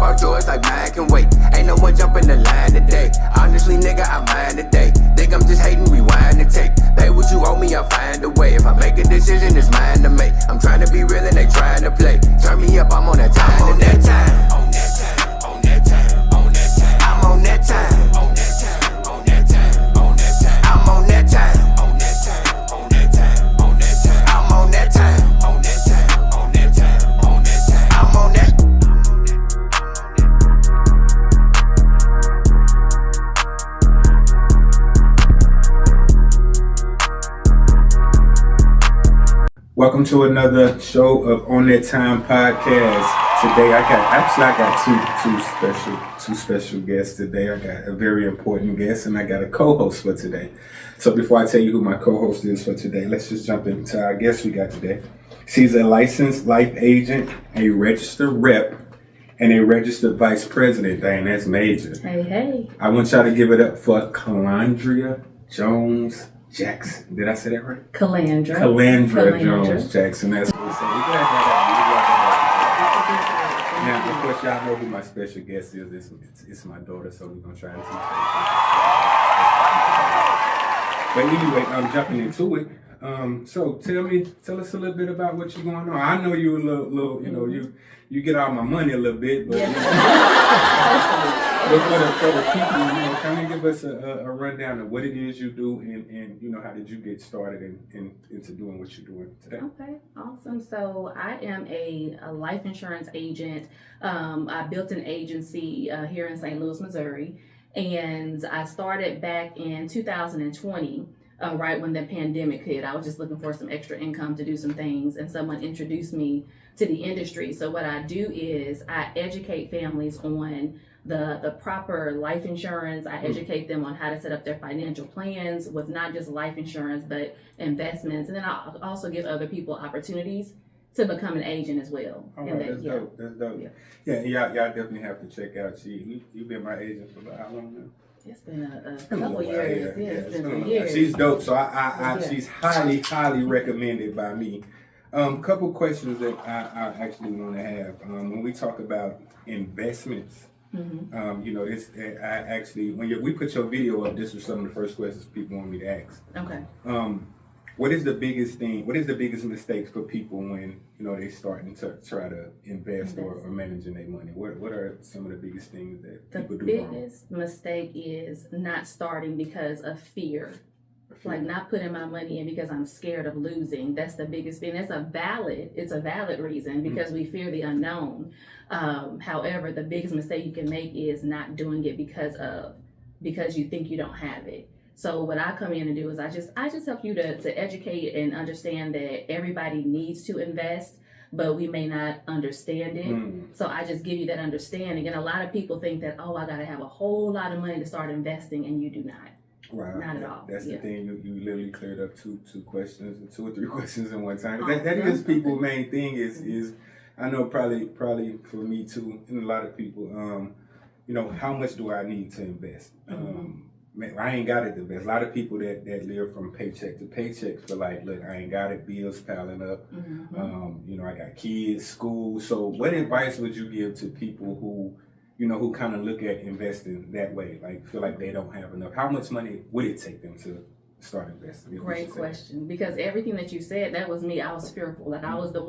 about yours like mine can wait. Ain't no one jumping the line today. Honestly, nigga, I mind today. Think I'm just hating, rewind the tape. Pay what you owe me, I'll find a way. If I make a decision, it's mine to make. I'm trying to be real and they trying to play. Turn me up, I'm on that time. I'm on that time. On that time. On that time. On that time. I'm on that time. On that time. On that time. On that time. I'm on that time. On that time. On that time. On that time. I'm on that time. On that time. On that time. On that time. I'm on that. Welcome to another show of On That Time podcast. Today I got two special guests today. I got a very important guest and I got a co-host for today. So before I tell you who my co-host is for today, let's just jump into our guest we got today. She's a licensed life agent, a registered rep, and a registered vice president. Dang, that's major. Hey. I want y'all to give it up for Calandra Jones Jackson. Did I say that right? Calandra Jones Jackson. That's what we say. Now, of course, y'all know who my special guest is. It's my daughter, so we're going to try to teach her. But anyway, I'm jumping into it. So tell us a little bit about what you're going on. I know you a little, you know, you get all my money a little bit, but but for the people, you know, kind of give us a rundown of what it is you do and you know, how did you get started into doing what you're doing today? Okay, awesome. So I am a life insurance agent. I built an agency here in St. Louis, Missouri, and I started back in 2020. Right when the pandemic hit. I was just looking for some extra income to do some things, and someone introduced me to the industry. So what I do is I educate families on the proper life insurance. I educate them on how to set up their financial plans with not just life insurance, but investments. And then I also give other people opportunities to become an agent as well. All right, that's dope. That's dope. Yeah, y'all definitely have to check out. You've been my agent for about how long now? It's been a couple years. Yeah, it's been some years. She's dope. So she's highly recommended by me. Couple questions that I actually want to have. When we talk about investments, you know, this I actually we put your video up, this was some of the first questions people want me to ask. Okay. What is the biggest mistakes for people when, you know, they starting to try to invest or managing their money? What are some of the biggest things that people do wrong? The biggest mistake is not starting because of fear. Like not putting my money in because I'm scared of losing. That's the biggest thing. It's a valid reason because we fear the unknown. However, the biggest mistake you can make is not doing it because you think you don't have it. So what I come in and do is I just help you to educate and understand that everybody needs to invest, but we may not understand it. So I just give you that understanding. And a lot of people think that, I got to have a whole lot of money to start investing, and you do not. Wow. Not at all. That's the thing. You literally cleared up two questions, 2 or 3 questions in one time. That is people's main thing is I know probably for me too, and a lot of people, you know, how much do I need to invest? Man, I ain't got it the best. A lot of people that live from paycheck to paycheck feel like, look, I ain't got it, bills piling up. You know, I got kids, school. So what advice would you give to people who, you know, who kind of look at investing that way, like feel like they don't have enough? How much money would it take them to start investing? Great question, because everything that you said, that was me. I was fearful. Like I was the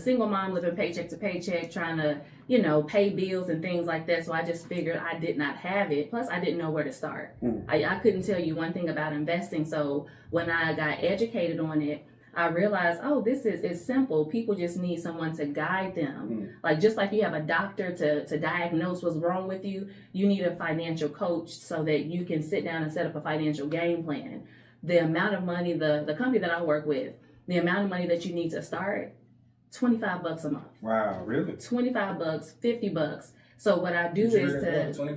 single mom living paycheck to paycheck, trying to, you know, pay bills and things like that. So I just figured I did not have it. Plus I didn't know where to start. I couldn't tell you one thing about investing. So when I got educated on it, I realized, this is simple. People just need someone to guide them. Like just like you have a doctor to diagnose what's wrong with you, you need a financial coach so that you can sit down and set up a financial game plan. The amount of money, the company that I work with, the amount of money that you need to start, $25 a month. Wow, really? $25, $50. So what I do is that's all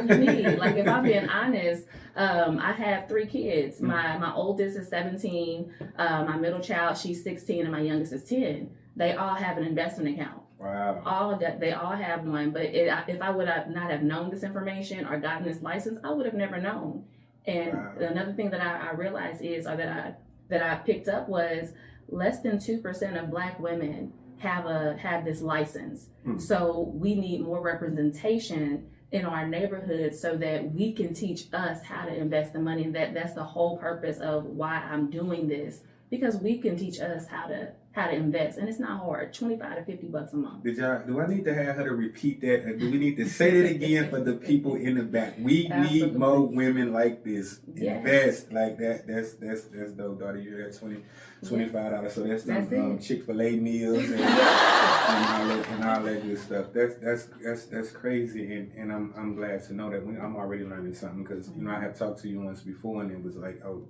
you need. Like if I'm being honest, I have 3 kids. My oldest is 17, my middle child, she's 16, and my youngest is 10. They all have an investment account. Wow. They all have one. But if I would have not have known this information or gotten this license, I would have never known. And another thing that I realized is, or that I picked up was, less than 2% of Black women have this license. So we need more representation in our neighborhood so that we can teach us how to invest the money. And that's the whole purpose of why I'm doing this, because we can teach us how to invest, and it's not hard. $25 to $50 a month. Do I need to have her to repeat that, or do we need to say that again for the people in the back? We need more women like this. Yes. Invest like that. That's dope, daughter. You had $25, so that's Chick-fil-A meals and all that good stuff. That's crazy, and I'm glad to know that I'm already learning something, because I have talked to you once before, and it was like, oh,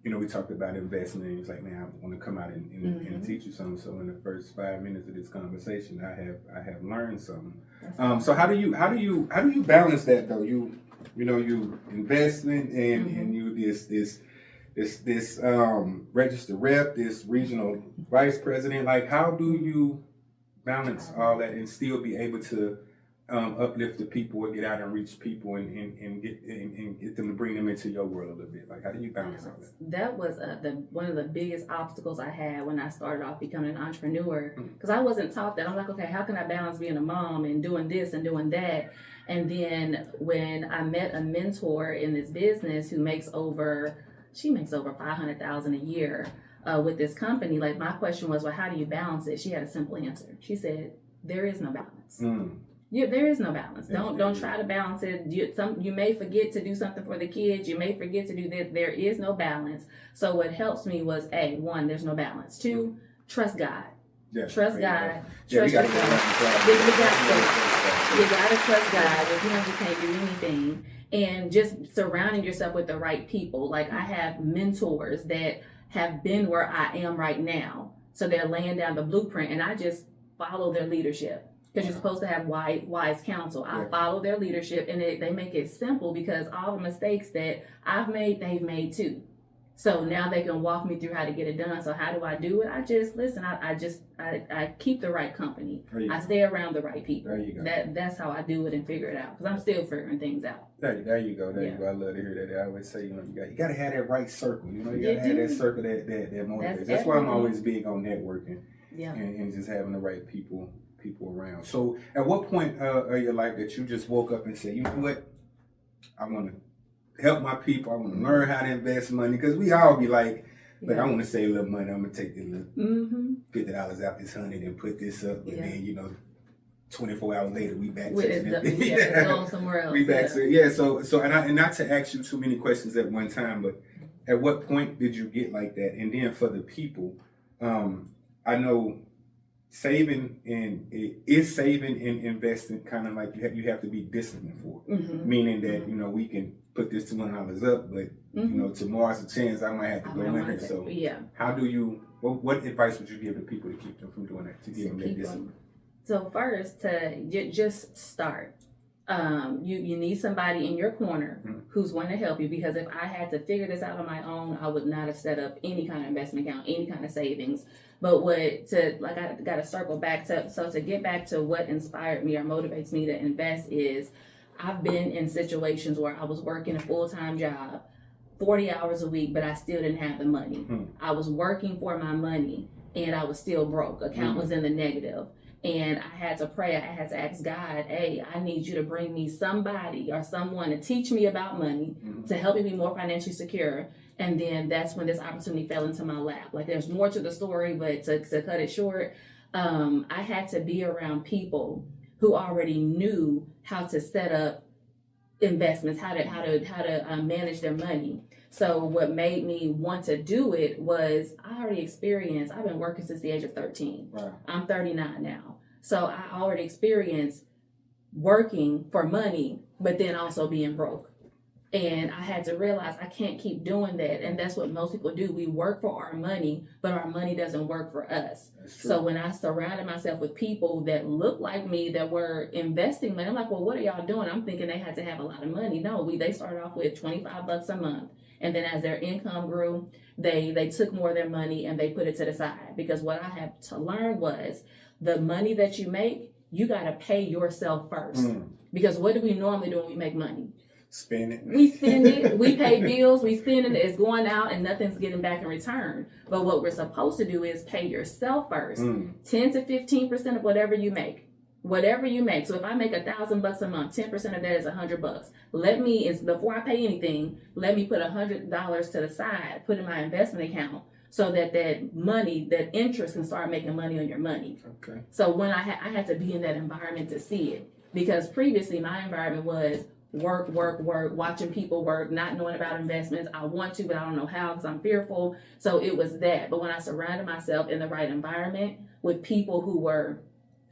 we talked about investment, and it's like, man, I want to come out and teach you something. So in the first 5 minutes of this conversation, I have learned something. So how do you balance that though? You investment and you this registered rep, this regional vice president. Like, how do you balance all that and still be able to uplift the people, or get out and reach people and get them to bring them into your world a little bit? Like, how do you balance all that? That was one of the biggest obstacles I had when I started off becoming an entrepreneur, because I wasn't taught that. I'm like, okay, how can I balance being a mom and doing this and doing that? And then when I met a mentor in this business who makes over $500,000 a year with this company, like, my question was, well, how do you balance it? She had a simple answer. She said, there is no balance. There is no balance. Don't try to balance it. You may forget to do something for the kids. You may forget to do this. There is no balance. So what helps me was, one, there's no balance. Two, trust God. Yeah, trust God. Yeah, trust you gotta trust God. With him, you can't do anything. And just surrounding yourself with the right people. Like, I have mentors that have been where I am right now. So they're laying down the blueprint, and I just follow their leadership. Because you're supposed to have wise counsel. I follow their leadership, and they make it simple, because all the mistakes that I've made, they've made too. So now they can walk me through how to get it done. So how do I do it? I just listen. I keep the right company. I stay around the right people. There you go. That's how I do it and figure it out, because I'm still figuring things out. There you go. You go. I love to hear that. I always say, you got to have that right circle. You got to have that circle that motivates. That's why I'm always big on networking. Yeah. And just having the right people around. So at what point of your life that you just woke up and said, you know what, I want to help my people, I want to learn how to invest money? Because we all be like, I want to save a little money, I'm going to take the little $50 out this 100 and put this up, and then 24 hours later we back to it. Going somewhere else. We back to it. So and not to ask you too many questions at one time, but at what point did you get like that? And then for the people, I know saving and investing kind of like you have to be disciplined for, meaning that we can put this $200 up, but tomorrow's a chance I might have to go in here. So how do you? What advice would you give to people to keep them from doing that? To give them that discipline. So first, to just start. You need somebody in your corner who's going to help you, because if I had to figure this out on my own, I would not have set up any kind of investment account, any kind of savings. But I got to circle back to get back to what inspired me or motivates me to invest is, I've been in situations where I was working a full-time job, 40 hours a week, but I still didn't have the money. I was working for my money and I was still broke. Account was in the negative. And I had to pray. I had to ask God, hey, I need you to bring me somebody or someone to teach me about money, to help me be more financially secure. And then that's when this opportunity fell into my lap. Like, there's more to the story, but to cut it short, I had to be around people who already knew how to set up investments, how to manage their money. So what made me want to do it was I've been working since the age of 13. Right. I'm 39 now. So I already experienced working for money, but then also being broke. And I had to realize I can't keep doing that. And that's what most people do. We work for our money, but our money doesn't work for us. So when I surrounded myself with people that looked like me, that were investing money, I'm like, well, what are y'all doing? I'm thinking they had to have a lot of money. No, they started off with $25 a month. And then as their income grew, they took more of their money and they put it to the side. Because what I had to learn was the money that you make, you got to pay yourself first. Because what do we normally do when we make money? spend it. We spend it, we pay bills, we spend it, it's going out and nothing's getting back in return. But what we're supposed to do is pay yourself first. 10 to 15% of whatever you make. Whatever you make. So if I make $1,000 a month, 10% of that is $100. Let me, before I pay anything, let me put $100 to the side, put in my investment account, so that money, that interest can start making money on your money. Okay. So when I had to be in that environment to see it, because previously my environment was work, watching people work, not knowing about investments. I want to, but I don't know how because I'm fearful. So it was that. But when I surrounded myself in the right environment with people who were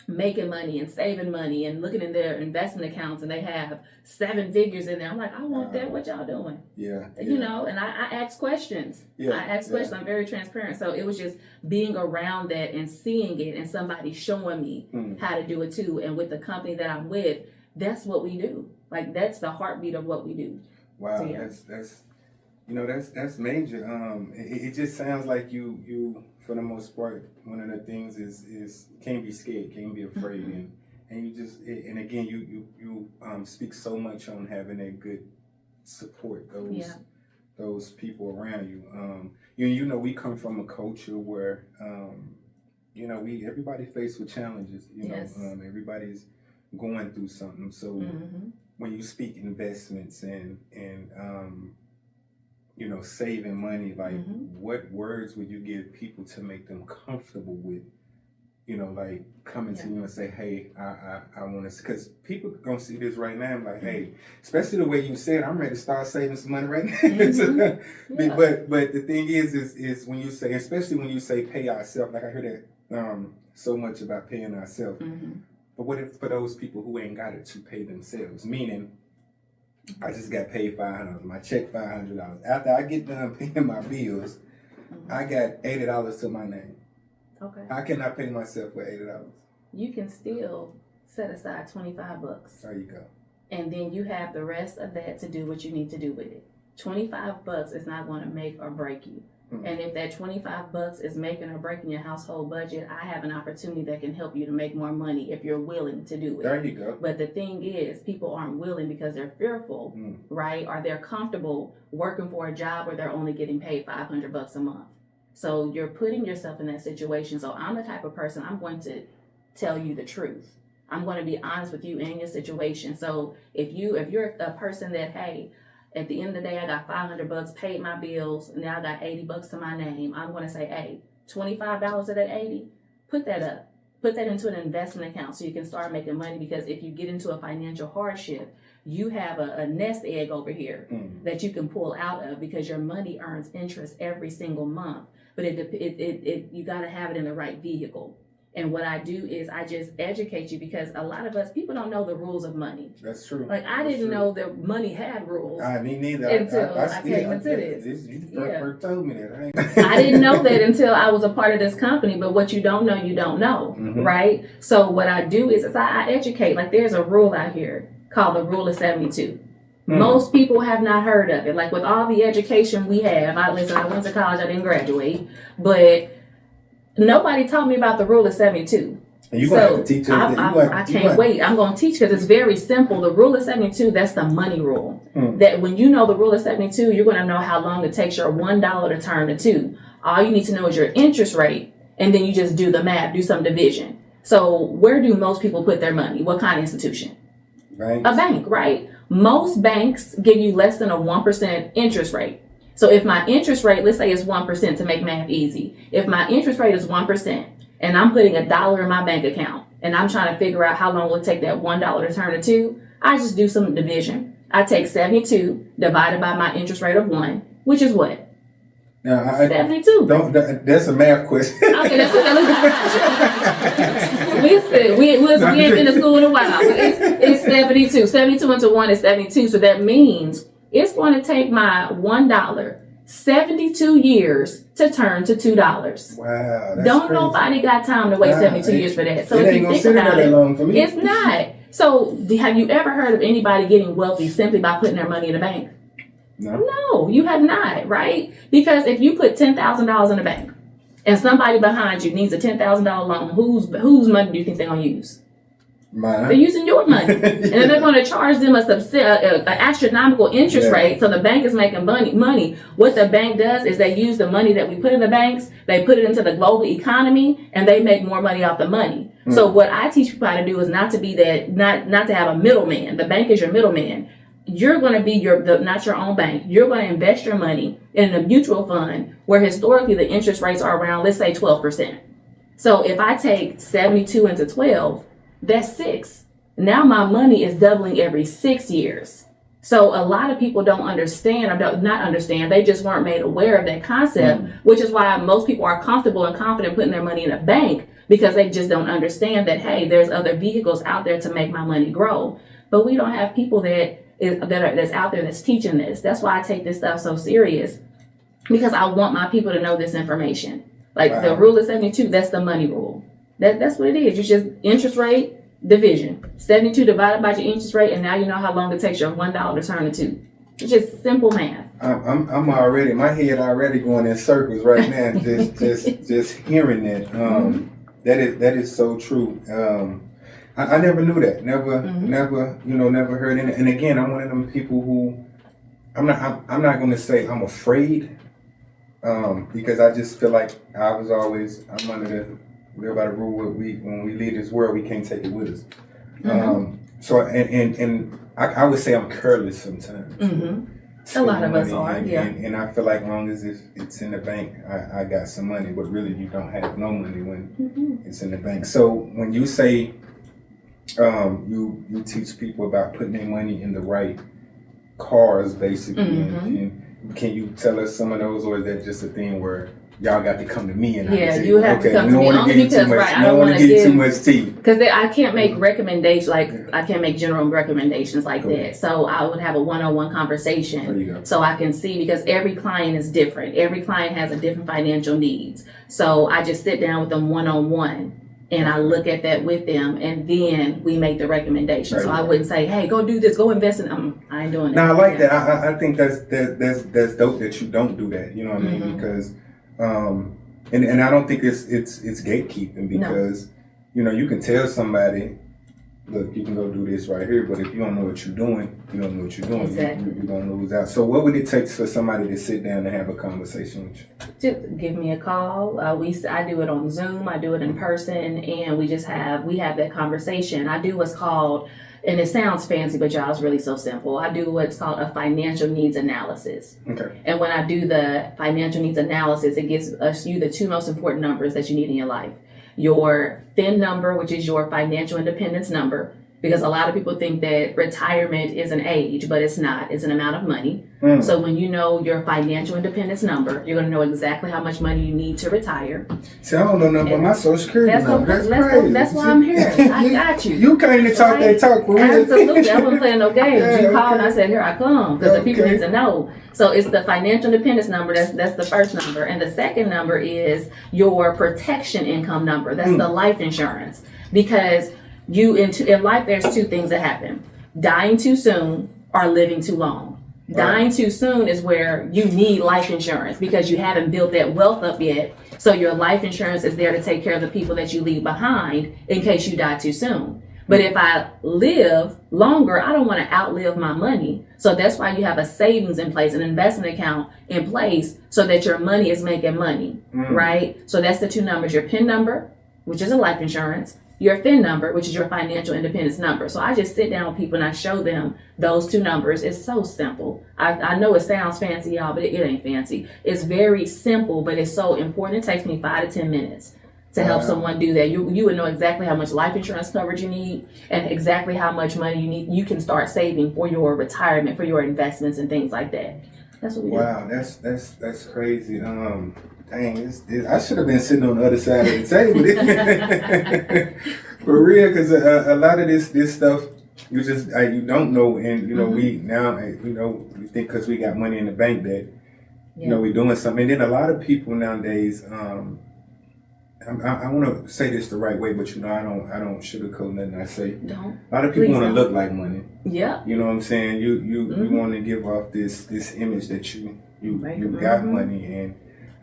making money and saving money and looking in their investment accounts and they have 7 figures in there, I'm like, I want that. What y'all doing? Yeah. You know, and I ask questions. I ask questions. I'm very transparent. So it was just being around that and seeing it and somebody showing me how to do it too. And with the company that I'm with, that's what we do. Like, that's the heartbeat of what we do. Wow. So, that's major. It just sounds like you for the most part, one of the things is can't be scared, can't be afraid, and you just and again you speak so much on having that good support, those people around you. You know we come from a culture where everybody faced with challenges. Everybody's going through something. So when you speak investments and saving money, like what words would you give people to make them comfortable with, like coming to you and say, hey, I want to, because people are going to see this right now. I'm like, hey, especially the way you said, I'm ready to start saving some money right now. But the thing is when you say, especially when you say pay ourselves, like I heard that so much about paying ourselves. But what if for those people who ain't got it to pay themselves, meaning I just got paid $500. My check $500. After I get done paying my bills, I got $80 to my name. Okay. How can I pay myself with $80? You can still set aside $25. There you go. And then you have the rest of that to do what you need to do with it. $25 is not going to make or break you. And if that $25 is making or breaking your household budget, I have an opportunity that can help you to make more money if you're willing to do it. There you go. But the thing is, people aren't willing because they're fearful, right? Or they're comfortable working for a job where they're only getting paid $500 a month. So you're putting yourself in that situation. So I'm the type of person, I'm going to tell you the truth. I'm going to be honest with you in your situation. So if you're a person that, hey, at the end of the day, I got $500, paid my bills, now I got $80 to my name. I'm going to say, hey, $25 of that $80, put that up. Put that into an investment account so you can start making money, because if you get into a financial hardship, you have a nest egg over here that you can pull out of, because your money earns interest every single month. But you got to have it in the right vehicle. And what I do is I just educate you, because a lot of us, people don't know the rules of money. That's true. Like, I didn't know that money had rules. Me neither. Until I came into this. You first told me that. I didn't know that until I was a part of this company. But what you don't know, you don't know, right? So what I do is I educate. Like, there's a rule out here called the Rule of 72. Most people have not heard of it. Like, with all the education we have, I went to college, I didn't graduate, but nobody taught me about the Rule of 72. And you're going to have to teach us. I can't wait. I'm going to teach, because it's very simple. The Rule of 72, that's the money rule. That when you know the Rule of 72, you're going to know how long it takes your $1 to turn to $2. All you need to know is your interest rate, and then you just do the math, do some division. So where do most people put their money? What kind of institution? Banks. A bank, right? Most banks give you less than a 1% interest rate. So if my interest rate, let's say it's 1%, to make math easy. If my interest rate is 1% and I'm putting $1 in my bank account and I'm trying to figure out how long it will take that $1 to turn to $2, I just do some division. I take 72 divided by my interest rate of 1, which is what? Now, 72. That's a math question. Okay, that's what we ain't been to school in a while. It's 72. 72 into 1 is 72. So that means it's going to take my $1 72 years to turn to $2. Wow. That's Don't crazy. Nobody got time to wait 72 years for that. So it if ain't you gonna think sit about that long for me. it's not. So have you ever heard of anybody getting wealthy simply by putting their money in the bank? No, you have not, right? Because if you put $10,000 in the bank and somebody behind you needs a $10,000 loan, whose money do you think they're going to use? Mine. They're using your money. And then they're going to charge them an astronomical interest rate. So the bank is making money. What the bank does is they use the money that we put in the banks, they put it into the global economy, and they make more money off the money. So what I teach people how to do is not to be not to have a middleman. The bank is your middleman. You're going to be not your own bank. You're going to invest your money in a mutual fund where historically the interest rates are around, let's say 12%. So if I take 72 into 12, that's 6. Now my money is doubling every 6 years. So a lot of people don't understand or not understand. They just weren't made aware of that concept, which is why most people are comfortable and confident putting their money in a bank, because they just don't understand that, hey, there's other vehicles out there to make my money grow. But we don't have people that's out there that's teaching this. That's why I take this stuff so serious, because I want my people to know this information. Like the rule of 72, that's the money rule. That's what it is. You just interest rate, division. 72 divided by your interest rate, and now you know how long it takes your $1 to turn to 2. It's just simple math. I'm already, my head already going in circles right now. just hearing that. That is so true. I never knew that. Never heard it. And again, I'm one of them people who I'm not going to say I'm afraid, because I just feel like I'm under we're by the rule when we leave this world, we can't take it with us. So I would say I'm careless sometimes. A lot of us are, and I feel like long as it's in the bank, I got some money, but really you don't have no money when it's in the bank. So when you say you teach people about putting their money in the right cars, basically, and can you tell us some of those, or is that just a thing where y'all got to come to me and you have to come to me only because I don't want to give too much tea, because I can't make recommendations, like I can't make general recommendations like that. So I would have a one-on-one conversation so I can see, because every client is different. Every client has a different financial needs. So I just sit down with them one-on-one and I look at that with them, and then we make the recommendation. So I wouldn't say, hey, go do this, go invest in I ain't doing that. Now I like that. I think that's dope that you don't do that. You know what I mean? Because and I don't think it's gatekeeping, because you can tell somebody, look, you can go do this right here, but if you don't know what you're doing, you don't know what you're doing. Exactly. You're gonna lose out. So what would it take for somebody to sit down and have a conversation with you? Just give me a call. I do it on Zoom, I do it in person, and we have that conversation. I do what's called, and it sounds fancy, but y'all, it's really so simple. I do what's called a financial needs analysis. Okay. And when I do the financial needs analysis, it gives you the 2 most important numbers that you need in your life. Your FIN number, which is your financial independence number, because a lot of people think that retirement is an age, but it's not. It's an amount of money. So when you know your financial independence number, you're going to know exactly how much money you need to retire. See, I don't know nothing about my Social Security number. That's crazy. That's why I'm here. I got you. You came to talk that talk for real. Absolutely. I wasn't playing no games. You called and I said, here I come, because the people need to know. So it's the financial independence number. That's the first number. And the second number is your protection income number. That's the life insurance. Because in life, there's 2 things that happen: dying too soon or living too long. Dying too soon is where you need life insurance, because you haven't built that wealth up yet. So your life insurance is there to take care of the people that you leave behind in case you die too soon. But if I live longer, I don't want to outlive my money. So that's why you have a savings in place, an investment account in place, so that your money is making money, right? So that's the 2 numbers: your PIN number, which is a life insurance, your FIN number, which is your financial independence number. So I just sit down with people and I show them those 2 numbers. It's so simple. I know it sounds fancy, y'all, but it ain't fancy. It's very simple, but it's so important. It takes me 5 to 10 minutes to help someone do that. You would know exactly how much life insurance coverage you need and exactly how much money you need. You can start saving for your retirement, for your investments and things like that. That's what we do. Wow, that's crazy. Dang, I should have been sitting on the other side of the table. For real, because a lot of this stuff you just you don't know, and we now we think because we got money in the bank that we're doing something. And then a lot of people nowadays, I want to say this the right way, but I don't sugarcoat nothing I say. Don't. A lot of people want to look like money. Yeah. You know what I'm saying? You want to give off this image that you got money,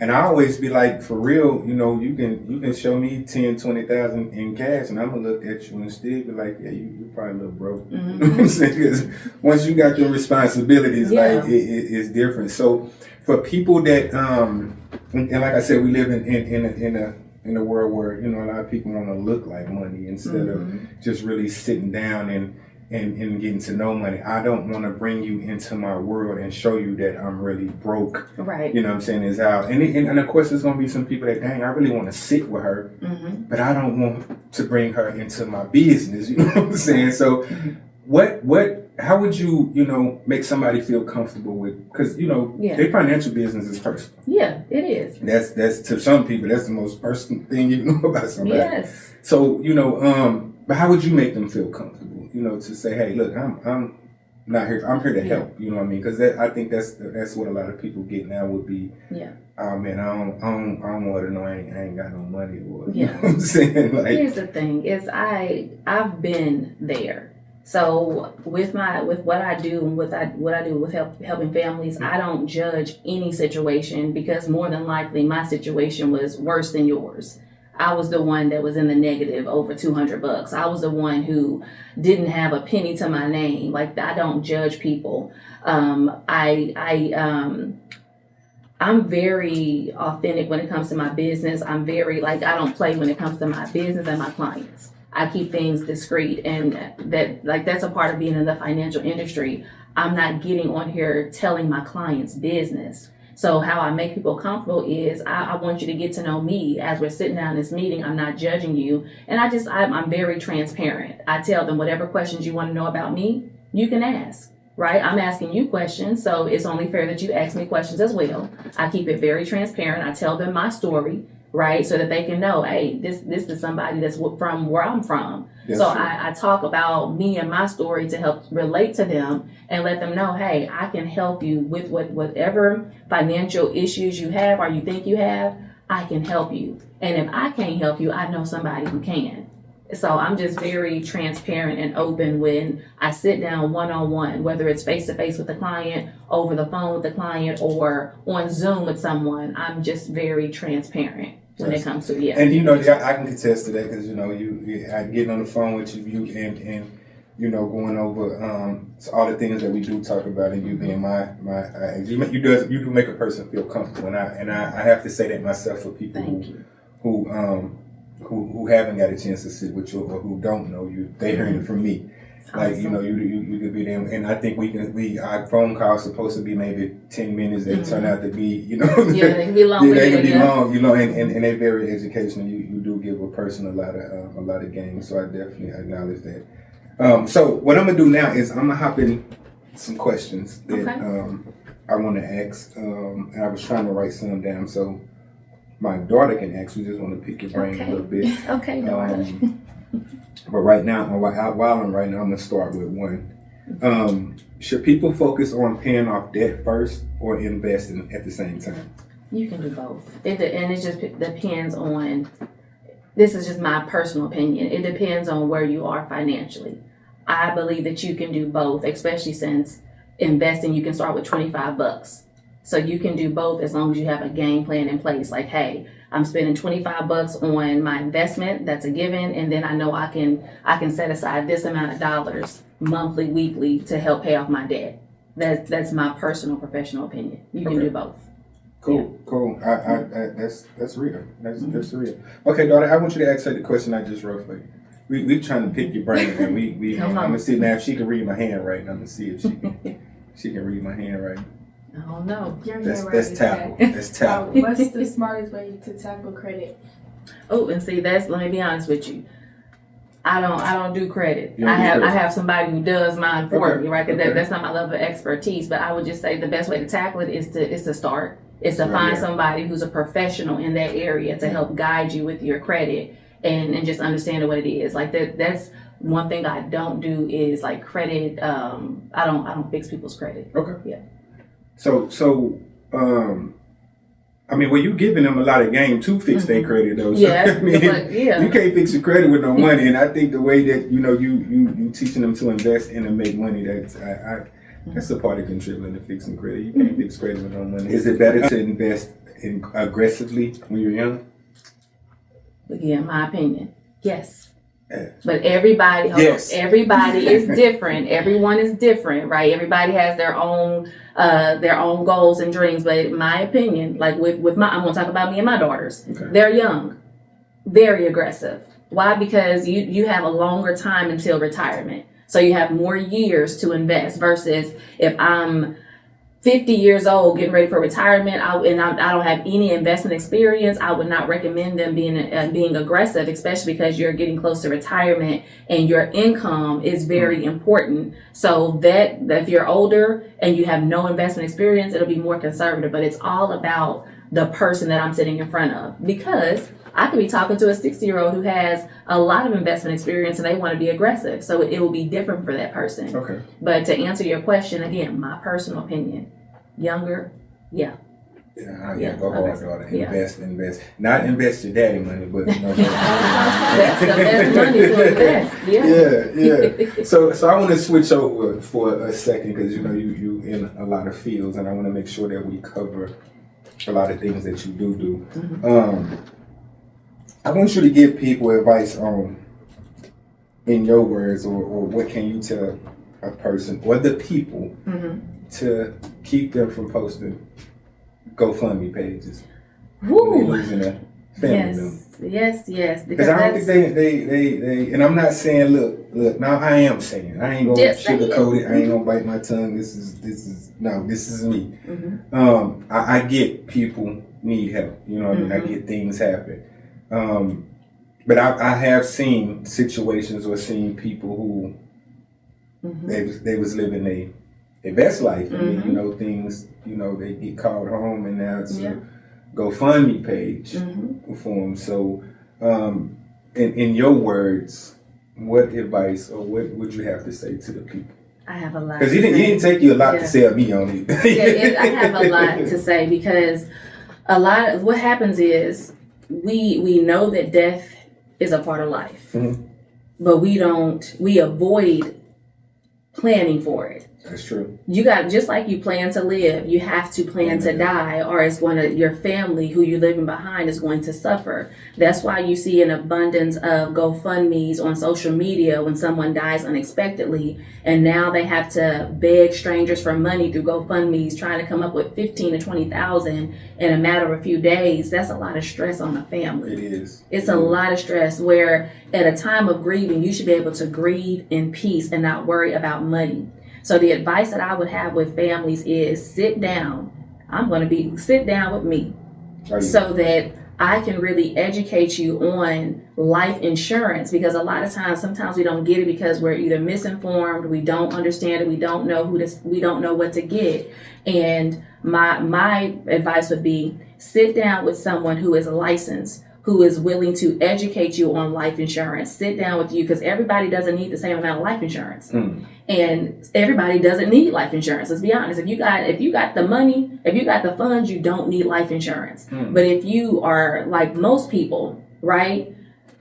And I always be like, for real, you know, you can show me 10, 20,000 in cash, and I'm gonna look at you and still be like, yeah, you probably a little broke. You know what I'm saying? Because once you got your responsibilities, like it's different. So for people that and like I said, we live in a world where, you know, a lot of people want to look like money instead of just really sitting down and getting to know money. I don't want to bring you into my world and show you that I'm really broke. Right. You know what I'm saying? Is out. And of course, there's going to be some people that, dang, I really want to sit with her, but I don't want to bring her into my business. You know what I'm saying? So how would you, you know, make somebody feel comfortable with, because, you know, their financial business is personal. Yeah, it is. That's to some people, that's the most personal thing you know about somebody. Yes. So, you know, but how would you make them feel comfortable? You know, to say, hey, look, I'm not here. I'm here to help. You know what I mean? Because I think that's what a lot of people get now would be. Yeah. Oh man, I don't want to know. I ain't got no money. Or, you know what I'm saying? Like, here's the thing: is I've been there. So with what I do and what I do with helping families, I don't judge any situation, because more than likely my situation was worse than yours. I was the one that was in the negative over $200. I was the one who didn't have a penny to my name. Like, I don't judge people. I'm very authentic when it comes to my business. I'm very, like, I don't play when it comes to my business and my clients. I keep things discreet, and that's a part of being in the financial industry. I'm not getting on here telling my clients' business. So how I make people comfortable is I want you to get to know me as we're sitting down in this meeting. I'm not judging you. And I'm very transparent. I tell them whatever questions you want to know about me, you can ask, right? I'm asking you questions, so it's only fair that you ask me questions as well. I keep it very transparent. I tell them my story, right? So that they can know, hey, this is somebody that's from where I'm from. Yes, so I talk about me and my story to help relate to them and let them know, hey, I can help you with whatever financial issues you have or you think you have, I can help you. And if I can't help you, I know somebody who can. So I'm just very transparent and open when I sit down one-on-one, whether it's face-to-face with the client, over the phone with the client, or on Zoom with someone. I'm just very transparent when it comes to And you know, I can contest to that, because you know, I get on the phone with you and you know, going over all the things that we do talk about, and you being you do make a person feel comfortable, and I have to say that myself for people who haven't got a chance to sit with you or who don't know you, they hearing it from me. Like, you know, you could be there, and I think our phone calls supposed to be maybe 10 minutes. They turn out to be, you know, they can be long. They can be long, you know, and they're very educational. You do give a person a lot of game, so I definitely acknowledge that. So what I'm gonna do now is I'm gonna hop in some questions that I want to ask, and I was trying to write some down so my daughter can ask. We just want to pick your brain a little bit. Okay, daughter. But right now, while I'm writing, I'm gonna start with one. Should people focus on paying off debt first or investing at the same time? You can do both. And it just depends on. This is just my personal opinion. It depends on where you are financially. I believe that you can do both, especially since investing, you can start with $25. So you can do both as long as you have a game plan in place. Like, hey, I'm spending $25 on my investment. That's a given. And then I know I can set aside this amount of dollars monthly, weekly to help pay off my debt. That's my personal professional opinion. You can do both. Cool. That's real. That's real. Okay, daughter, I want you to ask her the question I just wrote for you. We trying to pick your brain, and I'm gonna see now if she can read my handwriting. I'm gonna see if she can read my handwriting. I don't know. That's tackle. That's tackle. What's the smartest way to tackle credit? Oh, and see, let me be honest with you. I don't do credit. I have somebody who does mine for me, right? Because that's not my level of expertise. But I would just say the best way to tackle it is to start. Is to find somebody who's a professional in that area to help guide you with your credit and just understanding what it is. Like that's one thing I don't do is like credit. I don't fix people's credit. Okay. Yeah. So, I mean, well, you giving them a lot of game to fix their credit, though. So, Yeah, I mean, you can't fix your credit with no money. And I think the way that you teaching them to invest and to make money, that's a part of contributing to fixing credit. You can't fix credit with no money. Is it better to invest aggressively when you're young? Again, my opinion, yes. Yeah. But everybody, everybody is different. Everyone is different, right? Everybody has their own goals and dreams. But in my opinion, like with my, I'm gonna talk about me and my daughters. Okay. They're young, very aggressive. Why? Because you have a longer time until retirement, so you have more years to invest. Versus if I'm 50 years old, getting ready for retirement, I don't have any investment experience, I would not recommend them being aggressive, especially because you're getting close to retirement and your income is very important. So that if you're older and you have no investment experience, it'll be more conservative. But it's all about the person that I'm sitting in front of, because I could be talking to a 60-year-old who has a lot of investment experience and they want to be aggressive. So it will be different for that person. Okay. But to answer your question, again, my personal opinion, younger, yeah. Yeah, go hard, daughter. Yeah. Invest. Not invest your daddy money, but you know. That's the best money to invest. Yeah. So I want to switch over for a second because you know you in a lot of fields, and I want to make sure that we cover a lot of things that you do. Mm-hmm. I want you to give people advice on, in your words, or what can you tell a person or the people to keep them from posting GoFundMe pages when they're losing a family member. Yes. Because I don't think they, and I'm not saying, look, now I am saying, I ain't gonna sugarcoat it, I ain't gonna bite my tongue, this is me. Mm-hmm. I get people need help, you know what I mean, I get things happen. But I have seen situations or seen people who they was living their best life, and then, you know, things, you know, they get called home, and now it's a GoFundMe page for them. So, in your words, what advice or what would you have to say to the people? I have a lot. Because he didn't take you a lot to sell me on it. I have a lot to say, because a lot of what happens is we know that death is a part of life, but we avoid planning for it. That's true. You got, just like you plan to live, you have to plan to die, or it's your family who you're leaving behind is going to suffer. That's why you see an abundance of GoFundMes on social media when someone dies unexpectedly, and now they have to beg strangers for money through GoFundMes, trying to come up with $15,000 to $20,000 in a matter of a few days. That's a lot of stress on the family. It is. It's a lot of stress, where at a time of grieving, you should be able to grieve in peace and not worry about money. So the advice that I would have with families is sit down. Sit down with me so that I can really educate you on life insurance, because a lot of times, sometimes we don't get it because we're either misinformed, we don't understand it, we don't know we don't know what to get. And my advice would be sit down with someone who is licensed, who is willing to educate you on life insurance. Sit down with you, because everybody doesn't need the same amount of life insurance. And everybody doesn't need life insurance. Let's be honest. If you got the money, if you got the funds, you don't need life insurance. But if you are like most people, right,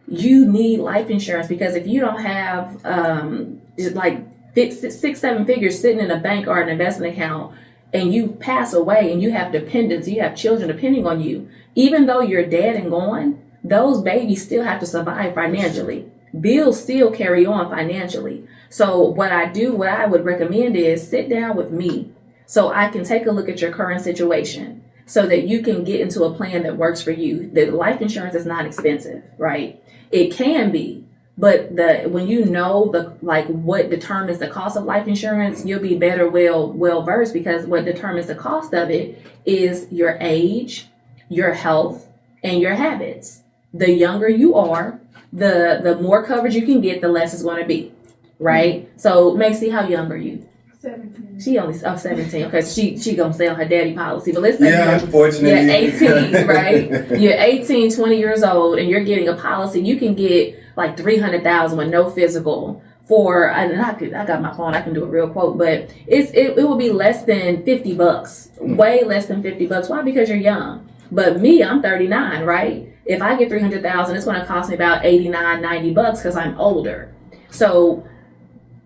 you need life insurance, because if you don't have like 6-7 figures sitting in a bank or an investment account, and you pass away and you have dependents, you have children depending on you, even though you're dead and gone, those babies still have to survive financially. Bills still carry on financially. So what I would recommend is sit down with me so I can take a look at your current situation, so that you can get into a plan that works for you. The life insurance is not expensive, right? It can be, but when you know what determines the cost of life insurance, you'll be better well versed, because what determines the cost of it is your age, your health, and your habits. The younger you are, the more coverage you can get, the less it's going to be, right? So Maci, how young are you? 17. She only 17. Okay, she gonna stay on her daddy policy. But let's say unfortunately, you're 18, right? You're 18, 20 years old, and you're getting a policy. You can get like $300,000 with no physical for. And I got my phone. I can do a real quote, but it will be less than $50, way less than $50. Why? Because you're young. But me, I'm 39, right? If I get $300,000, it's going to cost me about $89, $90 because I'm older. So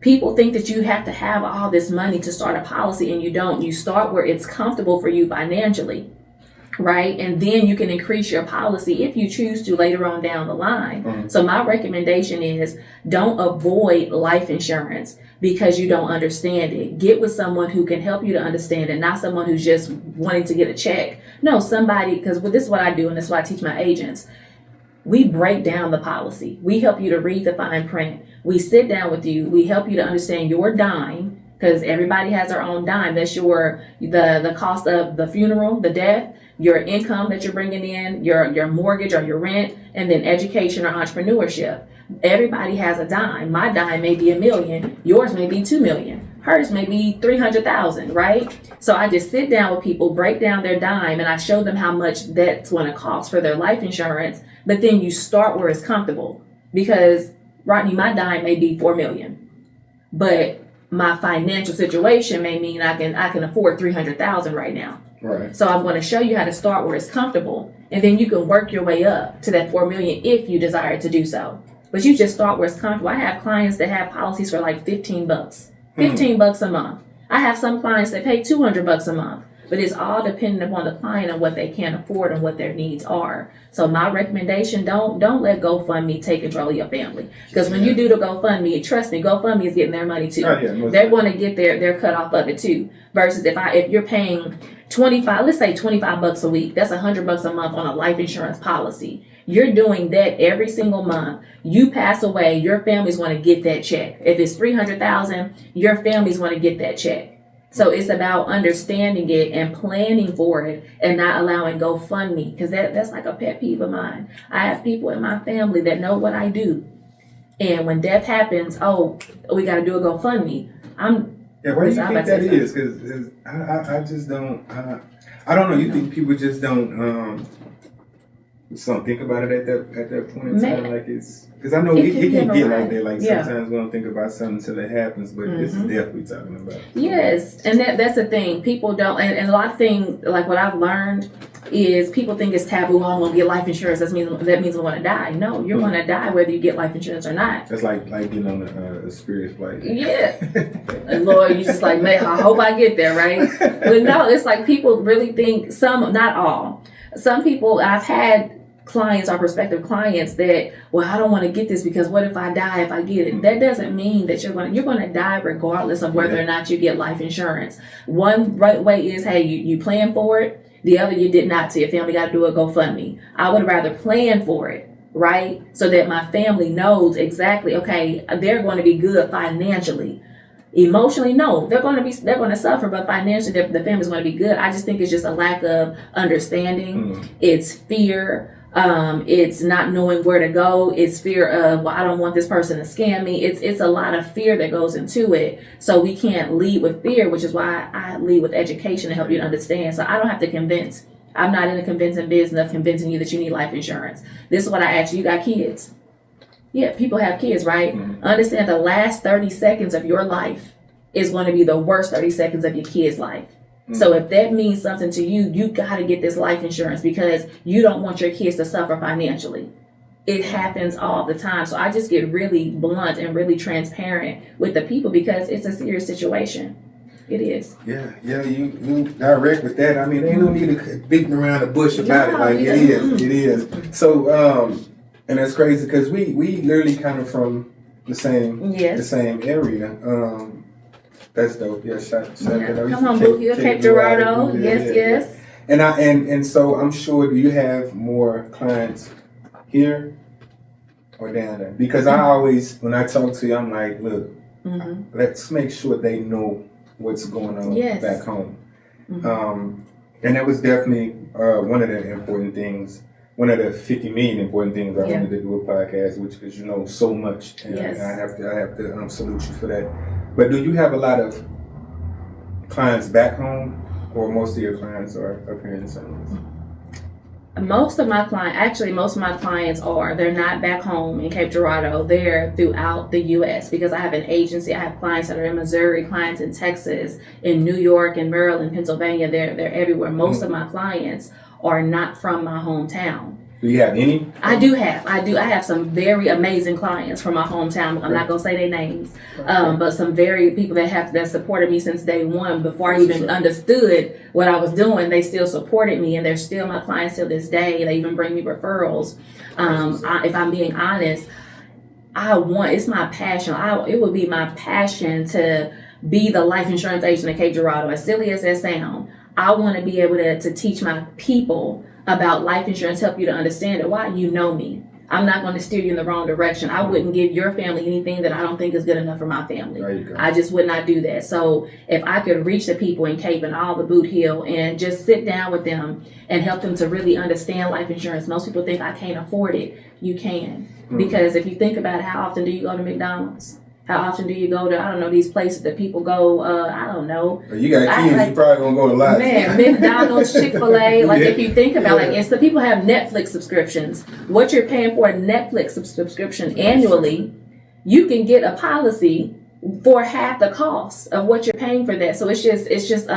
people think that you have to have all this money to start a policy, and you don't. You start where it's comfortable for you financially. right? And then you can increase your policy if you choose to later on down the line. So my recommendation is don't avoid life insurance because you don't understand it. Get with someone who can help you to understand it, not someone who's just wanting to get a check. No, somebody, because this is what I do and this is what I teach my agents. We break down the policy. We help you to read the fine print. We sit down with you. We help you to understand your dime, because everybody has their own dime. That's the cost of the funeral, the death, your income that you're bringing in, your mortgage or your rent, and then education or entrepreneurship. Everybody has a dime. My dime may be $1 million. Yours may be $2 million. Hers may be 300,000, right? So I just sit down with people, break down their dime, and I show them how much that's going to cost for their life insurance. But then you start where it's comfortable, because Rodney, my dime may be $4 million, but my financial situation may mean I can afford 300,000 right now. Right. So I'm going to show you how to start where it's comfortable, and then you can work your way up to that 4 million if you desire to do so. But you just start where it's comfortable. I have clients that have policies for like $15, $15 a month. I have some clients that pay $200 a month, but it's all dependent upon the client and what they can afford and what their needs are. So my recommendation, don't let GoFundMe take control of your family. Because when you do the GoFundMe, trust me, GoFundMe is getting their money too. Oh, yeah, they're going to get their cut off of it too. Versus if you're paying let's say $25 a week, that's $100 a month on a life insurance policy. You're doing that every single month. You pass away, your family's going to get that check. If it's $300,000, your family's going to get that check. So it's about understanding it and planning for it and not allowing GoFundMe, because that's like a pet peeve of mine. I have people in my family that know what I do. And when death happens, we got to do a GoFundMe. Why do you think that is? Because I just don't, I don't know. You think people just don't think about it at that point in time? Like because I know it can get like that. Like sometimes we don't think about something until it happens, but this is death we're talking about. Yes, and that's the thing. People don't, and a lot of things, like what I've learned is people think it's taboo. I'm going to get life insurance. That means I'm going to die. No, you're going to die whether you get life insurance or not. That's like getting on a spirit flight. Yeah. And Lord, you just like, man, I hope I get there, right? But no, it's like people really think, some, not all. Some people, I've had clients or prospective clients that, well, I don't want to get this because what if I die if I get it? That doesn't mean that you're going to die regardless of whether or not you get life insurance. One right way is, hey, you plan for it. The other, you did not. So your family got to do a GoFundMe. I would rather plan for it, right? So that my family knows exactly, okay, they're going to be good financially. Emotionally, no, they're going to suffer, but financially, the family's going to be good. I just think it's just a lack of understanding. It's fear. It's not knowing where to go. It's fear of, well, I don't want this person to scam me. It's a lot of fear that goes into it. So we can't lead with fear, which is why I lead with education to help you to understand. So I don't have to convince. I'm not in the convincing business of convincing you that you need life insurance. This is what I ask you. You got kids? Yeah, people have kids, right? Understand the last 30 seconds of your life is going to be the worst 30 seconds of your kid's life. So if that means something to you, you got to get this life insurance because you don't want your kids to suffer financially. It happens all the time. So I just get really blunt and really transparent with the people because it's a serious situation. It is. Yeah, you direct with that. I mean, ain't no need to beating around the bush about it. Like it is. So, and that's crazy because we literally kind of from the same area. That's dope. Yeah, shout come on, Boo. Cape Girardeau. Yes. And so I'm sure. Do you have more clients here or down there? Because I always, when I talk to you, I'm like, look, let's make sure they know what's going on back home. And that was definitely one of the important things. One of the 50 million important things I wanted to do a podcast, which is so much, and I have to salute you for that. But do you have a lot of clients back home, or most of your clients are up here in the Suns? Most of my clients they're not back home in Cape Girardeau. They're throughout the U.S. because I have an agency. I have clients that are in Missouri, clients in Texas, in New York, in Maryland, Pennsylvania. They're everywhere. Most of my clients are not from my hometown. Do you have any? I do. I have some very amazing clients from my hometown. I'm not gonna say their names, but some very people that supported me since day one. Before I even understood what I was doing, they still supported me, and they're still my clients till this day. They even bring me referrals. If I'm being honest, it's my passion. It would be my passion to be the life insurance agent of Cape Girardeau. As silly as that sounds, I want to be able to teach my people about life insurance, help you to understand it. Why? You know me. I'm not going to steer you in the wrong direction. I wouldn't give your family anything that I don't think is good enough for my family. There you go. I just would not do that. So if I could reach the people in Cape and all the Boot Hill and just sit down with them and help them to really understand life insurance. Most people think I can't afford it. You can. Because if you think about it, how often do you go to McDonald's? How often do you go to, I don't know, these places that people go, I don't know. You got kids, you probably going to go a lot. Man, McDonald's, Chick-fil-A, like if you think about it, and so people have Netflix subscriptions. What you're paying for a Netflix subscription annually, you can get a policy for half the cost of what you're paying for that. So it's just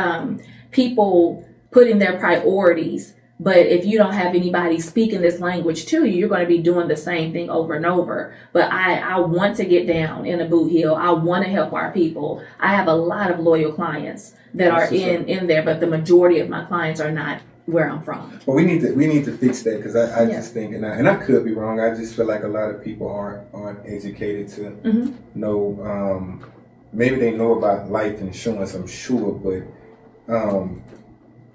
people putting their priorities. But if you don't have anybody speaking this language to you, you're going to be doing the same thing over and over. But I want to get down in a Boot Hill. I want to help our people. I have a lot of loyal clients that are in there, but the majority of my clients are not where I'm from. Well, we need to fix that because I just think, and I could be wrong. I just feel like a lot of people aren't educated to know. Maybe they know about life insurance, I'm sure, but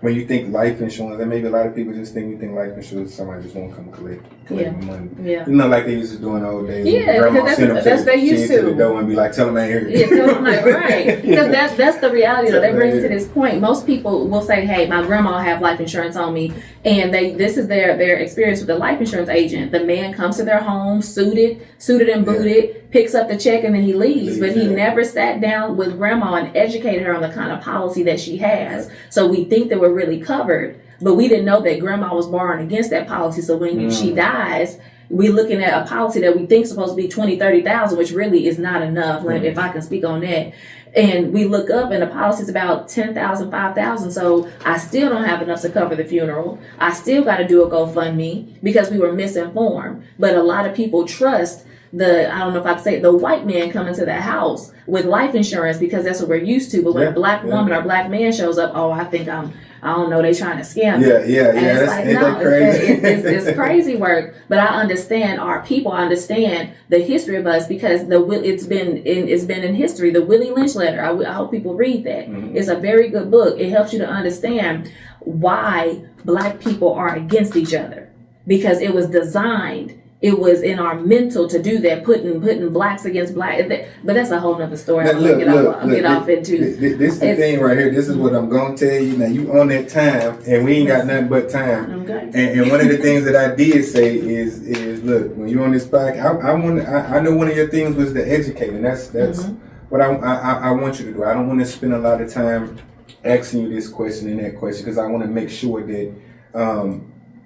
when you think life insurance, and maybe a lot of people just think life insurance, somebody just won't come collect money. Yeah. You know, like they used to do in the old days. Yeah, because that's they used to. The door and be like, tell them I ain't here. Yeah, tell them like, right. Because that's the reality. Though. That brings me to this point. Most people will say, hey, my grandma have life insurance on me. And this is their experience with the life insurance agent. The man comes to their home, suited and booted, picks up the check, and then he leaves. But he never sat down with grandma and educated her on the kind of policy that she has. So we think that we're really covered, but we didn't know that grandma was borrowing against that policy. So when she dies, we're looking at a policy that we think is supposed to be 20, 30,000, which really is not enough. If I can speak on that. And we look up and the policy is about 10,000, 5,000. So I still don't have enough to cover the funeral. I still got to do a GoFundMe because we were misinformed. But a lot of people trust I don't know if I can say it, the white man coming to the house with life insurance because that's what we're used to. But when a black woman or black man shows up, I think I don't know, they trying to scam me. And it's like, no, it's crazy work. But I understand our people. I understand the history of us because it's been in history. The Willie Lynch letter. I hope people read that. It's a very good book. It helps you to understand why black people are against each other because it was designed. It was in our mental to do that, putting blacks against black. But that's a whole nother story. I'm going to get off into. This is the thing right here. This is what I'm going to tell you. Now, you on that time, and we ain't got nothing but time. Okay. And one of the things that I did say is look, when you're on this podcast, I know one of your things was to educate, and that's what I want you to do. I don't want to spend a lot of time asking you this question and that question because I want to make sure that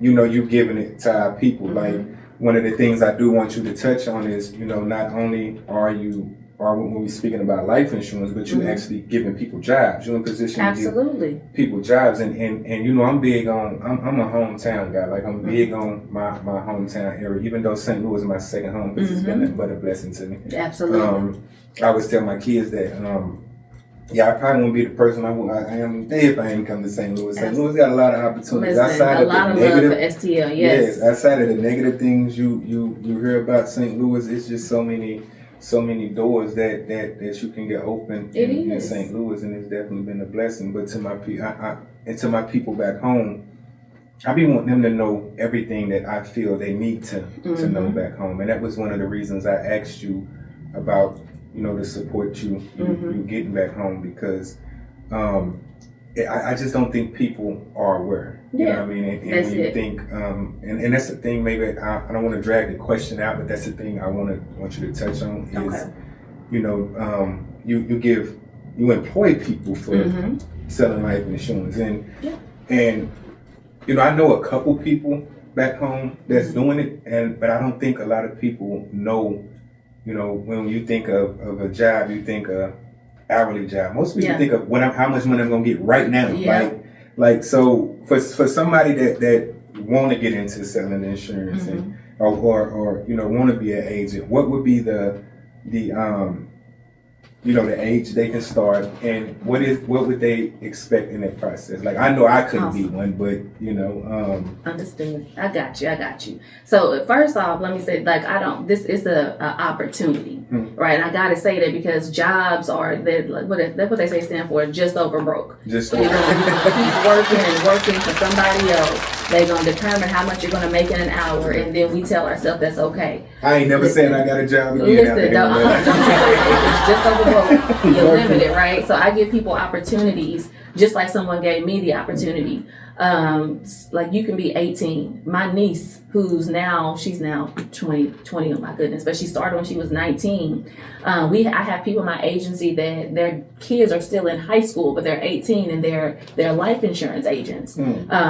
you're giving it to our people. Like, one of the things I do want you to touch on is, not only are when we're speaking about life insurance, but you're actually giving people jobs. You're in a position to give people jobs. And I'm big on, I'm a hometown guy. Like, I'm big on my hometown area, even though St. Louis is my second home because it's been nothing but a blessing to me. Absolutely. I always tell my kids that, I probably won't be the person I am today if I ain't come to St. Louis. St. Louis got a lot of opportunities. Outside of the negative, love for STL, yes. Outside of the negative things you hear about St. Louis, it's just so many doors that you can get open in St. Louis, and it's definitely been a blessing. But to my people back home, I be wanting them to know everything that I feel they need to know back home, and that was one of the reasons I asked you about to support you getting back home because I just don't think people are aware. You know what I mean? And when you think, and that's the thing. Maybe I don't want to drag the question out, but that's the thing I want you to touch on is, you employ people for selling life insurance, and I know a couple people back home that's doing it, but I don't think a lot of people know. When you think of a job, you think of hourly job. Most people think of how much money I'm gonna get right now. Yeah. Like so for somebody that want to get into selling insurance and or you know want to be an agent, what would be the you know, the age they can start, and what would they expect in that process? Like, I know I couldn't be one, but you know, Understood. I got you. So first off, let me say, like, this is a opportunity, right? And I gotta say that because jobs are what they say stand for, just over broke. just You're gonna keep working and working for somebody else. They're gonna determine how much you're gonna make in an hour, and then we tell ourselves that's okay. I ain't never said I got a job again. Listen, it's just over broke. You're limited, right? So I give people opportunities, just like someone gave me the opportunity. Like you can be 18. My niece, she's now 20, oh my goodness, but she started when she was 19. I have people in my agency that their kids are still in high school, but they're 18 and they're life insurance agents.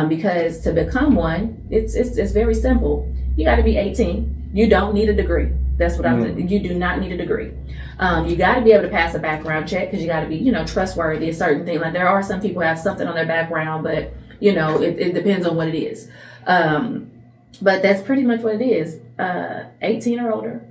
Because to become one, it's very simple. You got to be 18. You don't need a degree. That's what I'm saying. You do not need a degree. You got to be able to pass a background check because you got to be, you know, trustworthy. A certain thing. Like there are some people who have something on their background, but you know, it depends on what it is. But that's pretty much what it is. 18 or older,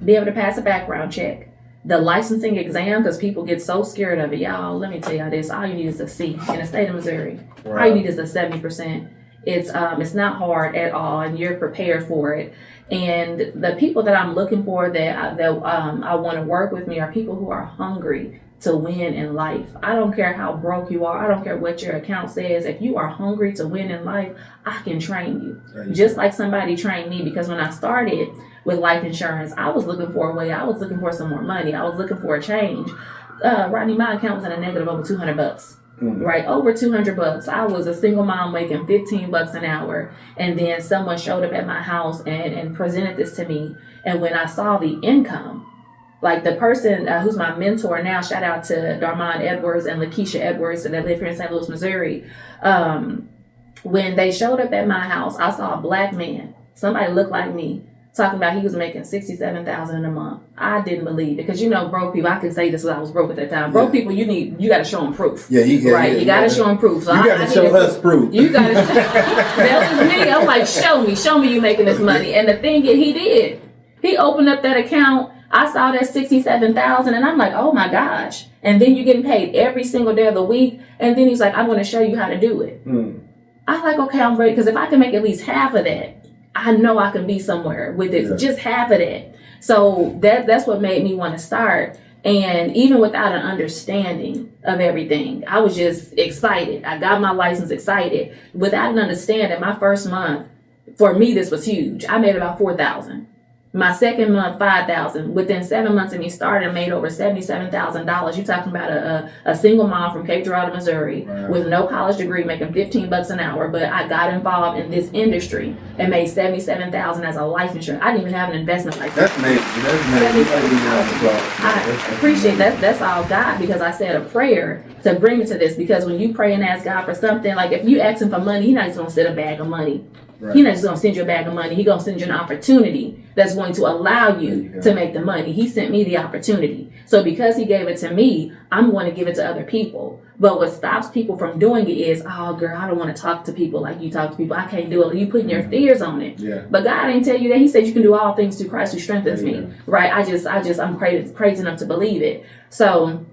be able to pass a background check. The licensing exam, because people get so scared of it. Y'all, let me tell y'all this. All you need is a C in the state of Missouri. All you need is a 70%. It's not hard at all, and you're prepared for it. And the people that I'm looking for that I want to work with me are people who are hungry to win in life. I don't care how broke you are. I don't care what your account says. If you are hungry to win in life, I can train you. Just like somebody trained me, because when I started with life insurance, I was looking for a way. I was looking for some more money. I was looking for a change. Rodney, my account was in a negative over $200. Right, over $200. I was a single mom making $15 an hour, and then someone showed up at my house and presented this to me. And when I saw the income, like the person who's my mentor now, shout out to Darmon Edwards and Lakeisha Edwards that live here in St. Louis, Missouri. When they showed up at my house, I saw a black man, somebody looked like me, talking about he was making $67,000 in a month. I didn't believe it, because you know, broke people. I can say this because I was broke at that time. Broke people, you got to show them proof. You got to show them proof. So you got to show us proof. You got to. That was me. I'm like, show me you making this money. And the thing is, he did. He opened up that account. I saw that $67,000, and I'm like, oh my gosh. And then you're getting paid every single day of the week. And then he's like, I'm going to show you how to do it. I'm like, okay, I'm ready, because if I can make at least half of that, I know I can be somewhere with it, just half of that. So that's what made me want to start. And even without an understanding of everything, I was just excited. I got my license excited. Without an understanding, my first month, for me, this was huge. I made about $4,000. My second month, $5,000. Within 7 months of me starting, I made over $77,000. You're talking about a single mom from Cape Girardeau, Missouri, with no college degree, making $15 an hour. But I got involved in this industry and made $77,000 as a life insurance. I didn't even have an investment license. That's amazing. I appreciate that. That's all God, because I said a prayer to bring me to this. Because when you pray and ask God for something, like if you ask him for money, he's not just gonna send a bag of money. He's not just gonna send you a bag of money. He's gonna send you an opportunity that's going to allow you to make the money. He sent me the opportunity. So because he gave it to me, I'm going to give it to other people. But what stops people from doing it is, oh girl, I don't want to talk to people like you talk to people. I can't do it. You putting your fears on it. But God didn't tell you that. He said you can do all things through Christ who strengthens me. Right? I'm crazy enough to believe it. So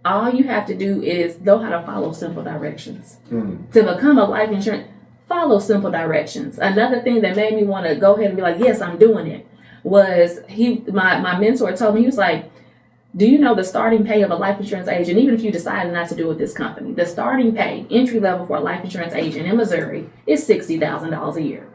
all you have to do is know how to follow simple directions. To become a life insurance, follow simple directions. Another thing that made me want to go ahead and be like, yes, I'm doing it, was my mentor told me, he was like, do you know the starting pay of a life insurance agent, even if you decided not to do it with this company, the starting pay, entry level for a life insurance agent in Missouri is $60,000 a year.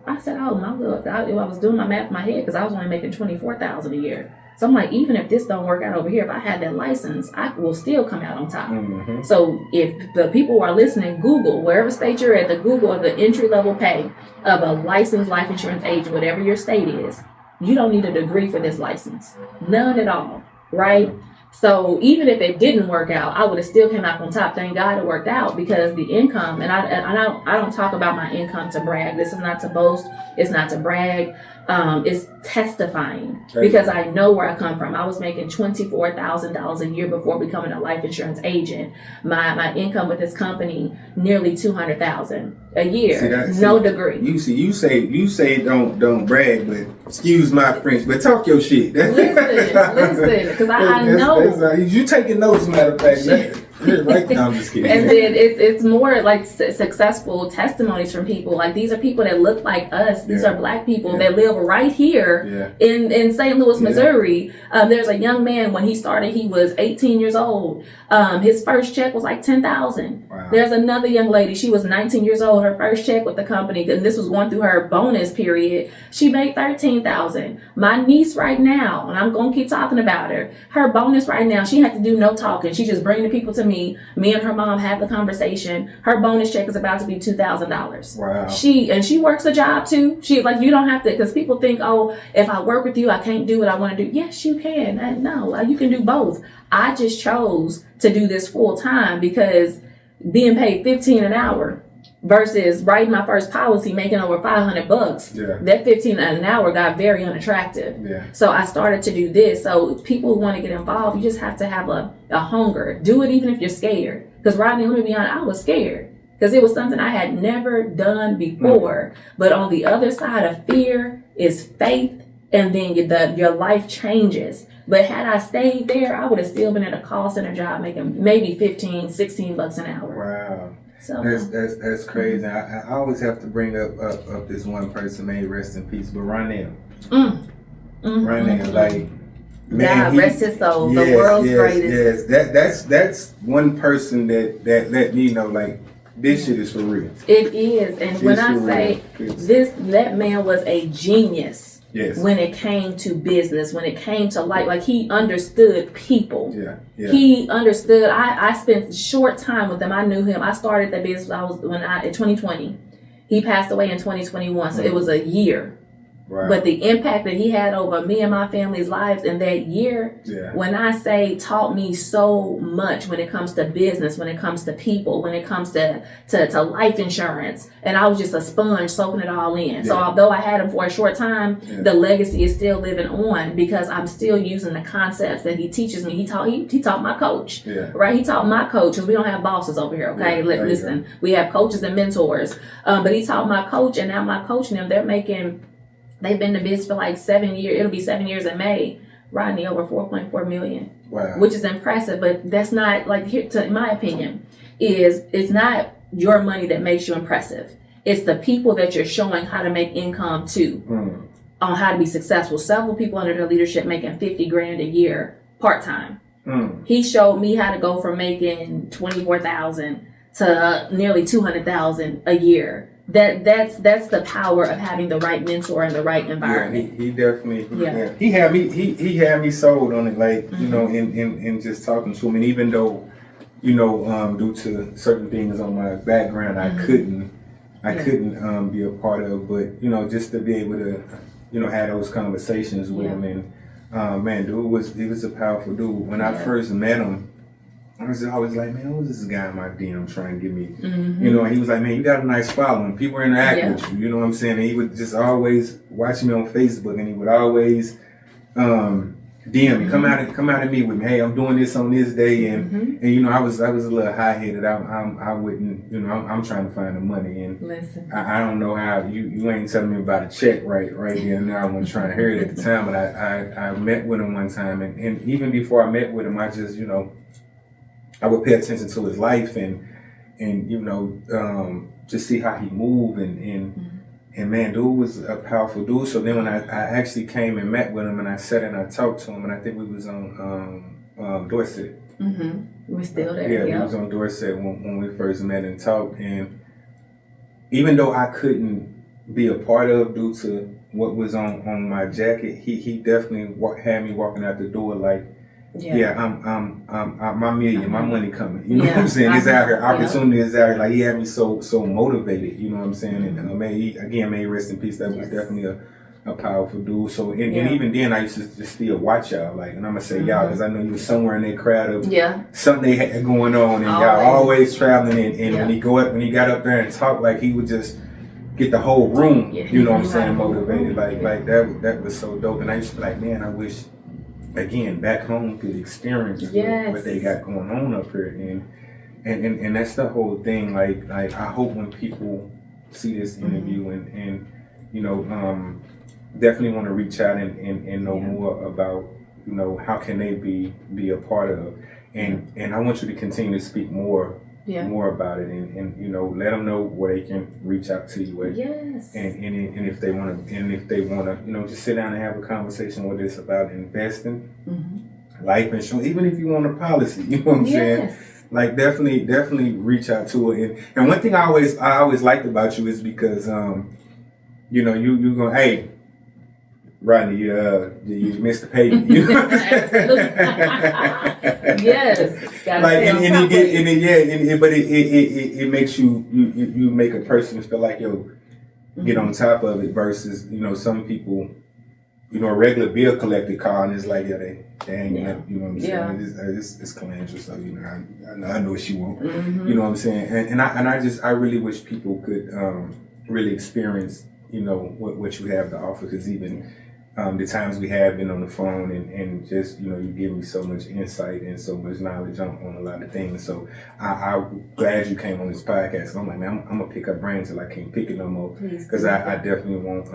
I said, oh my Lord, I was doing my math in my head, because I was only making $24,000 a year. So I'm like, even if this don't work out over here, if I had that license, I will still come out on top. So if the people who are listening, Google, wherever state you're at, the Google of the entry level pay of a licensed life insurance agent, whatever your state is, you don't need a degree for this license. None at all, right? So even if it didn't work out, I would have still came out on top. Thank God it worked out, because the income, and I don't talk about my income to brag. This is not to boast. It's not to brag. is testifying because I know where I come from. I was making $24,000 a year before becoming a life insurance agent. My income with this company nearly $200,000 a year. No degree. You say don't brag, but excuse my French, but talk your shit. listen, because I know you taking notes. Matter of fact. Right now, I'm just kidding. And then it's more like successful testimonies from people. Like these are people that look like us. These are Black people that live right here in St. Louis, Missouri. There's a young man, when he started, he was 18 years old. His first check was like $10,000. Wow. There's another young lady. She was 19 years old. Her first check with the company, and this was going through her bonus period. She made $13,000. My niece right now, and I'm gonna keep talking about her. Her bonus right now, she had to do no talking. She just bring the people to me. Me and her mom have the conversation. Her bonus check is about to be $2,000. Wow. She works a job too. She like, you don't have to, because people think, oh, if I work with you, I can't do what I want to do. Yes, you can. No, you can do both. I just chose to do this full time because being paid $15 an hour versus writing my first policy, making over $500, that $15 an hour got very unattractive. Yeah. So I started to do this. So people who want to get involved, you just have to have a hunger. Do it even if you're scared. Because Rodney, let me be honest, I was scared because it was something I had never done before. But on the other side of fear is faith, and then your life changes. But had I stayed there, I would have still been at a call center job making maybe $15-$16 an hour. Wow. So that's crazy. I always have to bring up this one person, may he rest in peace, but Ronell. Ronell, like, man, God rest his soul, the world's greatest. Yes, that's one person that let me know, like, this shit is for real. It is, and when I say that man was a genius. Yes. When it came to business, when it came to like he understood people. Yeah. He understood. I spent short time with him. I knew him. I started the business in 2020. He passed away in 2021, so it was a year. Right. But the impact that he had over me and my family's lives in that year, when I say taught me so much when it comes to business, when it comes to people, when it comes to life insurance. And I was just a sponge soaking it all in. So although I had him for a short time, the legacy is still living on because I'm still using the concepts that he teaches me. He taught my coach, right? He taught my coach, because we don't have bosses over here, okay? Listen, we have coaches and mentors. But he taught my coach, and now my coach and them, they've been in the business for like 7 years. It'll be 7 years in May. Rodney, over $4.4 million. Wow. Which is impressive, but that's not, like, here, in my opinion, it's not your money that makes you impressive. It's the people that you're showing how to make income to, on how to be successful. Several people under their leadership making $50,000 a year part-time. He showed me how to go from making $24,000 to nearly $200,000 a year. That's the power of having the right mentor and the right environment. He definitely he had me sold on it, like, you know, in just talking to him. And even though, you know, due to certain things on my background, I couldn't be a part of, but, you know, just to be able to, you know, have those conversations with him, and man, dude he was a powerful dude. When I first met him, I was always like, man, who's this guy in my DM trying to get me? You know, and he was like, man, you got a nice following. People interact with you. You know what I'm saying? And he would just always watch me on Facebook, and he would always DM me, come out and meet with me. Hey, I'm doing this on this day, and you know, I was a little high headed. I wouldn't, you know, I'm trying to find the money, and I don't know how you ain't telling me about a check right here and now. I wasn't trying to hear it at the time, but I met with him one time, and even before I met with him, I just, you know, I would pay attention to his life and you know, just see how he moved, and man, dude was a powerful dude. So then when I actually came and met with him, and I sat and I talked to him, and I think we was on Dorset. We're still there. Yeah, he was on Dorset when we first met and talked. And even though I couldn't be a part of due to what was on my jacket, he definitely had me walking out the door like, I'm my million, my money coming. You know what I'm saying? It's out here. Opportunity is out here. Like, he had me so motivated. You know what I'm saying? And may he rest in peace. That was definitely a powerful dude. So and even then, I used to just still watch y'all. Like, and I'm gonna say y'all because I know you was somewhere in that crowd of something they had going on, and y'all always traveling. And when he got up there and talked, like, he would just get the whole room, Yeah. you know what I'm saying, motivated. Like that was so dope. And I used to be like, man, I wish, again, back home could experience what they got going on up here. And that's the whole thing. Like I hope when people see this interview and you know, definitely want to reach out and know more about, you know, how can they be a part of, and I want you to continue to speak more about it, and you know, let them know where they can reach out to you with. Yes. And if they want to, you know, just sit down and have a conversation with us about investing, life insurance, even if you want a policy, you know what I'm saying? Like definitely reach out to her. And one thing I always liked about you is because you know, you go, hey, Rodney, you missed the payment. You know? Yes. But it makes you make a person feel like, yo, get on top of it, versus, you know, some people, you know, a regular bill collector call and it's like, yeah, they hanging up, you know what I'm saying? It's Calandra, so, you know, I know what she want. You know what I'm saying? And I really wish people could really experience, you know, what you have to offer, because even the times we have been on the phone and just, you know, you give me so much insight and so much knowledge on a lot of things. So I'm glad you came on this podcast. I'm like, man, I'm gonna pick up brains till I can't pick it no more, because I definitely want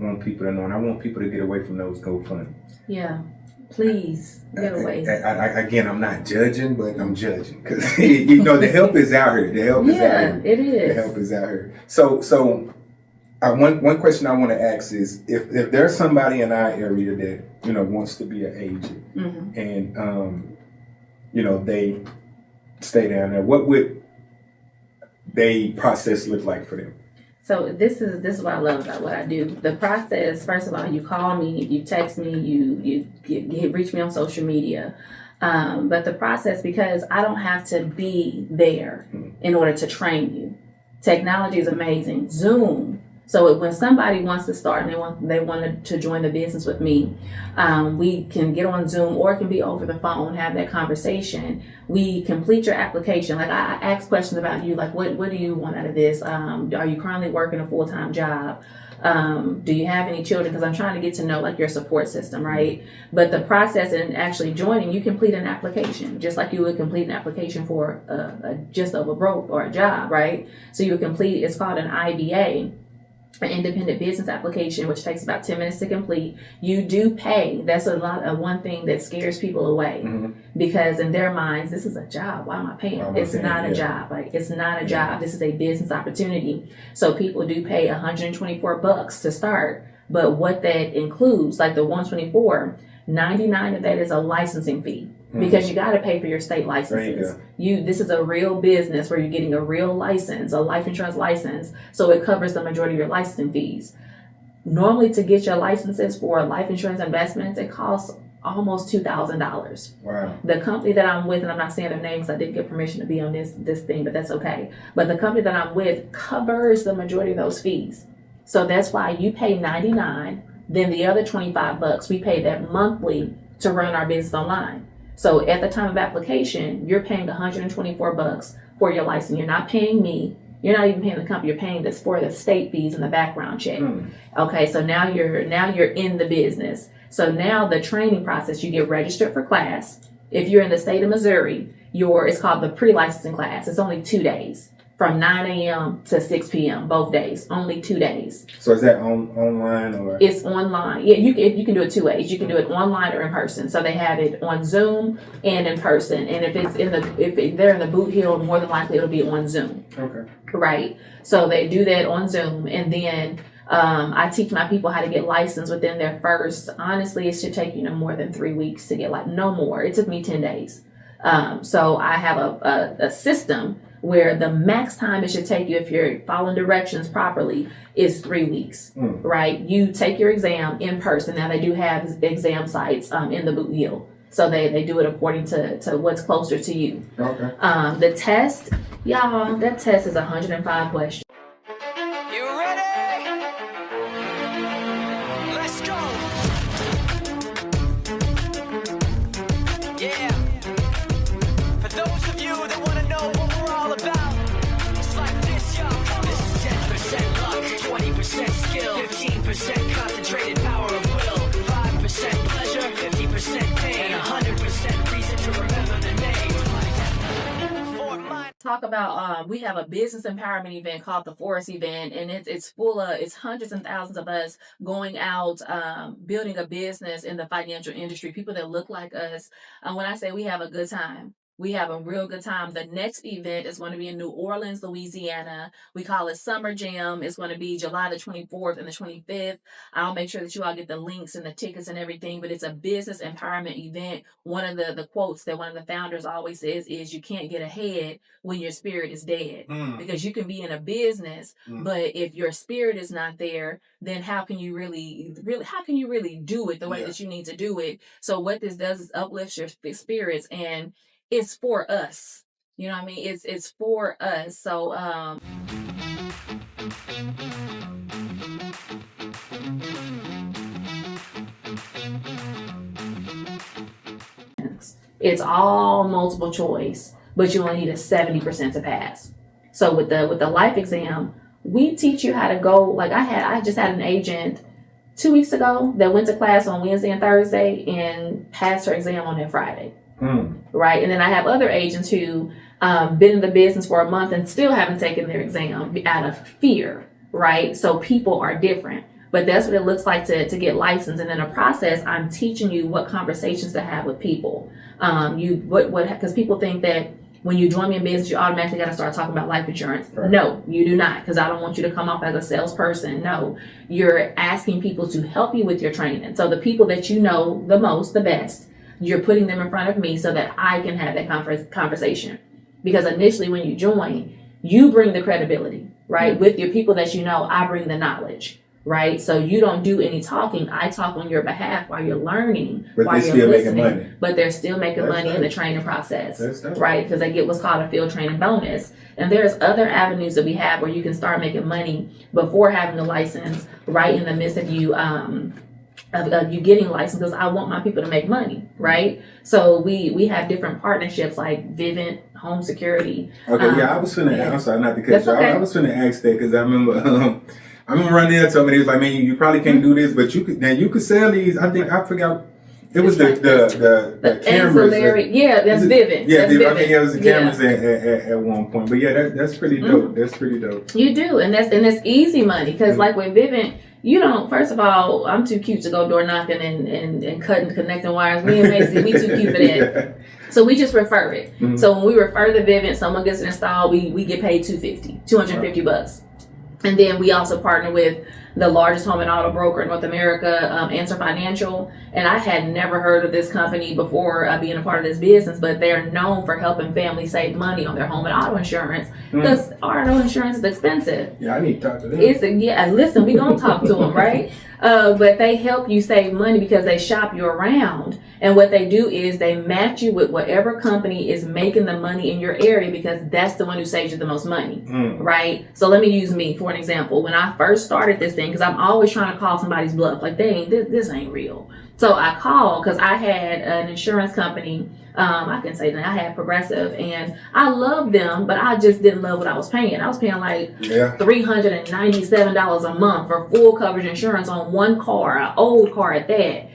want people to know, and I want people to get away from those GoFundMe. Yeah, please get away. Again, I'm not judging, but I'm judging, because you know, the help is out here. The help is out here. It is. The help is out here. So one question I want to ask is, if there's somebody in our area that, you know, wants to be an agent, and you know, they stay down there, what would they process look like for them? So this is what I love about what I do. The process, first of all, you call me, you text me, you reach me on social media. But the process, because I don't have to be there in order to train you. Technology is amazing. Zoom. So when somebody wants to start and they want to join the business with me, we can get on Zoom, or it can be over the phone, have that conversation. We complete your application. Like, I ask questions about you, like what do you want out of this? Are you currently working a full-time job? Do you have any children? Because I'm trying to get to know, like, your support system, right? But the process in actually joining, you complete an application just like you would complete an application for just of a broke or a job, right? So you would complete, it's called an IBA, an independent business application, which takes about 10 minutes to complete. You do pay. That's one thing that scares people away, because in their minds, this is a job. Why am I paying? It's not a job. Like, it's not a job. This is a business opportunity. So people do pay $124 to start. But what that includes, like the 124, 99 of that is a licensing fee. Because you got to pay for your state licenses. This is a real business where you're getting a real license, a life insurance license. So it covers the majority of your licensing fees. Normally, to get your licenses for life insurance investments, it costs almost $2,000. Wow. The company that I'm with, and I'm not saying their names, I didn't get permission to be on this thing, but that's okay. But the company that I'm with covers the majority of those fees. So that's why you pay $99. Then the other $25, we pay that monthly to run our business online. So at the time of application, you're paying $124 for your license. You're not paying me. You're not even paying the company. You're paying this for the state fees and the background check. Okay, so now you're in the business. So now the training process, you get registered for class. If you're in the state of Missouri, it's called the pre-licensing class. It's only 2 days, from 9 a.m. to 6 p.m. both days, only 2 days. So is that online or? It's online. Yeah, you can do it 2 ways. You can do it online or in person. So they have it on Zoom and in person. And if they're in the Boot Hill, more than likely it'll be on Zoom. Okay. Right. So they do that on Zoom, and then I teach my people how to get licensed within their first. Honestly, it should take more than 3 weeks to get no more. It took me 10 days. So I have a system where the max time it should take you, if you're following directions properly, is 3 weeks, right? You take your exam in person. Now, they do have exam sites in the Boot Hill. So they do it according to what's closer to you. Okay. The test, y'all, that test is 105 questions. You ready? Let's go. Yeah. For those of you that want to know what we're all about, it's like this, y'all. This is it for the 90% concentrated power of will, 5% pleasure, 50% pain, and 100% reason to remember the name. Talk about we have a business empowerment event called the Forest event, and it's hundreds and thousands of us going out building a business in the financial industry, people that look like us. When I say we have a good time, we have a real good time. The next event is going to be in New Orleans, Louisiana. We call it Summer Jam. It's going to be July the 24th and the 25th. I'll make sure that you all get the links and the tickets and everything, but it's a business empowerment event. One of the quotes that one of the founders always says is, you can't get ahead when your spirit is dead. Because you can be in a business, but if your spirit is not there, then how can you really do it the way that you need to do it? So what this does is uplifts your spirits, and it's for us. You know what I mean? It's for us. So it's all multiple choice, but you only need a 70% to pass. So with the life exam, we teach you how to go. Like I just had an agent 2 weeks ago that went to class on Wednesday and Thursday and passed her exam on that Friday. Right. And then I have other agents who been in the business for a month and still haven't taken their exam out of fear. Right. So people are different, but that's what it looks like to get licensed. And in the process, I'm teaching you what conversations to have with people. Because people think that when you join me in business, you automatically got to start talking about life insurance. Right. No, you do not, because I don't want you to come off as a salesperson. No, you're asking people to help you with your training. So the people that you know the most, the best, you're putting them in front of me so that I can have that conversation. Because initially when you join, you bring the credibility, right? With your people that you know, I bring the knowledge, right? So you don't do any talking. I talk on your behalf while you're learning, but while you're you're listening. Making money. But they're still making money in the training process, right? Because they get what's called a field training bonus. And there's other avenues that we have where you can start making money before having a license, right in the midst of you of you getting licensed, because I want my people to make money, right? So we have different partnerships like Vivint, Home Security. Okay, I was finna. I'm sorry, not to cut you. I was finna ask that because I remember running there told me, they was like, man, you probably can't do this, but you could sell these. I forgot. It was the cameras. That's Vivint. Yeah, it was the cameras at one point. But yeah, that's pretty dope. That's pretty dope. You do, and that's easy money, because like with Vivint, you don't. First of all, I'm too cute to go door knocking and cutting, connecting wires. Me and Maci, we too cute for that. So we just refer it. So when we refer the Vivint, someone gets it installed, we get paid $250 And then we also partner with the largest home and auto broker in North America, Answer Financial. And I had never heard of this company before being a part of this business, but they're known for helping families save money on their home and auto insurance, because auto insurance is expensive. Yeah, I need to talk to them. Listen, we gonna talk to them, right? But they help you save money because they shop you around. And what they do is they match you with whatever company is making the money in your area, because that's the one who saves you the most money, right? So let me use me for an example. When I first started this thing, because I'm always trying to call somebody's bluff, like this ain't real. So I called because I had an insurance company. I can say that I had Progressive, and I loved them, but I just didn't love what I was paying. I was paying like $397 a month for full coverage insurance on one car, an old car at that.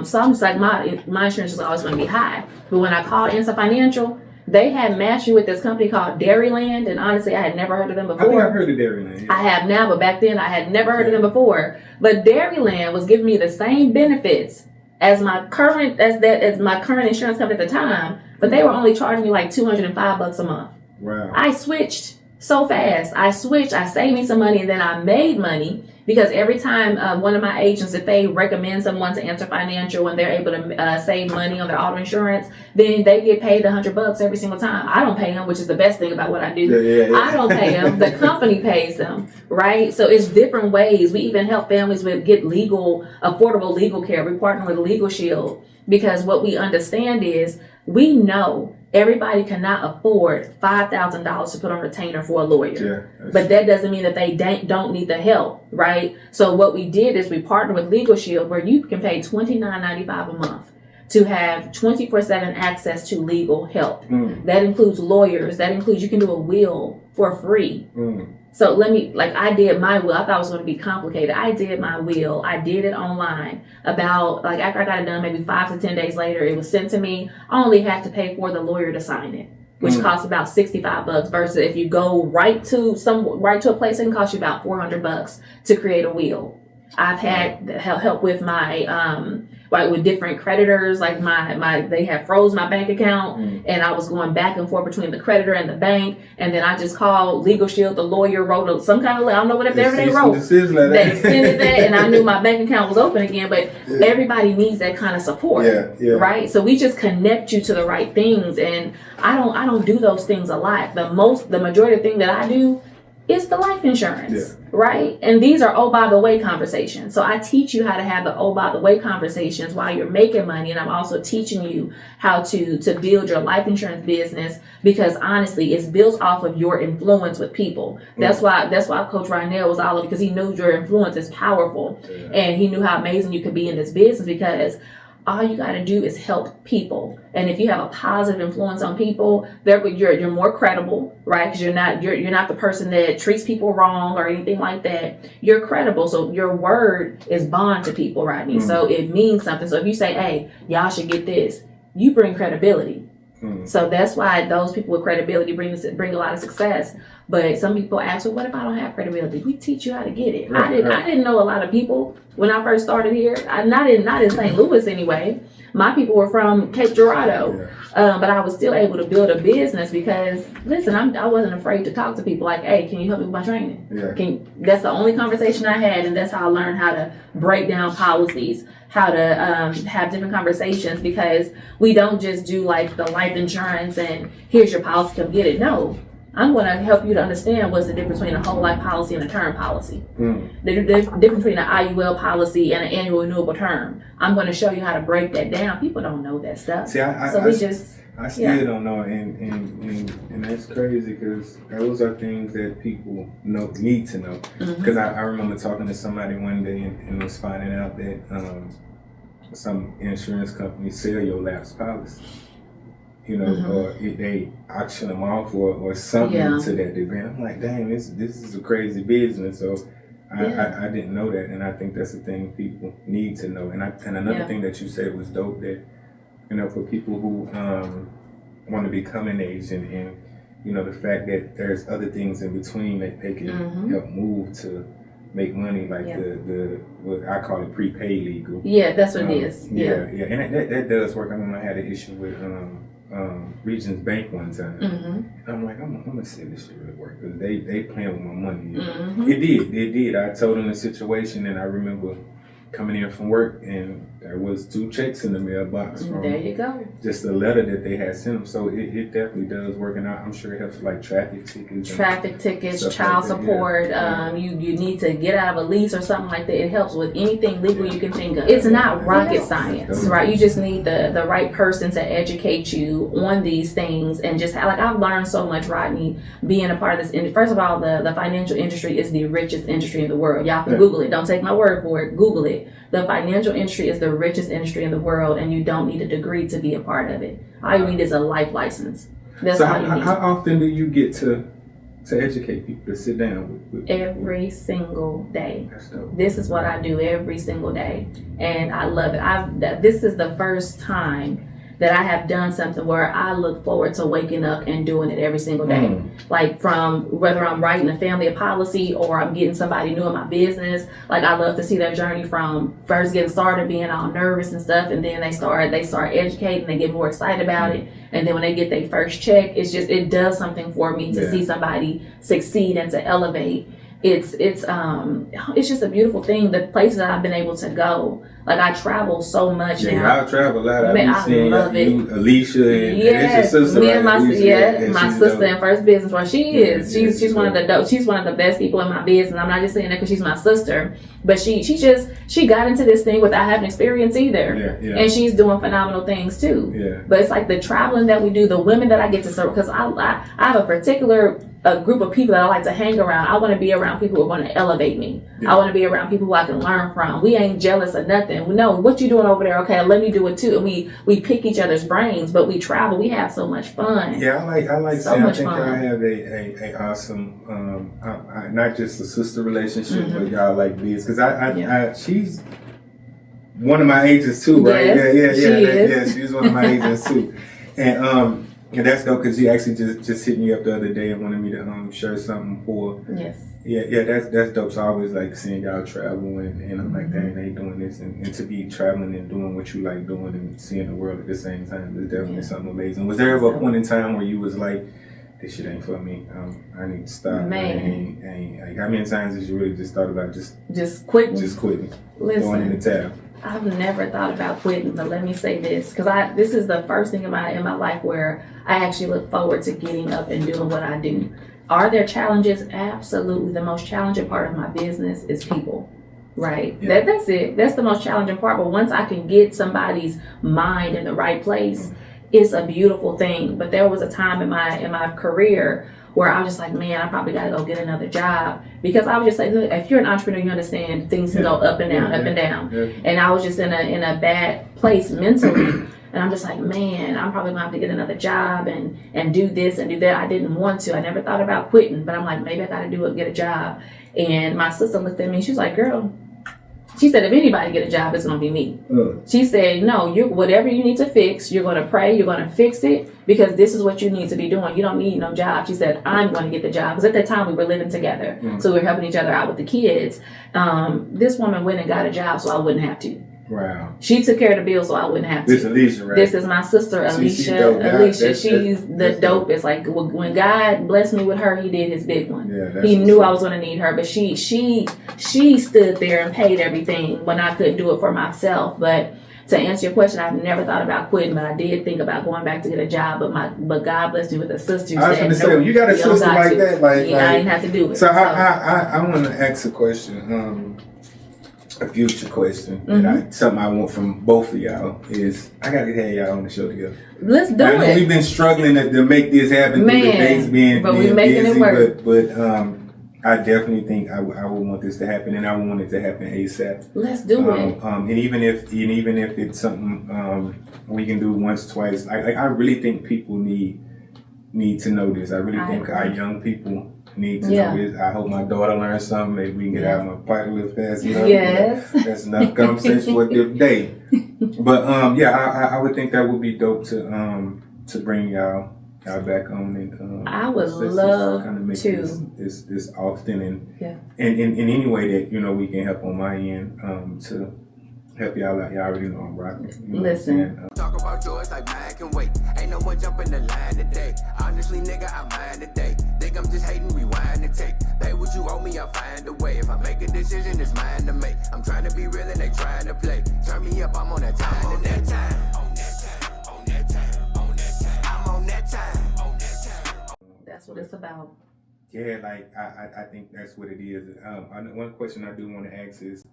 So I'm just like, my insurance is always going to be high. But when I called Answer Financial, they had matched me with this company called Dairyland, and honestly, I had never heard of them before. I think I've heard of Dairyland. I have now, but back then I had never heard of them before. But Dairyland was giving me the same benefits as my current insurance company at the time, but they were only charging me like $205 a month. Wow! I switched so fast. I saved me some money, and then I made money. Because every time one of my agents, if they recommend someone to Answer Financial when they're able to save money on their auto insurance, then they get paid $100 every single time. I don't pay them, which is the best thing about what I do. Yeah. I don't pay them. The company pays them, right? So it's different ways. We even help families get affordable legal care. We partner with Legal Shield, because what we understand is we know everybody cannot afford $5,000 to put on retainer for a lawyer. Yeah, but that doesn't mean that they don't need the help, right? So what we did is we partnered with Legal Shield, where you can pay $29.95 a month. to have 24/7 access to legal help. That includes lawyers. That includes you can do a will for free. So I did my will. I thought it was going to be complicated. I did my will. I did it online. About after I got it done, maybe 5 to 10 days later, it was sent to me. I only had to pay for the lawyer to sign it, which costs about $65 versus if you go right to a place, it can cost you about $400 to create a will. I've had help with my with different creditors, they have froze my bank account, and I was going back and forth between the creditor and the bank, and then I just called Legal Shield. The lawyer wrote some kind of letter. I don't know whatever they wrote. They extended that, and I knew my bank account was open again. But everybody needs that kind of support, right? So we just connect you to the right things, and I don't do those things a lot. The majority of the thing that I do is the life insurance, right? And these are by the way conversations. So I teach you how to have the by the way conversations while you're making money, and I'm also teaching you how to build your life insurance business, because honestly, it's built off of your influence with people. That's why Coach Rynell was all over, because he knows your influence is powerful, and he knew how amazing you could be in this business, because all you got to do is help people. And if you have a positive influence on people, you're more credible, right? Because you're not the person that treats people wrong or anything like that. You're credible. So your word is bond to people, Rodney. So it means something. So if you say, hey, y'all should get this, you bring credibility. So that's why those people with credibility bring a lot of success. But some people ask, well, what if I don't have credibility? We teach you how to get it. I didn't know a lot of people when I first started here. Not in St. Louis anyway. My people were from Cape Girardeau. But I was still able to build a business because, listen, I wasn't afraid to talk to people like, hey, can you help me with my training? That's the only conversation I had, and that's how I learned how to break down policies, how to have different conversations, because we don't just do the life insurance and here's your policy, come get it. No. I'm going to help you to understand what's the difference between a whole life policy and a term policy. The difference between an IUL policy and an annual renewable term. I'm going to show you how to break that down. People don't know that stuff. See, I still don't know, and that's crazy, because those are things that people need to know. Because I remember talking to somebody one day and was finding out that some insurance companies sell your lapse policy. Or they auction them off or something to that degree. And I'm like, dang, this is a crazy business. So I didn't know that, and I think that's the thing people need to know. And another thing that you said was dope, that for people who want to become an agent, and the fact that there's other things in between that they can help move to make money, like the what I call it prepaid legal. Yeah, that's what it is. And that does work. I remember I had an issue with Regions Bank one time. And I'm like, I'm gonna say this shit really work, because they playing with my money. It did. I told them the situation, and I remember coming in from work, and there was 2 checks in the mailbox from there you go. Just a letter that they had sent them. So it definitely does work, and I'm sure it helps traffic tickets, child support. You need to get out of a lease or something like that. It helps with anything legal you can think of. It's not rocket science, right? You just need the right person to educate you on these things, and just I've learned so much, Rodney, being a part of this. First of all, the financial industry is the richest industry in the world. Y'all can Google it. Don't take my word for it. Google it. The financial industry is the richest industry in the world, and you don't need a degree to be a part of it. All you need is a life license. That's all you need. How often do you get to educate people, to sit down with every single day? That's dope. This is what I do every single day, and I love it. This is the first time that I have done something where I look forward to waking up and doing it every single day. From whether I'm writing a family a policy or I'm getting somebody new in my business. I love to see their journey from first getting started, being all nervous and stuff, and then they start educating, they get more excited about it, and then when they get their first check, it does something for me to see somebody succeed and to elevate. It's just a beautiful thing. The places that I've been able to go. I travel so much now. Yeah, I travel a lot. I love it. Alicia and it's your sister, me and my sister in First Business. Well, she's one of the best people in my business. I'm not just saying that because she's my sister, but she got into this thing without having experience either, and she's doing phenomenal things too. But it's the traveling that we do, the women that I get to serve, because I have a particular a group of people that I like to hang around. I want to be around people who are going to elevate me. I want to be around people who I can learn from. We ain't jealous of nothing. We know what you doing over there. Okay, let me do it too. And we pick each other's brains, but we travel. We have so much fun. Yeah, I like so saying, much I think fun. y'all have a awesome, not just a sister relationship, but y'all like this. Because I she's one of my agents too, right? Yes, Yeah, she's one of my agents too. And that's dope because she actually just hit me up the other day and wanted me to share something for. Yes. Yeah, that's dope. So I always like seeing y'all travel and I'm like, dang, they doing this and to be traveling and doing what you like doing and seeing the world at the same time is definitely something amazing. Was there ever a point in time where you was like, this shit ain't for me? I need to stop. Man. Like, how many times did you really just thought about just quitting? Just quitting, Listen, throwing in the towel. I've never thought about quitting, but let me say this, because this is the first thing in my life where I actually look forward to getting up and doing what I do. Are there challenges? Absolutely. The most challenging part of my business is people, right? Yeah. That's it. That's the most challenging part. But once I can get somebody's mind in the right place, it's a beautiful thing. But there was a time in my career where I was just like, man, I probably got to go get another job. Because I was just like, look, if you're an entrepreneur, you understand things can go up and down, up and down. Yeah. And I was just in a bad place mentally. And I'm just like, man, I'm probably gonna have to get another job and do this and do that. I didn't want to. I never thought about quitting, but I'm like, maybe I gotta do it, get a job. And my sister looked at me, she was like, girl, she said, if anybody get a job, it's gonna be me. She said, no, whatever you need to fix, you're gonna pray, you're gonna fix it, because this is what you need to be doing. You don't need no job. She said, I'm gonna get the job. Because at that time we were living together. So we were helping each other out with the kids. This woman went and got a job so I wouldn't have to. Wow. She took care of the bills so I wouldn't have to. This is Alicia, right? This is my sister, Alicia. She's the dopest. Like, when God blessed me with her, he did his big one. Yeah, he knew I was going to need her, but she stood there and paid everything when I couldn't do it for myself. But to answer your question, I've never thought about quitting, but I did think about going back to get a job. But God blessed me with a sister who I was said, going to say, you got a sister like that. Like, I didn't have to do it. So I want to ask a question. A future question, something I want from both of y'all is, I got to have y'all on the show together. Let's do I know it. we've been struggling to make this happen. Man, through the days being we're making busy, it work. But I definitely think I would want this to happen, and I want it to happen ASAP. Let's do it. And even if it's something we can do once, twice, I really think people need to know this. I really think our young people need to know this. I hope my daughter learns something. Maybe we can get out of my pocket a little fast enough. Yes. That's enough conversation for a different day. But I would think that would be dope to bring y'all back on and I would let's love kind of make to. this often and in any way that we can help on my end to help y'all out. Y'all already know I'm rocking. Listen. Talk about yours like mine can wait. Ain't no one jumping the line today. Honestly, nigga, I mind today. Think I'm just hating, rewind the tape. Pay what you owe me, I'll find a way. If I make a decision, it's mine to make. I'm trying to be real and they trying to play. Turn me up, I'm on that time. On that time. On that time. On that time. On that time. I'm on that time. On that time. That's what it's about. Yeah, like I think that's what it is. One question I do want to ask is,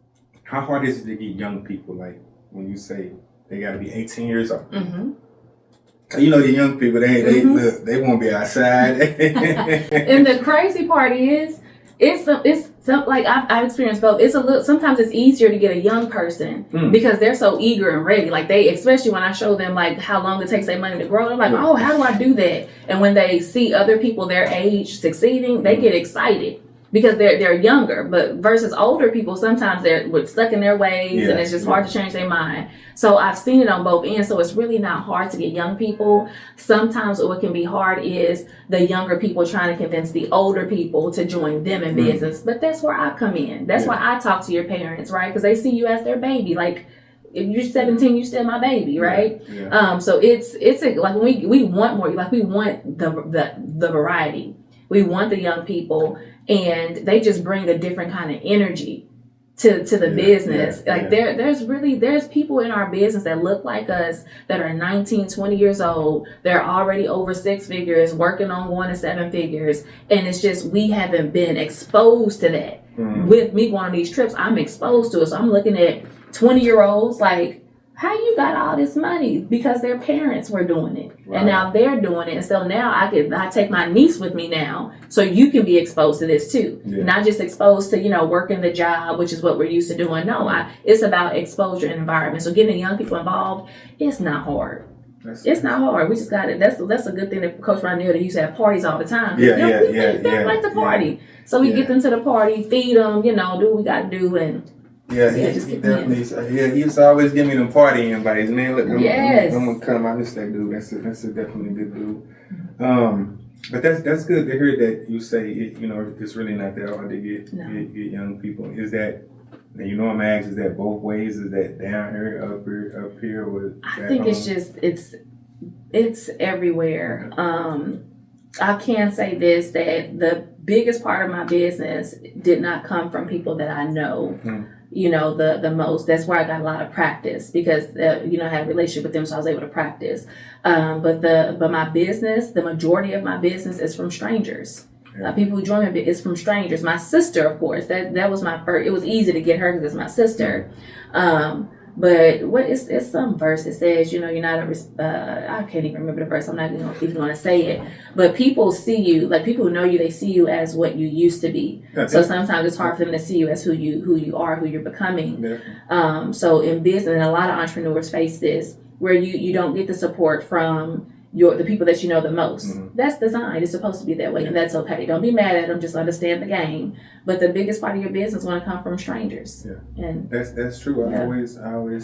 how hard is it to get young people, like when you say they got to be 18 years old? You know, the young people, they won't be outside. And the crazy part is, it's like I've experienced both. It's sometimes it's easier to get a young person because they're so eager and ready. Like especially when I show them like how long it takes their money to grow, they're like, oh, how do I do that? And when they see other people their age succeeding, they get excited. Because they're younger, but versus older people, sometimes they're stuck in their ways and it's just hard to change their mind. So I've seen it on both ends. So it's really not hard to get young people. Sometimes what can be hard is the younger people trying to convince the older people to join them in business. But that's where I come in. That's why I talk to your parents, right? Because they see you as their baby. Like, if you're 17, you're still my baby, right? So it's like we want more. Like, we want the variety. We want the young people, and they just bring a different kind of energy to the business. There's people in our business that look like us that are 19, 20 years old. They're already over 6 figures, working on 1 to 7 figures. And it's just, we haven't been exposed to that. With me going on these trips, I'm exposed to it. So I'm looking at 20-year-olds like, how you got all this money? Because their parents were doing it, Right. and now they're doing it. And so now I take my niece with me now, so you can be exposed to this too, not just exposed to working the job, which is what we're used to doing. No, it's about exposure and environment. So getting young people involved, it's not hard. It's not hard. We just got it. That's a good thing that Coach Ronell, they used to have parties all the time. They like to party. So we get them to the party, feed them, do what we got to do, and he definitely. He used to always give me them party invites, man. Look, I'm gonna come. I miss that dude. That's a definitely good dude. But that's good to hear that you say it's really not that hard to get young people. Is that I'm asking, is that both ways? Is that down here, up here? Or I think it's just it's everywhere. I can say this, that the biggest part of my business did not come from people that I know. The most. That's where I got a lot of practice because I had a relationship with them, so I was able to practice. But my business, the majority of my business is from strangers. People who join me is from strangers. My sister, of course, that was my first. It was easy to get her because it's my sister. But it's some verse that says, you're not I can't even remember the verse. I'm not even going to say it. But people see you, like people who know you, they see you as what you used to be. So sometimes it's hard for them to see you as who you are, who you're becoming. So in business, and a lot of entrepreneurs face this, where you don't get the support from the people that you know the most. That's designed. It's supposed to be that way, and that's okay. Don't be mad at them. Just understand the game. But the biggest part of your business want to come from strangers. And that's true. I always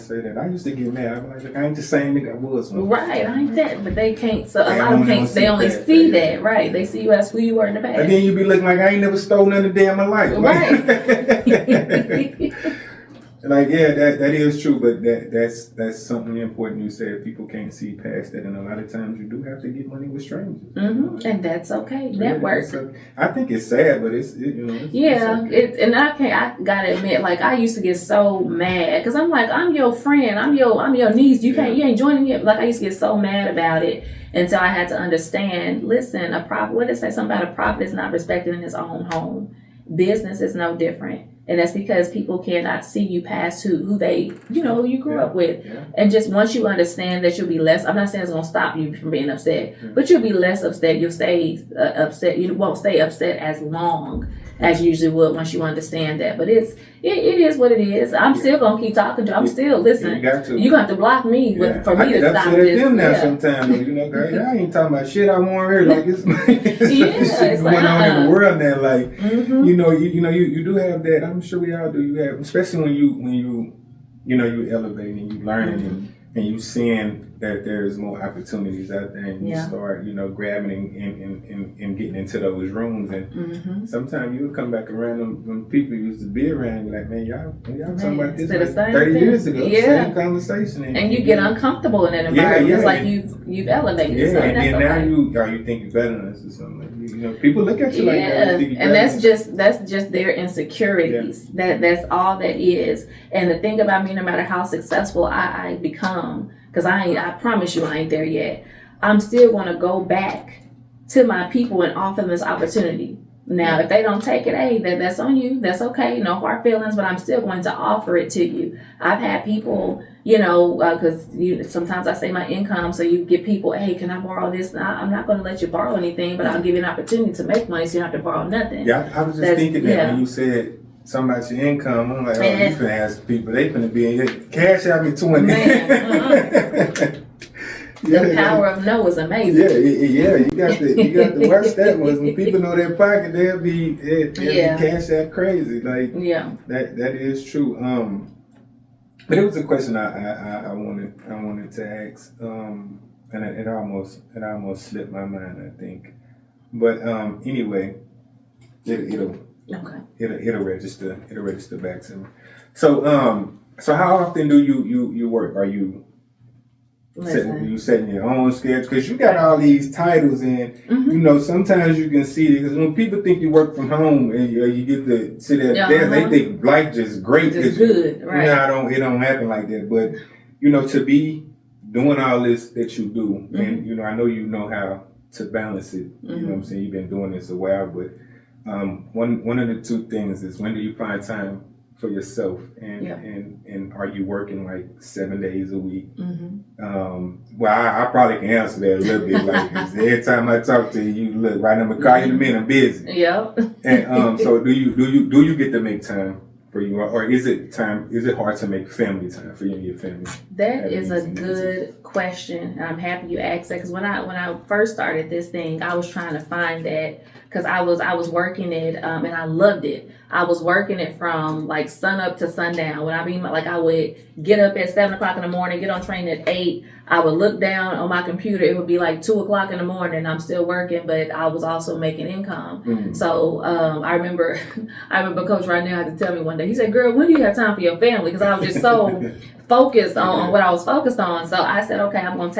say that. I used to get mad. I'm like, look, I ain't the same nigga I was. Right, I ain't that. But they can't. So a lot of them can't. They only see that. Right. They see you as who you were in the past. And then you be looking like I ain't never stole none of the damn my life. Right. Like that is true, but that's something important you said. People can't see past that, and a lot of times you do have to get money with strangers. And that's okay. Network. I think it's sad, but it's okay. And I gotta admit, like I used to get so mad because I'm like, I'm your friend, I'm your niece. You ain't joining me. Like I used to get so mad about it until I had to understand. Listen, what did it say? Something about a prophet is not respected in his own home. Business is no different. And that's because people cannot see you past who they, who you grew up with. And just once you understand that, you'll be less, I'm not saying it's going to stop you from being upset, but you'll be less upset. You'll stay upset. You won't stay upset as long as you usually would once you understand that. But it is what it is. I'm still going to keep talking to you. I'm still, listen, you're going to have to block me for me to stop this. Them now sometimes, girl, y'all ain't talking about shit I want here. Like, it's shit going on in the world now. Like, you do have that. I'm sure we all do. You have, especially when you elevating and you learning and you seeing that there's more opportunities out there, and you start grabbing and getting into those rooms, and sometimes you'll come back around when people used to be around, you're like, man, y'all talking about this like 30 years ago, same conversation, and you get uncomfortable in that environment. It's like you've elevated, so and now you think you're better than us or something. People look at you like that. And that's just their insecurities. That's all that is. And the thing about me, no matter how successful I become, because I promise you I ain't there yet, I'm still going to go back to my people and offer them this opportunity. Now, if they don't take it, hey, that's on you. That's okay. No hard feelings, but I'm still going to offer it to you. I've had people, because sometimes I say my income, so you get people, hey, can I borrow this? I'm not going to let you borrow anything, but I'll give you an opportunity to make money, so you don't have to borrow nothing. Yeah, I was just thinking that when you said something about your income, I'm like, you finna ask people, they finna be in here, cash out me 20. Man, the power of no is amazing. You got to watch that one. When people know their pocket, they'll be cash out crazy. Like that is true. But it was a question I wanted to ask, and it almost slipped my mind, I think. But anyway, it'll register back to me. So how often do you work? Are you setting your own schedule? Because you got all these titles, and sometimes you can see it. Because when people think you work from home and you get to sit at desk, they think life just great. Just good, right? It don't happen like that. But to be doing all this that you do, and I know you know how to balance it. You know what I'm saying? You've been doing this a while, but one of the two things is, when do you find time for yourself, and Yeah. and are you working like 7 days a week? Mm-hmm. Well, I probably can answer that a little bit. Like 'cause every time I talk to you, look, right, I'm gonna call you in a minute. I'm busy. Yep. And so do you get to make time for you, or is it hard to make family time for you and your family? That is a good question, and I'm happy you asked that, because when I first started this thing, I was trying to find that, because I was working it, and I loved it. I was working it from like sun up to sundown. When I mean, like, I would get up at 7 o'clock in the morning, get on train at 8. I would look down on my computer. It would be like 2 o'clock in the morning. I'm still working, but I was also making income. Mm. So I remember Coach right now had to tell me one day. He said, "Girl, when do you have time for your family?" Because I was just so focused on what I was focused on. So I said, okay, I'm gonna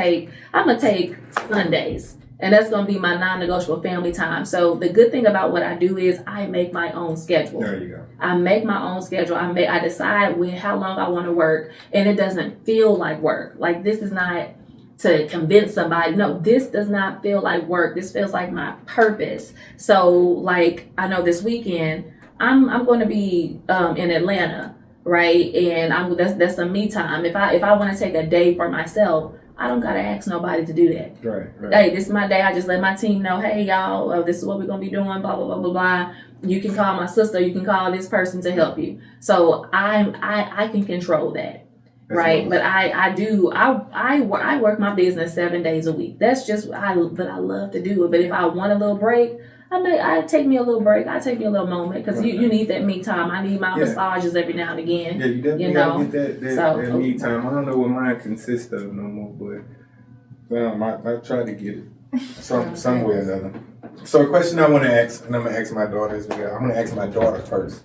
take Sundays. And that's going to be my non-negotiable family time. So the good thing about what I do is I make my own schedule. There you go. I make my own schedule. I decide how long I want to work, and it doesn't feel like work. Like, this is not to convince somebody. No, this does not feel like work. This feels like my purpose. So, like, I know this weekend I'm going to be in Atlanta, right? And that's a me time. If I want to take a day for myself, I don't gotta ask nobody to do that. Right. Hey, this is my day. I just let my team know, hey, y'all, this is what we're gonna be doing, blah, blah, blah, blah, blah. You can call my sister, you can call this person to help you. So I can control that. That's right. awesome. But I work my business 7 days a week. That's just, but I love to do it. But if I want a little break, I take me a little break. I take me a little moment, because you need that me time. I need my massages every now and again. Yeah, you definitely gotta get that me time. I don't know what mine consists of no more, but I try to get it some way or another. So a question I want to ask, and I'm gonna ask my daughter as well. I'm gonna ask my daughter first,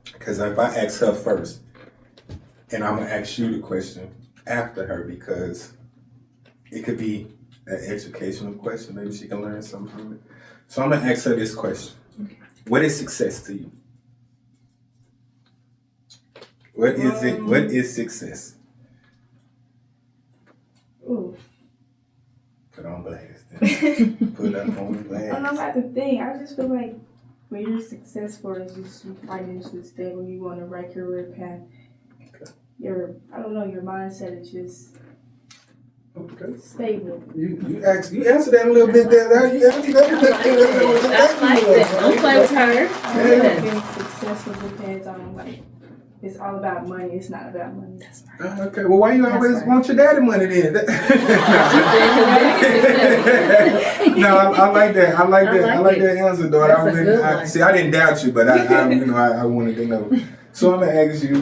because if I ask her first, and I'm gonna ask you the question after her, because it could be an educational question. Maybe she can learn something from it. So I'm gonna ask her this question: what is success to you? What is it? What is success? Ooh. Put on blast. Put up on blast. I don't know about the thing. I just feel like when you're successful, it's just you financially stable, you on the right career path. Your mindset is just stable. You answered that a little bit there. You answered that. I like that. Don't play with her. I think being successful depends on, like, it's all about money. It's not about money. That's right. Okay, well, why you always want your daddy money then? No, I like that. I like that answer, daughter. I didn't doubt you, but I wanted to know. So I'm gonna ask you,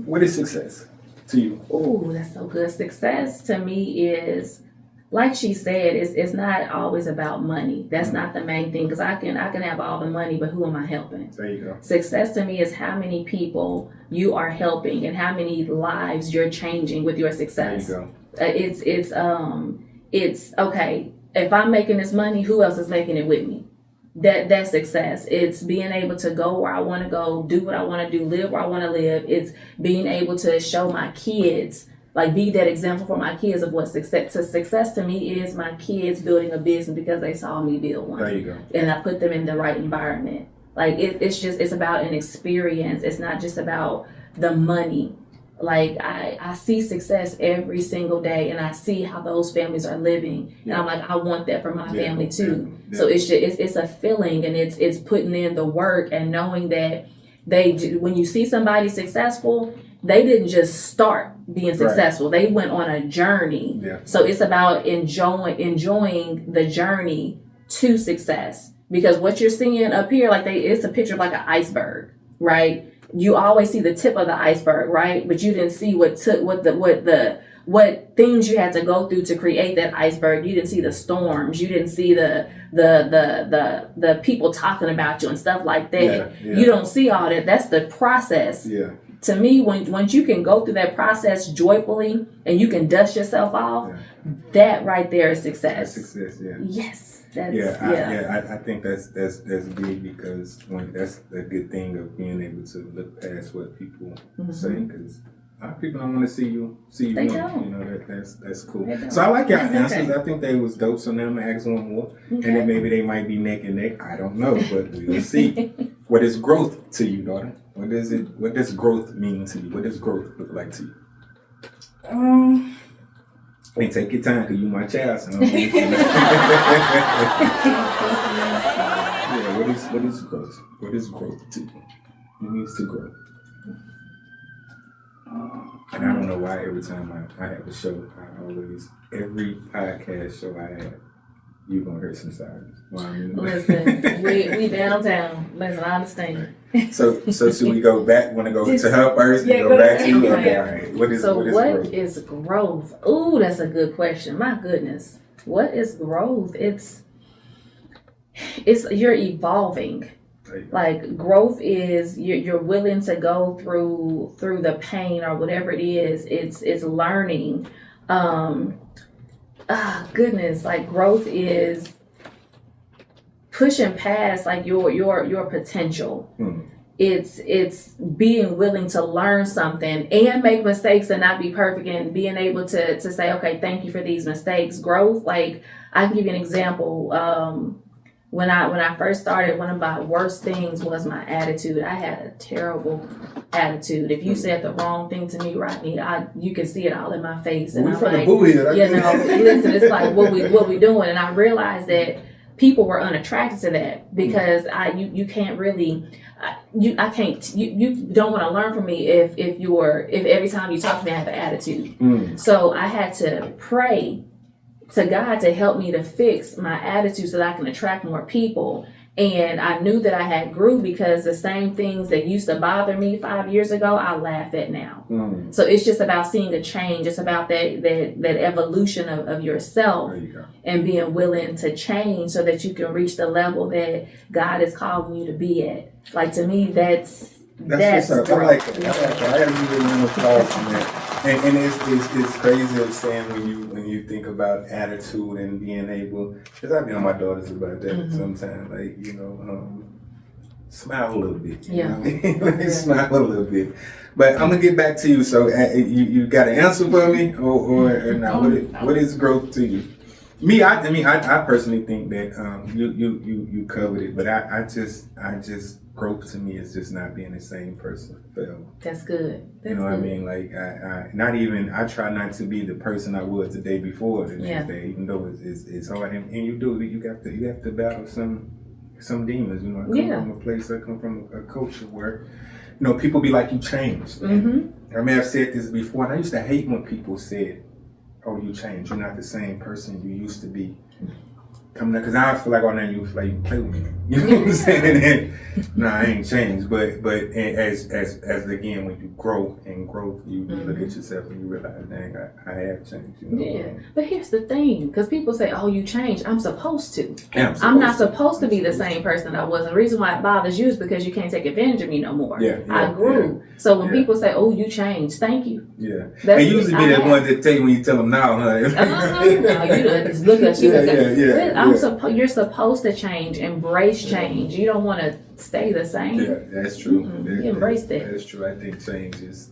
what is success to you? Oh, that's so good. Success to me is, like she said, it's not always about money. That's not the main thing, because I can have all the money, but who am I helping? There you go. Success to me is how many people you are helping and how many lives you're changing with your success. There you go. It's okay. If I'm making this money, who else is making it with me? That's success. It's being able to go where I want to go, do what I want to do, live where I want to live. It's being able to show my kids, like, be that example for my kids of what success. So success to me is my kids building a business because they saw me build one. There you go. And I put them in the right environment. Like, it's about an experience. It's not just about the money. Like, I see success every single day, and I see how those families are living, and I'm like, I want that for my family too. Yeah. So it's a feeling, and it's putting in the work and knowing that when you see somebody successful, they didn't just start being successful. They went on a journey. Yeah. So it's about enjoying the journey to success, because what you're seeing up here, like, it's a picture of like an iceberg, right? You always see the tip of the iceberg, right? But you didn't see what things you had to go through to create that iceberg. You didn't see the storms. You didn't see the people talking about you and stuff like that. Yeah. You don't see all that. That's the process. Yeah. To me, once you can go through that process joyfully and you can dust yourself off, that right there is success. That's success. Yeah. Yes. I think that's big, because that's the good thing of being able to look past what people say, because A lot of people don't want to see you They win. don't. You know, that's cool. They don't. So I like your That's answers. okay. I think they was dope. So now I'm gonna ask one more, Okay. and then maybe they might be neck and neck. I don't know, but we'll see. What is growth to you, daughter? What does growth mean to you? What does growth look like to you? And take your time, cause you my child. So yeah, what is growth? What is growth to you? It needs to grow. And I don't know why every time I have a show, every podcast show I have, you're gonna hear some sirens. Well, I mean, Listen, we downtown. Listen, I understand. So should we go back? Want to go to her first? Yeah, And go go back ahead. to you? Okay. Okay, all right. What is growth? Is growth? Ooh, that's a good question. My goodness. What is growth? It's you're evolving. Like growth is you're willing to go through the pain or whatever it is. It's learning. Goodness, like growth is pushing past like your potential. It's being willing to learn something and make mistakes and not be perfect, and being able to say, okay, thank you for these mistakes. Growth, like I can give you an example. When I first started, one of my worst things was my attitude. I had a terrible attitude. If you said the wrong thing to me, Rodney, you can see it all in my face. And We I'm from the like, boo here. listen, it's like what we doing. And I realized that people were unattracted to that because you can't really. You don't want to learn from me if every time you talk to me I have an attitude. So I had to pray to God to help me to fix my attitude so that I can attract more people. And I knew that I had grew because the same things that used to bother me 5 years ago, I laugh at now. So it's just about seeing a change. It's about that evolution of yourself and being willing to change so that you can reach the level that God is calling you to be at. Like to me, that's what's up. I like it. I have really no thoughts on that. And it's crazy of saying when you think about attitude and being able, because I be on my daughters about that sometimes, like, smile a little bit. You know what I mean? Like, smile a little bit. But I'm gonna get back to you. So you got an answer for me, or now what is growth to you? Me, I personally think that you covered it, but I just growth to me is just not being the same person forever. That's good. You know what I mean? Like I try not to be the person I was the day before the next day, even though it's hard. And you have to battle some demons. You know, I come from a place, I come from a culture where, people be like, you changed. I may have said this before, and I used to hate when people said, oh, you changed. You're not the same person you used to be. Coming up, because I feel like, oh, now you feel like you play with me. You know what I'm saying? And, I ain't changed. But as again, when you grow and growth, you look at yourself and you realize, dang, I have changed. Yeah, but here's the thing, because people say, "Oh, you changed." I'm supposed to. I'm not supposed to be the same person that I was. And the reason why it bothers you is because you can't take advantage of me no more. I grew. So when people say, "Oh, you changed," thank you. Yeah. They usually be the ones that tell you when you tell them now, huh? No, you just look at you. You're supposed to change, embrace change. You don't want to stay the same. Yeah, that's true. You embrace that. That's true. I think change is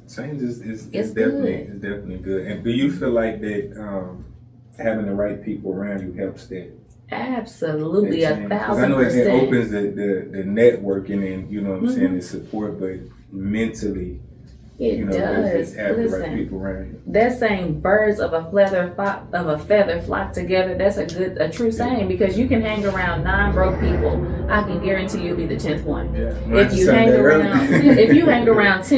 definitely good. And do you feel like that having the right people around you helps that? Absolutely, 1,000%. I know it opens the networking and you know what I'm saying, the support, but mentally. It does. Have the right Listen, people around you. that saying "birds of a feather flock together." That's a true saying, because you can hang around 9 broke people. I can guarantee you'll be the 10th one. Yeah. If you hang around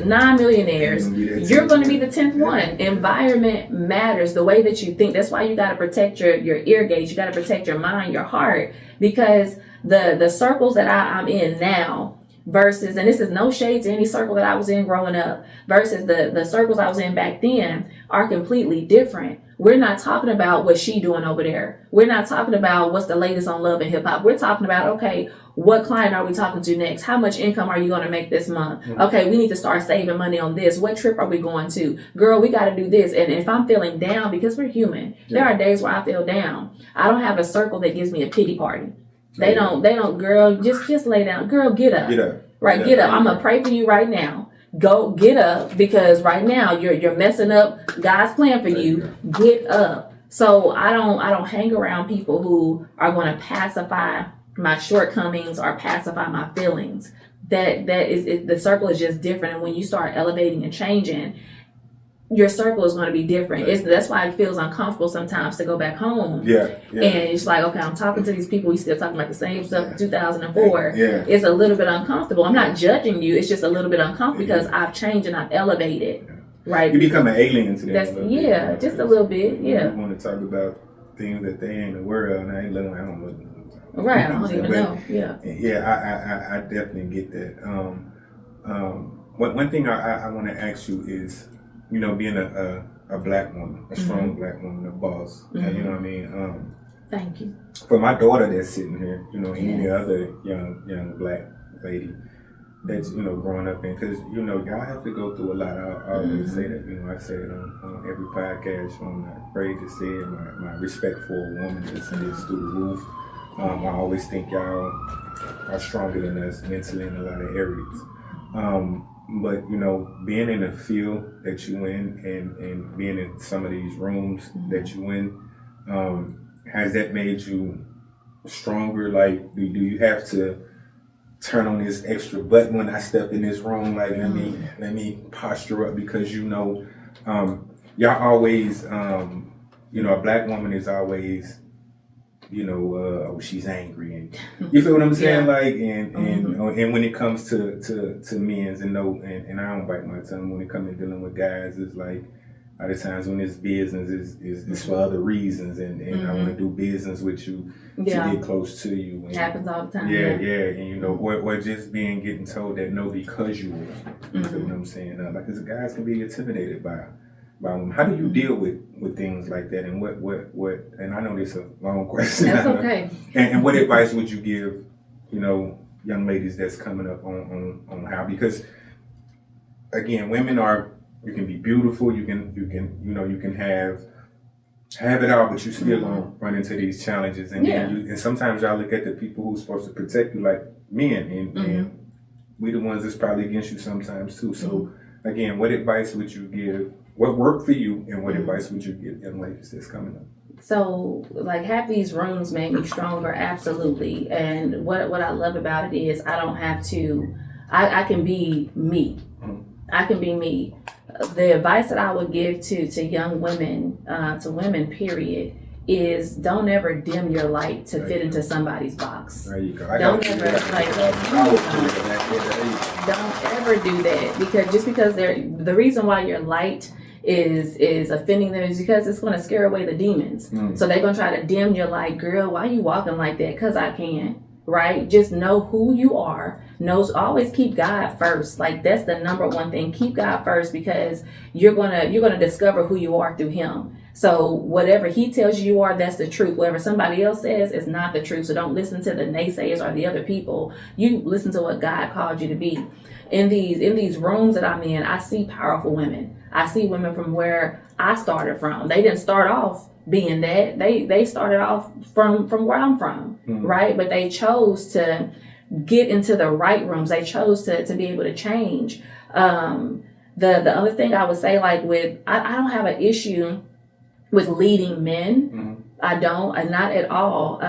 9 millionaires, you're going to be the 10th one. Environment matters. The way that you think. That's why you got to protect your ear gauge. You got to protect your mind, your heart, because the circles that I'm in now. Versus, and this is no shade to any circle that I was in growing up, versus the circles I was in back then are completely different. We're not talking about what she doing over there. We're not talking about what's the latest on love and hip hop. We're talking about, okay, what client are we talking to next? How much income are you going to make this month? Okay, we need to start saving money on this. What trip are we going to? Girl, we got to do this. And if I'm feeling down, because we're human, there are days where I feel down. I don't have a circle that gives me a pity party. They don't, girl, just lay down. Girl, get up. Get up. Right, get up. I'm going to pray for you right now. Go get up, because right now you're messing up God's plan for you. Get up. So I don't hang around people who are going to pacify my shortcomings or pacify my feelings. That is the circle is just different, and when you start elevating and changing, your circle is going to be different. That's why it feels uncomfortable sometimes to go back home. Yeah. And it's like, okay, I'm talking to these people. We still talking about the same stuff in 2004. Yeah. It's a little bit uncomfortable. I'm not judging you. It's just a little bit uncomfortable because I've changed and I've elevated. Right. You become an alien to them. Just a little bit. Yeah. You want to talk about things that they ain't aware of, and I ain't looking. I don't know. Right. I don't even know. Yeah. Yeah. I definitely get that. One thing I want to ask you is, you know, being a black woman, a strong black woman, a boss. You know what I mean? Thank you. For my daughter that's sitting here, you know, any other young black lady that's, you know, growing up in, because, you know, y'all have to go through a lot. I always say that, you know, I say it on every podcast, so I'm not afraid to say it. My respect for a woman is through the roof. I always think y'all are stronger than us mentally in a lot of areas. But, you know, being in the field that you in and being in some of these rooms that you in, has that made you stronger? Like, do you have to turn on this extra button when I step in this room? Like, let me posture up, because, you know, y'all always, you know, a black woman is always, you know, she's angry, and you feel what I'm saying? Like, and when it comes to men's, and I don't bite my tongue when it comes to dealing with guys, it's like, a lot of times when it's business is for other reasons, and I want to do business with you to get close to you. And, happens all the time. Yeah, and you know, or just getting told that no, because you will. You feel what I'm saying? Like, because guys can be intimidated by women. How do you deal with things like that? And what? And I know this is a long question. That's okay. And what advice would you give, you know, young ladies that's coming up on how? Because again, women are. You can be beautiful. You can have it all, but you still gonna run into these challenges. And and sometimes y'all look at the people who's supposed to protect you like men, and we the ones that's probably against you sometimes too. So again, what advice would you give? What worked for you, and what advice would you give young ladies that's coming up? So, like, have these rooms made me stronger? Absolutely. And what I love about it is I don't have to. I can be me. I can be me. The advice that I would give to young women, to women, period, is don't ever dim your light to fit into somebody's box. There you go. Don't ever do that, because the reason why your light is offending them is because it's going to scare away the demons. So they're going to try to dim your light. Girl, why you walking like that? Because I can. Right? Just know who you are. Always keep God first. Like, that's the number one thing. Keep God first, because you're gonna discover who you are through Him. So whatever He tells you are, that's the truth. Whatever somebody else says is not the truth. So don't listen to the naysayers or the other people. You listen to what God called you to be. In these rooms that I'm in, I see powerful women. I see women from where I started from. They didn't start off being that. They started off from where I'm from, right? But they chose to get into the right rooms. They chose to be able to change. The other thing I would say, like, I don't have an issue with leading men. I don't, and not at all,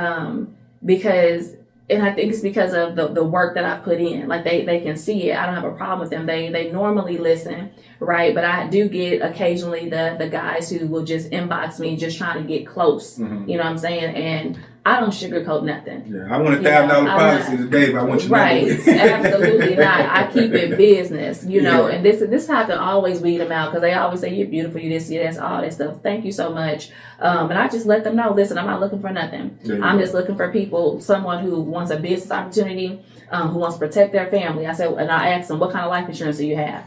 because. And I think it's because of the work that I put in. Like, they can see it. I don't have a problem with them. They normally listen, right? But I do get occasionally the guys who will just inbox me just trying to get close. You know what I'm saying? And I don't sugarcoat nothing. Yeah, I want $1,000 policy today, but I want you to right, absolutely not. I keep it business, you know. And this is how I can always weed them out, because they always say you're beautiful, you this, you that's, all that stuff. Thank you so much. And I just let them know, listen, I'm not looking for nothing. I'm just looking for people, someone who wants a business opportunity, who wants to protect their family. I ask them, what kind of life insurance do you have?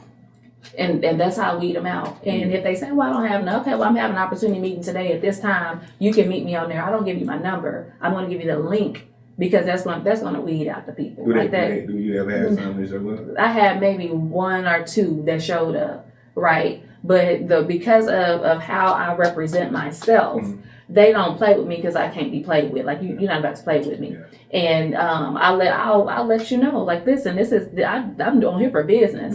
And that's how I weed them out. And if they say, well, I don't have none, okay, well, I'm having an opportunity meeting today at this time. You can meet me on there. I don't give you my number. I'm going to give you the link, because that's going to weed out the people. Do you ever have some that show up? I had maybe one or two that showed up, right? But because of how I represent myself, they don't play with me because I can't be played with. Like you're not about to play with me. And I'll let you know. Like listen, this is I'm doing here for business,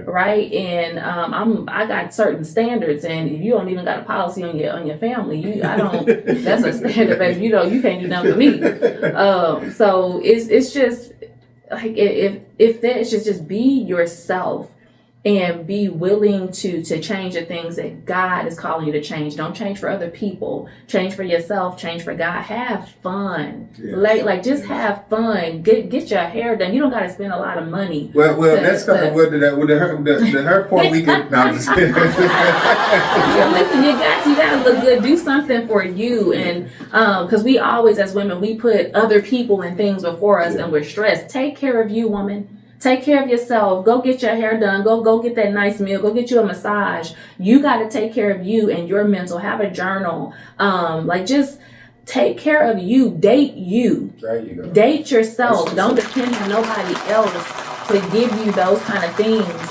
right? And I got certain standards, and if you don't even got a policy on your family, I don't. That's a standard, baby. You can't do nothing for me. So it's just like if that should just be yourself. And be willing to change the things that God is calling you to change. Don't change for other people. Change for yourself. Change for God. Have fun. Like just have fun. Get your hair done. You don't got to spend a lot of money. Well, that's with the hair part we can. No, I'm just kidding. Listen, you got to look good. Do something for you, and because we always as women we put other people and things before us, and we're stressed. Take care of you, woman. Take care of yourself. Go get your hair done. Go get that nice meal. Go get you a massage. You got to take care of you and your mental. Have a journal. Just take care of you. Date you. There you go. Date yourself. Don't depend on nobody else to give you those kind of things.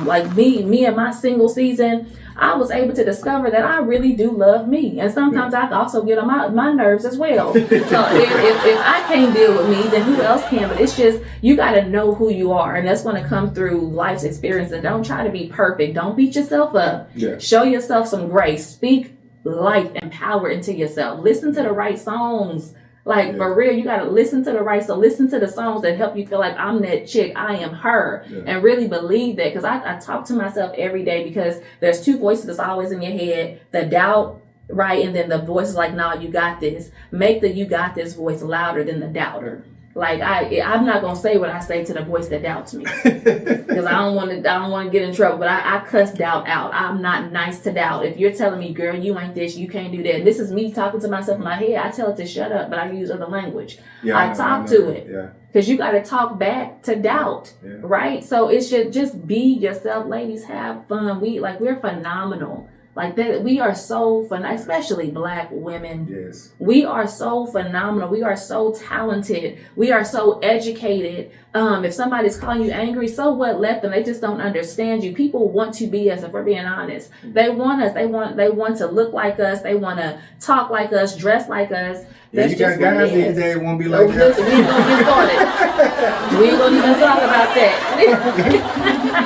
Like me and my single season, I was able to discover that I really do love me. And sometimes I also get on my nerves as well. So if I can't deal with me, then who else can? But it's just, you got to know who you are. And that's going to come through life's experience. And don't try to be perfect. Don't beat yourself up. Yeah. Show yourself some grace. Speak life and power into yourself. Listen to the right songs. Like for real, you gotta listen to the right. So listen to the songs that help you feel like I'm that chick, I am her, and really believe that. Because I talk to myself every day because there's two voices that's always in your head: the doubt, right, and then the voice is like, "Nah, you got this." Make the "you got this" voice louder than the doubter. Like I'm not gonna say what I say to the voice that doubts me because I don't want to get in trouble. But I cuss doubt out. I'm not nice to doubt. If you're telling me, girl, you ain't this, you can't do that. And this is me talking to myself in my head. I tell it to shut up, but I use other language. I talk to it because you got to talk back to doubt, right? So it should just be yourself, ladies. Have fun. We're phenomenal. Like that, we are so phenomenal, especially Black women. Yes. We are so phenomenal. We are so talented. We are so educated. If somebody's calling you angry, so what? Let them. They just don't understand you. People want to be us. If we're being honest, they want us. They want to look like us. They want to talk like us, dress like us. Yeah, you got guys these days won't be like that. Listen, we ain't gonna get started. We ain't gonna even talk about that.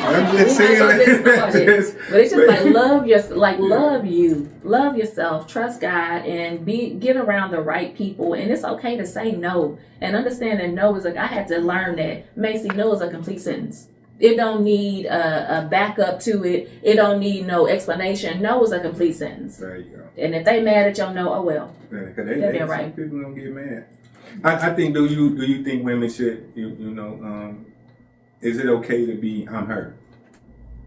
I'm just saying but it's just love yourself, trust God, and get around the right people. And it's okay to say no, and understand that no is I had to learn that, Maci, no is a complete sentence. It don't need a backup to it. It don't need no explanation. No is a complete sentence. There you go. And if they mad at your no, oh well. Yeah, they'll be right. Some people don't get mad. I think. Do you think women should? Is it okay to be I'm her?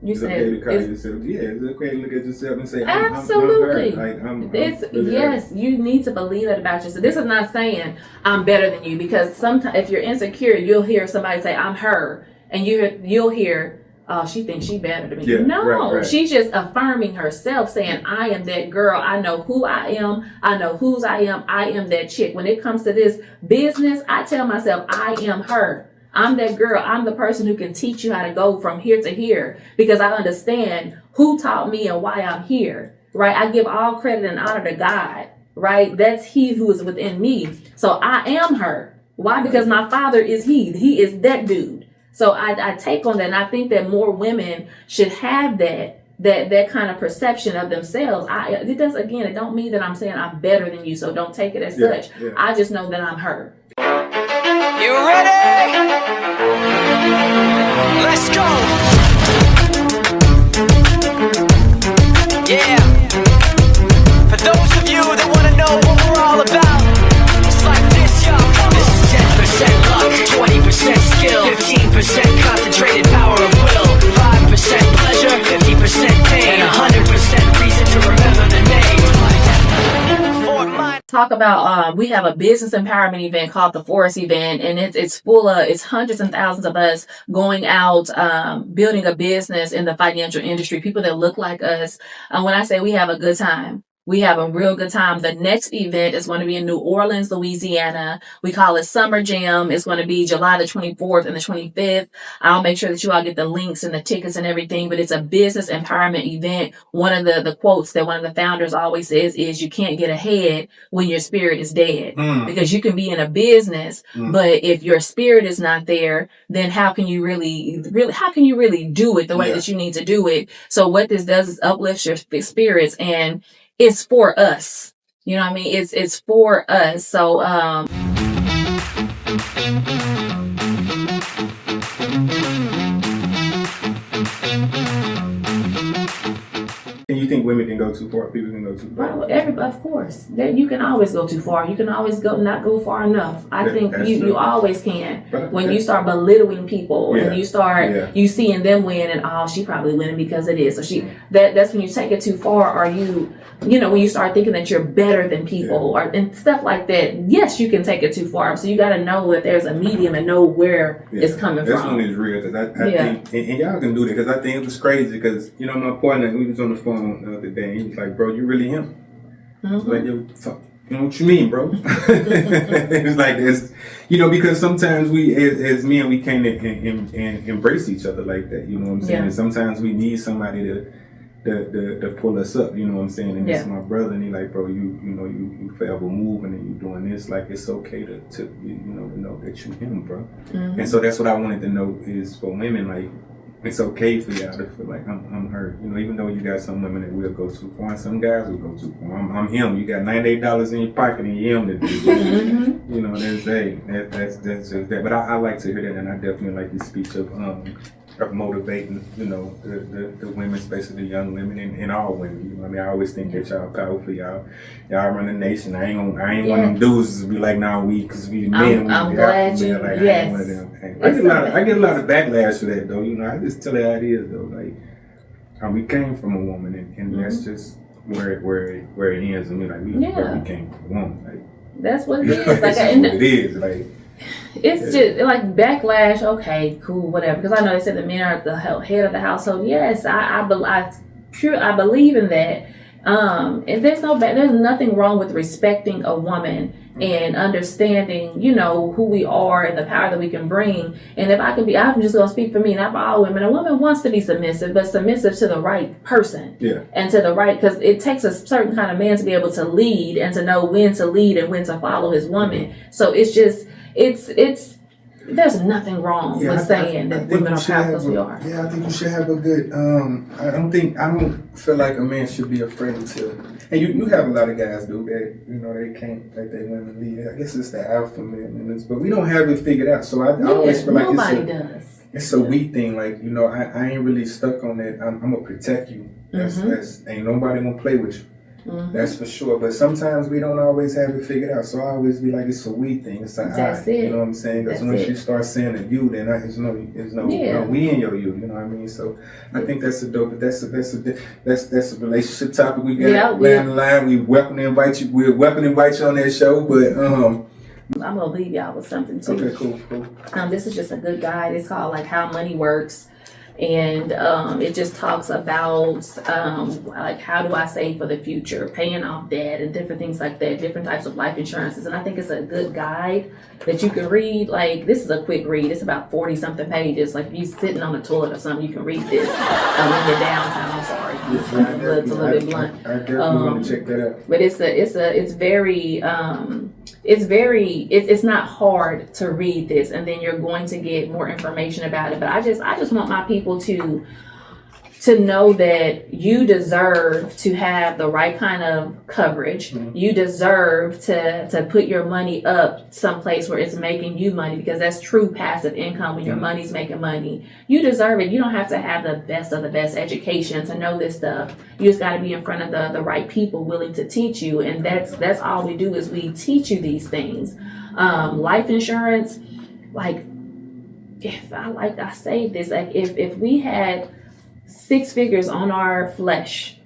You said okay to call yourself. Yeah, it's okay to look at yourself and say absolutely. I'm her. Yes, you need to believe that about yourself. This is not saying I'm better than you, because sometimes if you're insecure, you'll hear somebody say I'm her. And you'll hear, oh, she thinks she's better than me. Yeah, no, right. She's just affirming herself, saying, I am that girl. I know who I am. I know whose I am. I am that chick. When it comes to this business, I tell myself, I am her. I'm that girl. I'm the person who can teach you how to go from here to here, because I understand who taught me and why I'm here, right? I give all credit and honor to God, right? That's He who is within me. So I am her. Why? Because my Father is He. He is that dude. So I take on that, and I think that more women should have that kind of perception of themselves. It don't mean that I'm saying I'm better than you, so don't take it as such. Yeah. I just know that I'm her. You ready? Let's go. Yeah. For those of you that want to know what we're all about, it's like this, y'all. This is 10% luck, 20% skill, 15% concentrated power of will, 5% pleasure, 50% pain, and 100% reason to remember the name. Talk about we have a business empowerment event called the Forest event, and it's hundreds and thousands of us going out building a business in the financial industry, people that look like us. When I say we have a good time, We have a real good time. The next event is going to be in New Orleans, Louisiana. We call it Summer Jam. It's going to be July the 24th and the 25th. I'll make sure that you all get the links and the tickets and everything, but it's a business empowerment event. One of the quotes that one of the founders always says is, you can't get ahead when your spirit is dead. Because you can be in a business, but if your spirit is not there, then how can you really do it the way that you need to do it? So what this does is uplifts your spirits, and it's for us. You know what I mean? It's for us. So, And you think women can go too far? People can go too far? Bro, of course. You can always go too far. You can always not go far enough. I think you always can. When you start belittling people and you start you seeing them win, and she probably winning because it is. So that's when you take it too far, or when you start thinking that you're better than people and stuff like that. Yes, you can take it too far. So you got to know that there's a medium and know where it's coming from. This one is real, because I think, and y'all can do that, because I think it was crazy, because my partner, we was on the phone the other day, and he was like, "Bro, you really him?" I was like, "Yo, fuck, what you mean, bro?" It's like this, because sometimes we as men, we can't embrace each other like that. You know what I'm saying? And sometimes we need somebody to pull us up. You know what I'm saying? And it's my brother, and he like, "Bro, you forever moving, and you doing this. Like, it's okay to know that you him, bro." And so that's what I wanted to know is, for women, like, it's okay for y'all to feel like I'm hurt. Even though you got some women that will go too far, and some guys will go too far. I'm him. You got $98 in your pocket, and you're him to do. That's just that. But I like to hear that, and I definitely like the speech of motivating, the women, especially the young women, and all women. I always think that y'all powerful. Y'all run the nation. I ain't one of them dudes to be like, because we men. I'm glad you. Like, I ain't one of them. I get a lot of backlash for that, though. I just tell it how it is, though. Like, we came from a woman, and that's just where it ends. I mean, like, we came from a woman. Like, that's what it is. Like, that's what it is. Like, it's just like backlash. Okay, cool, whatever. Because I know they said the men are the head of the household. Yes, I believe in that. And there's nothing wrong with respecting a woman and understanding, who we are and the power that we can bring. And if I'm just gonna speak for me, not for all women. A woman wants to be submissive, but submissive to the right person. Yeah. And to the right, because it takes a certain kind of man to be able to lead and to know when to lead and when to follow his woman. So it's just. There's nothing wrong with saying that women are powerful as we are. Yeah, I think you should have a good. I don't feel like a man should be afraid to. And you have a lot of guys do that. They can't let their women lead. I guess it's the alpha man, but we don't have it figured out. So I always feel like it's a we thing. Like, I ain't really stuck on that. I'm gonna protect you. That's ain't nobody gonna play with you. That's for sure. But sometimes we don't always have it figured out. So I always be like, it's a we thing. It's an I. You know what I'm saying? Because once you start saying a you, then there's no we in your you. You know what I mean? So I think that's a dope. That's a relationship topic we got down the line. We're welcome to invite you on that show. But I'm gonna leave y'all with something too. Okay, cool. This is just a good guide. It's called like How Money Works. And it just talks about like, how do I save for the future, paying off debt and different things like that, different types of life insurances. And I think it's a good guide that you can read. Like, this is a quick read. It's about 40 something pages. Like, if you're sitting on the toilet or something, you can read this when you're downtown. I'm sorry, it's a little bit blunt. I definitely want to check that out. But it's not hard to read this, and then you're going to get more information about it. But I just want my people to know that you deserve to have the right kind of coverage. You deserve to put your money up someplace where it's making you money, because that's true passive income when your money's making money. You deserve it. You don't have to have the best of the best education to know this stuff. You just got to be in front of the right people willing to teach you, and that's all we do is we teach you these things. Life insurance, like, I say this, like, if we had 6 figures on our flesh,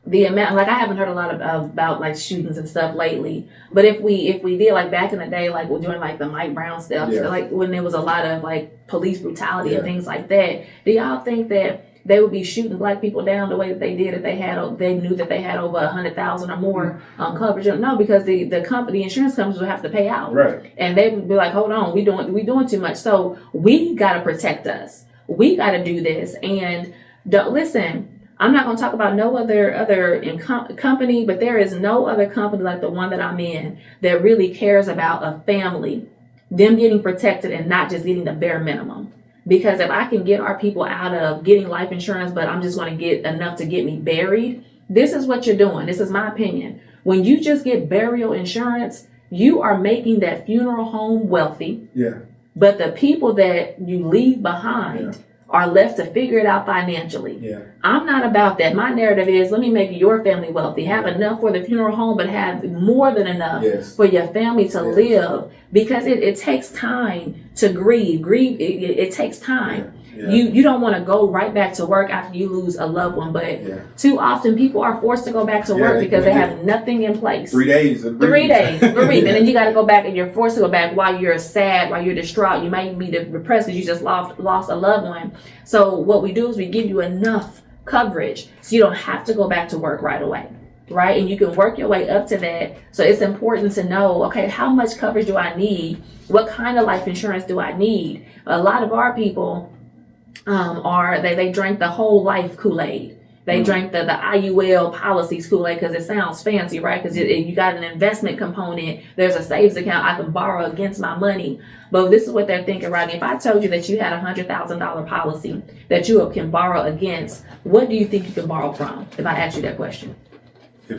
the amount, like, I haven't heard a lot about like shootings and stuff lately, but if we did, like, back in the day, like, we're doing like the Mike Brown stuff, like when there was a lot of like police brutality and things like that, do y'all think that they would be shooting black people down the way that they did if they knew that they had over 100,000 or more coverage. No, because the insurance companies would have to pay out, Right. and they would be like, hold on, we doing too much. So we got to protect us. We got to do this. And listen, I'm not going to talk about no other company, but there is no other company like the one that I'm in that really cares about a family, them getting protected and not just getting the bare minimum. Because if I can get our people out of getting life insurance, but I'm just going to get enough to get me buried, this is what you're doing. This is my opinion. When you just get burial insurance, you are making that funeral home wealthy. Yeah. But the people that you leave behind are left to figure it out financially. Yeah. I'm not about that. My narrative is, let me make your family wealthy. Have enough for the funeral home, but have more than enough for your family to live. Because it takes time to grieve. It takes time. Yeah. You don't want to go right back to work after you lose a loved one, but too often people are forced to go back to work because they have nothing in place. 3 days. 3 days, and then you got to go back, and you're forced to go back while you're sad, while you're distraught. You might even be depressed because you just lost a loved one. So what we do is we give you enough coverage so you don't have to go back to work right away. Right? And you can work your way up to that. So it's important to know, okay, how much coverage do I need? What kind of life insurance do I need? A lot of our people they drank the whole life Kool-Aid. They drank the IUL policies Kool-Aid because it sounds fancy, right? Because you got an investment component. There's a savings account I can borrow against my money. But this is what they're thinking, right? If I told you that you had $100,000 policy that you can borrow against, what do you think you can borrow from? If I ask you that question.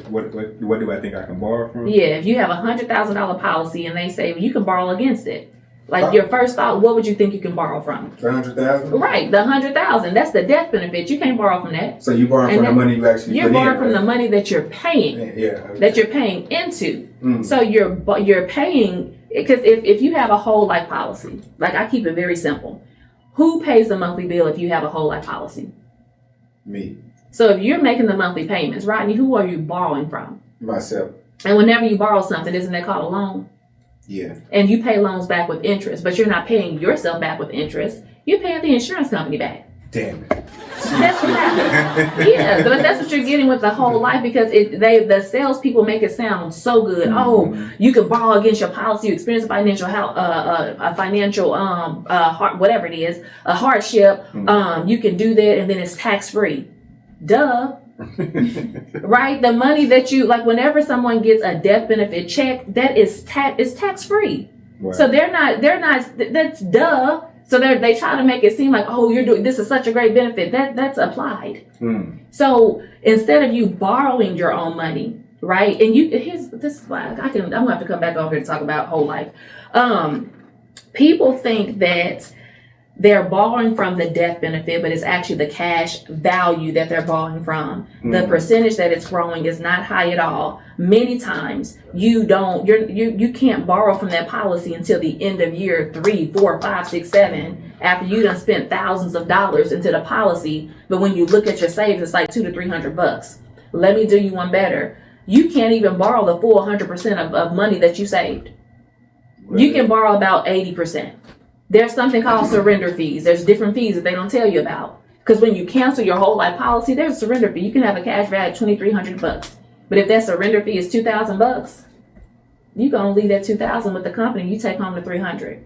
What do I think I can borrow from? Yeah, if you have $100,000 policy and they say you can borrow against it, like your first thought, what would you think you can borrow from? 100,000. Right, the 100,000. That's the death benefit. You can't borrow from that. So you borrow from the money you actually you're put borrowing in, from right? the money that you're paying. That you're paying into. So you're paying, because if you have a whole life policy, like I keep it very simple. Who pays the monthly bill if you have a whole life policy? Me. So if you're making the monthly payments, Rodney, who are you borrowing from? Myself. And whenever you borrow something, isn't that called a loan? Yeah. And you pay loans back with interest, but you're not paying yourself back with interest. You're paying the insurance company back. Damn it. That's what happens. Yeah, but that's what you're getting with the whole life, because the salespeople make it sound so good. Oh, you can borrow against your policy. You experience a financial whatever it is, a hardship. You can do that, and then it's tax free. Duh. Right? The money that you, like, whenever someone gets a death benefit check, that is tax free. Right. So they're not that's duh. So they try to make it seem like, oh, this is such a great benefit. That's applied. So instead of you borrowing your own money, right? And this is why I'm gonna have to come back over here to talk about whole life. People think that they're borrowing from the death benefit, but it's actually the cash value that they're borrowing from. The percentage that it's growing is not high at all. Many times you can't borrow from that policy until the end of year 3, 4, 5, 6, 7, after you done spent thousands of dollars into the policy. But when you look at your saves, it's like $200 to $300. Let me do you one better. You can't even borrow the full 100% of money that you saved. Right. You can borrow about 80%. There's something called surrender fees. There's different fees that they don't tell you about. Because when you cancel your whole life policy, there's a surrender fee. You can have a cash value of $2,300. But if that surrender fee is $2,000, you can only leave that $2,000 with the company. You take home the $300.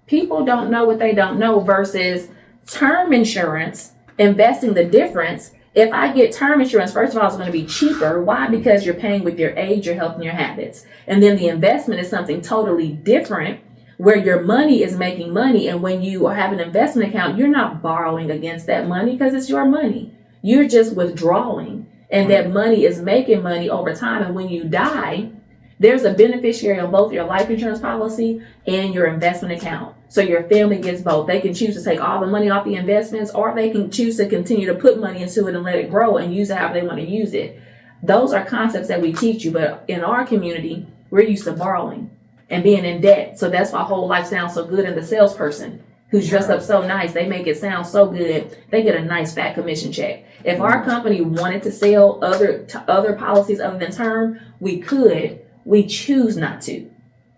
People don't know what they don't know versus term insurance, investing the difference. If I get term insurance, first of all, it's going to be cheaper. Why? Because you're paying with your age, your health, and your habits. And then the investment is something totally different, where your money is making money. And when you have an investment account, you're not borrowing against that money because it's your money. You're just withdrawing, and that money is making money over time. And when you die, there's a beneficiary on both your life insurance policy and your investment account. So your family gets both. They can choose to take all the money off the investments, or they can choose to continue to put money into it and let it grow and use it however they want to use it. Those are concepts that we teach you. But in our community, we're used to borrowing and being in debt. So that's why whole life sounds so good. And the salesperson who's dressed up so nice, they make it sound so good. They get a nice fat commission check. If our company wanted to sell other policies other than term, we could. We choose not to.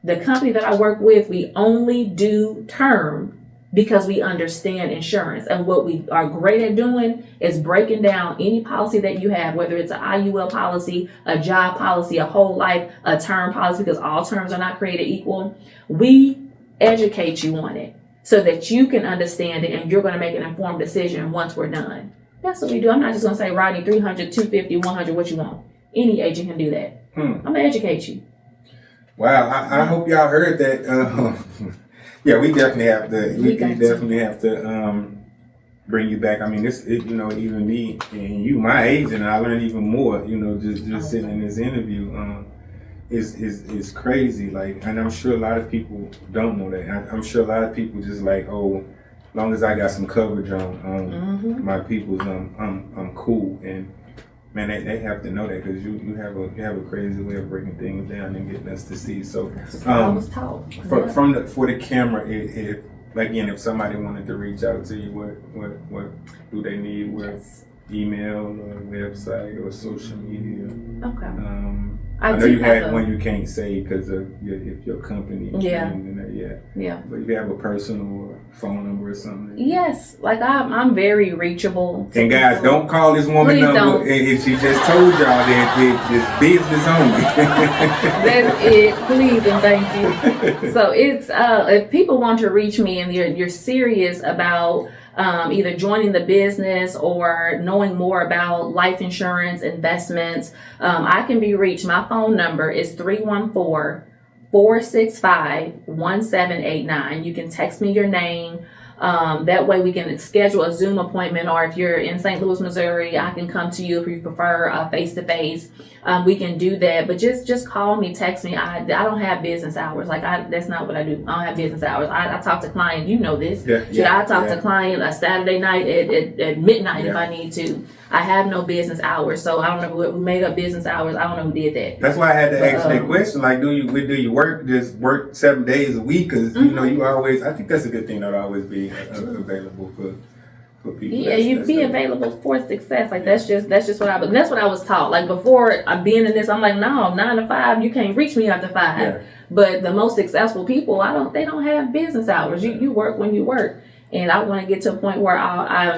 The company that I work with, we only do term because we understand insurance. And what we are great at doing is breaking down any policy that you have, whether it's an IUL policy, a job policy, a whole life, a term policy, because all terms are not created equal. We educate you on it so that you can understand it and you're going to make an informed decision once we're done. That's what we do. I'm not just going to say, Rodney, 300, 250, 100, what you want. Any agent can do that. I'm going to educate you. Wow, I hope y'all heard that. Yeah, we definitely have to. We definitely have to bring you back. I mean, even me and you, my age, and I learned even more. Just sitting in this interview is crazy. Like, and I'm sure a lot of people don't know that. I'm sure a lot of people just like, oh, as long as I got some coverage on my people's, I'm cool. And man, they have to know that, because you have a crazy way of breaking things down and getting us to see. So I was taught. For the camera, if somebody wanted to reach out to you, what do they need? Email or website or social media? Okay. I know you had one you can't say because of your company. Yeah. Yeah. But if you have a personal phone number or something. Yes, like I'm very reachable. And guys, don't call this woman number. If she just told y'all that it's business only. That's it. Please and thank you. So it's if people want to reach me and you're serious about either joining the business or knowing more about life insurance, investments, I can be reached. My phone number is 314-465-1789. You can text me your name. That way we can schedule a Zoom appointment, or if you're in St. Louis, Missouri, I can come to you if you prefer face-to-face. We can do that, but just call me, text me. I don't have business hours. That's not what I do. I don't have business hours. I talk to clients. You know this. I talk to clients a Saturday night at midnight if I need to. I have no business hours, so I don't know who made up business hours. I don't know who did that. That's why I had to ask that question. Like, do you work 7 days a week? Because you always. I think that's a good thing, to always be available for people. Yeah, you be available for success. Like that's just what that's what I was taught. Like before being in this, I'm like, no, 9 to 5. You can't reach me after 5. Yeah. But the most successful people, they don't have business hours. You work when you work, and I want to get to a point where I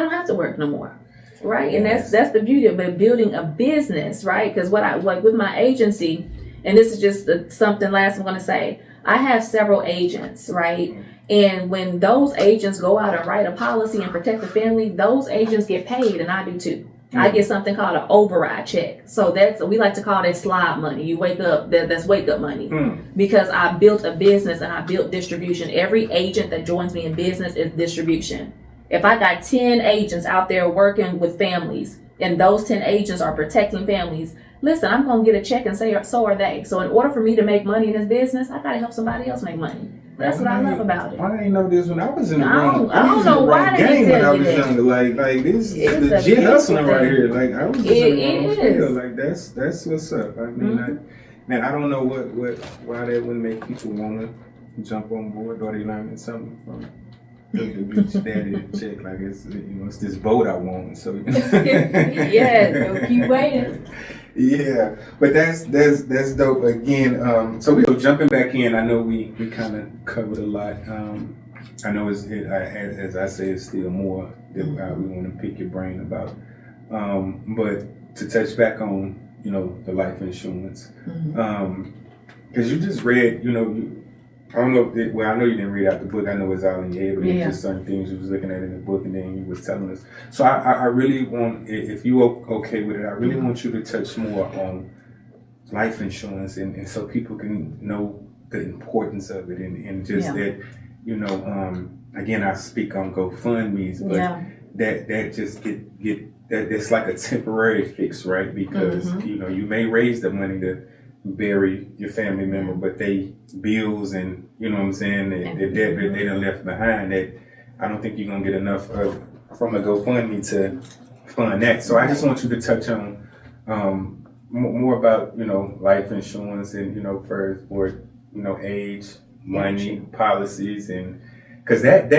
don't have to work no more, right? Yes. And that's the beauty of building a business, right? Because with my agency, and this is just something last I'm going to say, I have several agents, right? And when those agents go out and write a policy and protect the family, those agents get paid, and I do too. I get something called an override check. So we like to call that slide money. You wake up, that's wake up money. Because I built a business and I built distribution. Every agent that joins me in business is distribution. If I got 10 agents out there working with families, and those 10 agents are protecting families, listen, I'm going to get a check and say, so are they. So in order for me to make money in this business, I got to help somebody else make money. That's what I love about it. I didn't know this when I was in the wrong. I don't know why they when I was younger. Like this is legit hustling right here. Like I was just in the wrong field. Like that's what's up. I mean, I don't know why that would make people want to jump on board, or they learning something from the beach daddy check. Like it's this boat I want. So yeah, keep waiting. Yeah, but that's dope. Again, so jumping back in. I know we kind of covered a lot. I know as I say, it's still more that we want to pick your brain about. But to touch back on the life insurance, because you just read, I don't know. I know you didn't read out the book. I know it's all in your head, but it's just certain things you was looking at in the book, and then you was telling us. So I really want, if you okay with it, I really want you to touch more on life insurance, and so people can know the importance of it, and just that, again, I speak on GoFundMe's, but that just that's like a temporary fix, right? Because you may raise the money to bury your family member, but they bills and the debt that they done left behind, that I don't think you're gonna get enough from a GoFundMe to fund that. So I just want you to touch on more about life insurance and for age, money, policies, and because that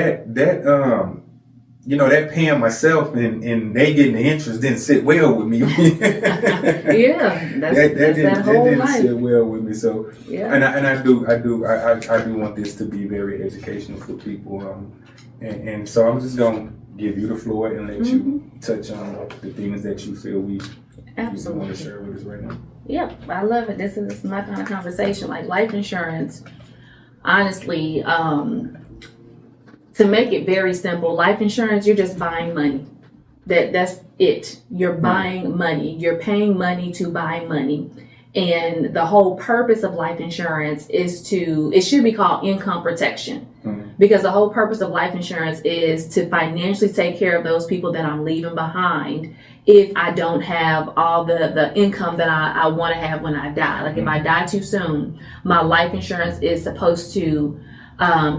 that paying myself and they getting the interest didn't sit well with me. Yeah, that's that that whole didn't life. sit well with me. So Yeah. and I do want this to be very educational for people. And so I'm just gonna give you the floor and let you touch on the things that you feel we want to share with us right now. Yep, I love it. This is my kind of conversation. Like life insurance, honestly, to make it very simple, life insurance, you're just buying money. That's it. You're buying money. You're paying money to buy money. And the whole purpose of life insurance is it should be called income protection. Because the whole purpose of life insurance is to financially take care of those people that I'm leaving behind if I don't have all the income that I want to have when I die. Like if I die too soon, my life insurance is supposed to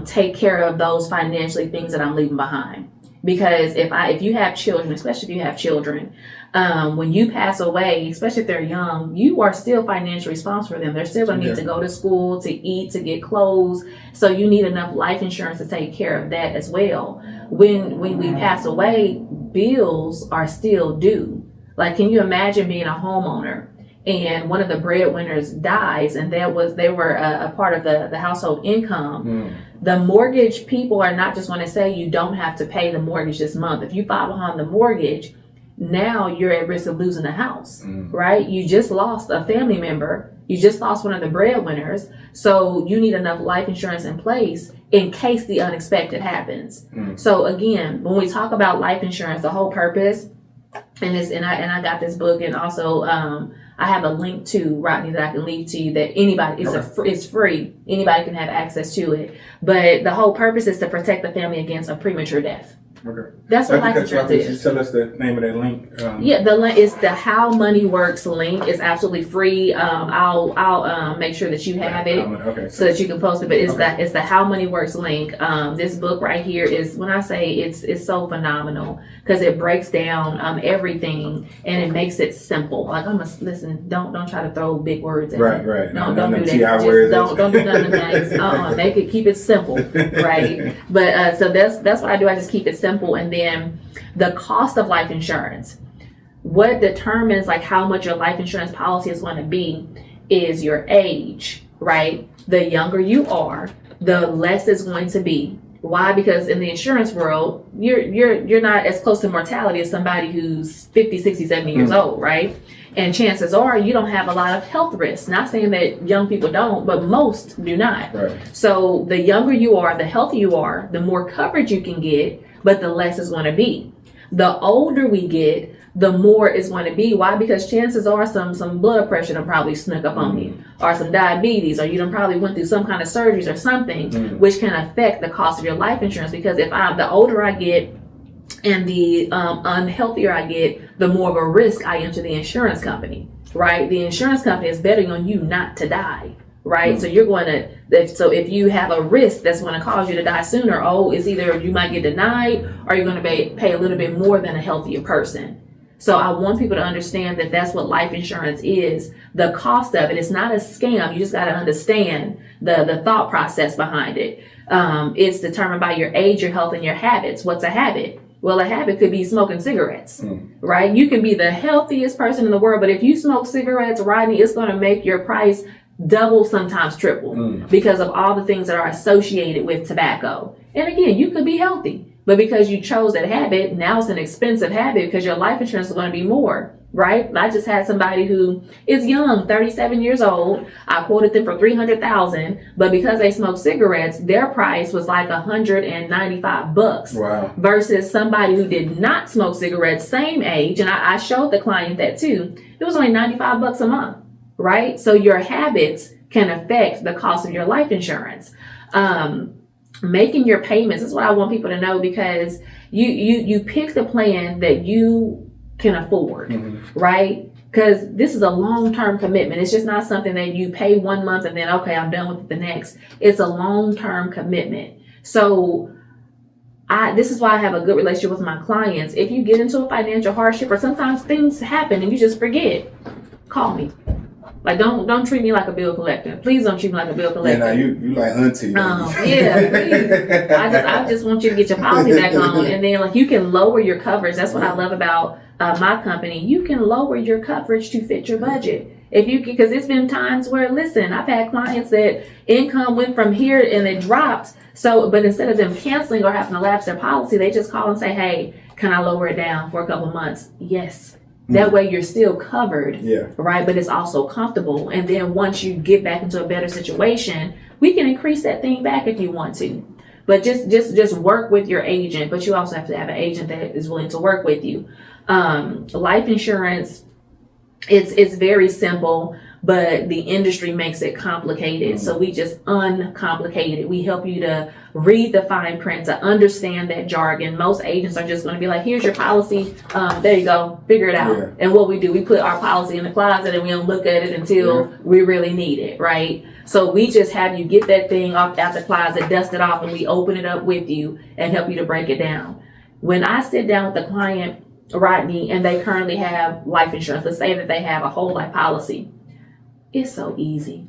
take care of those financially things that I'm leaving behind. Because if you have children, especially if you have children, when you pass away, especially if they're young, you are still financially responsible for them. They're still going to need to go to school, to eat, to get clothes. So you need enough life insurance to take care of that as well. When we pass away, bills are still due. Like, can you imagine being a homeowner and one of the breadwinners dies and they were a part of the household income? The mortgage people are not just going to say you don't have to pay the mortgage this month. If you file behind the mortgage, now you're at risk of losing the house, right? You just lost a family member. You just lost one of the breadwinners. So you need enough life insurance in place in case the unexpected happens. So again, when we talk about life insurance, the whole purpose, and I got this book, and also I have a link to Rodney that I can leave to you that anybody, it's free. Anybody can have access to it. But the whole purpose is to protect the family against a premature death. Okay. That's what life insurance is. You tell us the name of that link. Yeah, the link is the How Money Works link. It's absolutely free. I'll make sure that you have it so that you can post it. But it's the How Money Works link. This book right here is, when I say it's so phenomenal, because it breaks down everything and it makes it simple. Like, listen, don't try to throw big words at me. Right. Don't do that. Just don't do none of that. Keep it simple, right? But so that's what I do. I just keep it simple. And then the cost of life insurance, what determines like how much your life insurance policy is going to be is your age, right? The younger you are, the less it's going to be. Why? Because in the insurance world, you're not as close to mortality as somebody who's 50, 60, 70 years old, right? And chances are you don't have a lot of health risks. Not saying that young people don't, but most do not. Right. So the younger you are, the healthier you are, the more coverage you can get, but the less it's going to be. The older we get, the more it's going to be. Why? Because chances are some blood pressure done probably snuck up on you, or some diabetes, or you done probably went through some kind of surgeries or something, which can affect the cost of your life insurance. Because the older I get and the unhealthier I get, the more of a risk I am to the insurance company, right? The insurance company is betting on you not to die. Right? So you're going to, so if you have a risk that's going to cause you to die sooner, it's either you might get denied or you're going to pay a little bit more than a healthier person. So I want people to understand that that's what life insurance is. The cost of it, it's not a scam. You just got to understand the thought process behind it. It's determined by your age, your health, and your habits. What's a habit? Well, a habit could be smoking cigarettes, right? You can be the healthiest person in the world, but if you smoke cigarettes, Rodney, it's going to make your price double, sometimes triple, because of all the things that are associated with tobacco. And again, you could be healthy, but because you chose that habit, now it's an expensive habit because your life insurance is going to be more, right? I just had somebody who is young, 37 years old. I quoted them for $300,000, but because they smoke cigarettes, their price was like $195. Wow. Versus somebody who did not smoke cigarettes, same age, and I showed the client that too. It was only $95 a month. Right? So your habits can affect the cost of your life insurance. Making your payments is what I want people to know, because you pick the plan that you can afford, right? Because this is a long-term commitment. It's just not something that you pay 1 month and then, okay, I'm done with the next. It's a long-term commitment. So this is why I have a good relationship with my clients. If you get into a financial hardship, or sometimes things happen and you just forget, call me. Like, don't treat me like a bill collector. Please don't treat me like a bill collector. Yeah, you like auntie. Yeah, please. I just want you to get your policy back on, and then like you can lower your coverage. That's what I love about my company. You can lower your coverage to fit your budget. Because it's been times where, listen, I've had clients that income went from here and it dropped. So, but instead of them canceling or having to lapse their policy, they just call and say, hey, can I lower it down for a couple months? Yes. That way you're still covered, right? But it's also comfortable. And then once you get back into a better situation, we can increase that thing back if you want to. But just work with your agent. But you also have to have an agent that is willing to work with you. Life insurance, it's very simple, but the industry makes it complicated. So we just uncomplicate it. We help you to read the fine print, to understand that jargon. Most agents are just going to be like, here's your policy. There you go. Figure it out. Yeah. And what we do, we put our policy in the closet and we don't look at it until we really need it, right? So we just have you get that thing off out the closet, dust it off, and we open it up with you and help you to break it down. When I sit down with the client, Rodney, and they currently have life insurance, let's say that they have a whole life policy, it's so easy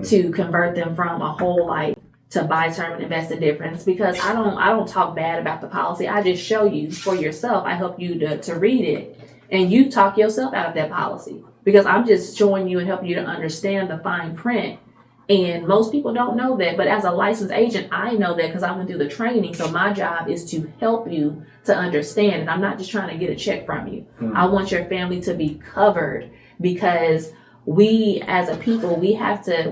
to convert them from a whole life to buy term and invest the difference, because I don't talk bad about the policy. I just show you for yourself. I help you to read it, and you talk yourself out of that policy, because I'm just showing you and helping you to understand the fine print. And most people don't know that, but as a licensed agent, I know that because I went through the training. So my job is to help you to understand, and I'm not just trying to get a check from you. I want your family to be covered, because we as a people, we got to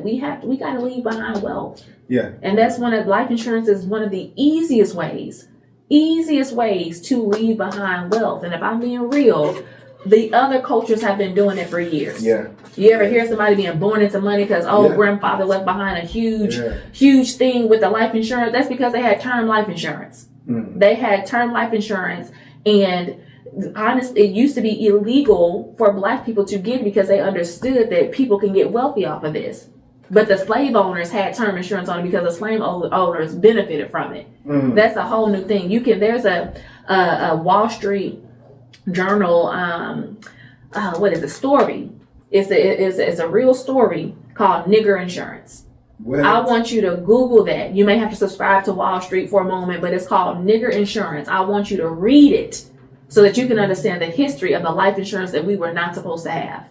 leave behind wealth. Yeah. And that's life insurance is one of the easiest ways to leave behind wealth. And if I'm being real, the other cultures have been doing it for years. Yeah. You ever hear somebody being born into money because grandfather left behind a huge thing with the life insurance? That's because they had term life insurance. They had term life insurance, and honestly, it used to be illegal for Black people to get, because they understood that people can get wealthy off of this. But the slave owners had term insurance on it because the slave owners benefited from it. That's a whole new thing. There's a Wall Street Journal, story. It's a real story called Nigger Insurance. What? I want you to Google that. You may have to subscribe to Wall Street for a moment, but it's called Nigger Insurance. I want you to read it so that you can understand the history of the life insurance that we were not supposed to have.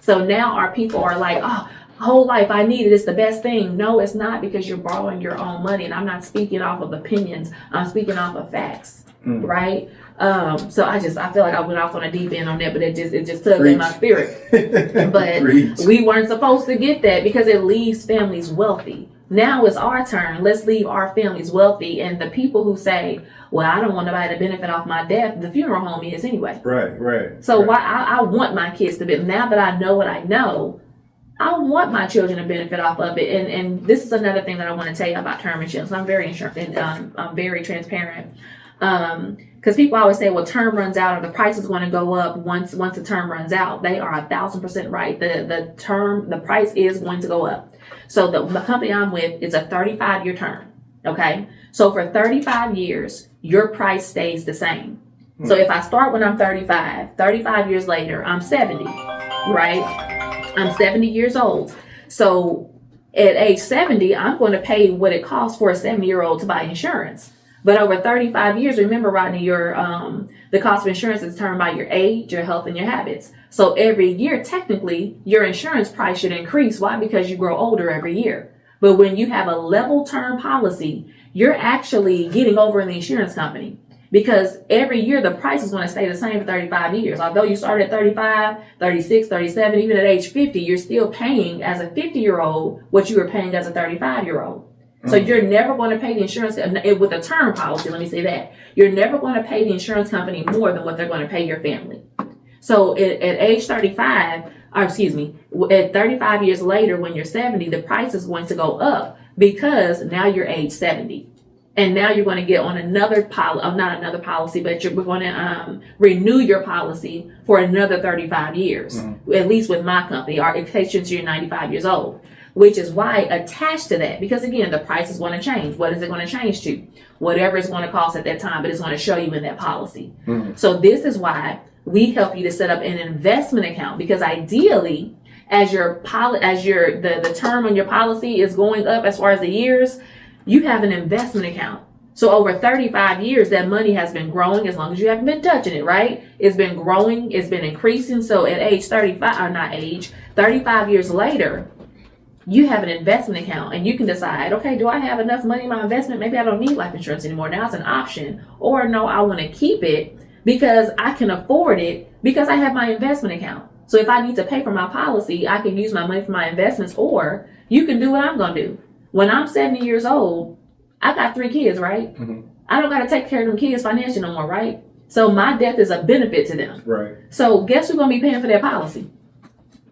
So now our people are like, oh, whole life, I need it. It's the best thing. No, it's not, because you're borrowing your own money. And I'm not speaking off of opinions. I'm speaking off of facts, right? So I feel like I went off on a deep end on that, but it just tugged at my spirit. But we weren't supposed to get that, because it leaves families wealthy. Now it's our turn. Let's leave our families wealthy. And the people who say, well, I don't want nobody to benefit off my death, the funeral home is anyway. Right. So why I want my kids to be, now that I know what I know, I want my children to benefit off of it. And this is another thing that I want to tell you about term insurance. I'm very I'm very transparent. Because people always say, well, term runs out, or the price is going to go up once the term runs out. They are 1,000% right. The price is going to go up. So the company I'm with is a 35-year term. Okay. So for 35 years, your price stays the same. So if I start when I'm 35 years later, I'm 70, right? I'm 70 years old. So at age 70, I'm going to pay what it costs for a 70-year-old to buy insurance. But over 35 years, remember, Rodney, the cost of insurance is determined by your age, your health, and your habits. So every year, technically, your insurance price should increase. Why? Because you grow older every year. But when you have a level term policy, you're actually getting over in the insurance company, because every year the price is going to stay the same for 35 years. Although you started at 35, 36, 37, even at age 50, you're still paying as a 50-year-old what you were paying as a 35-year-old. So you're never going to pay the insurance with a term policy. Let me say that. You're never going to pay the insurance company more than what they're going to pay your family. So at age 35, at 35 years later, when you're 70, the price is going to go up, because now you're age 70. And now you're going to get on another not another policy, but we're going to renew your policy for another 35 years, at least with my company, or it takes you until you're 95 years old. Which is why attached to that, because again, the price is going to change. What is it going to change to? Whatever it's going to cost at that time, but it's going to show you in that policy. So this is why we help you to set up an investment account, because ideally, as the term on your policy is going up as far as the years, you have an investment account. So over 35 years, that money has been growing as long as you haven't been touching it, right? It's been growing, it's been increasing. So at age 35 years later, you have an investment account and you can decide, okay, do I have enough money in my investment? Maybe I don't need life insurance anymore. Now it's an option. Or no, I want to keep it because I can afford it because I have my investment account. So if I need to pay for my policy, I can use my money for my investments, or you can do what I'm going to do. When I'm 70 years old, I got 3 kids, right? Mm-hmm. I don't got to take care of them kids financially no more, right? So my death is a benefit to them. Right. So guess who's going to be paying for their policy?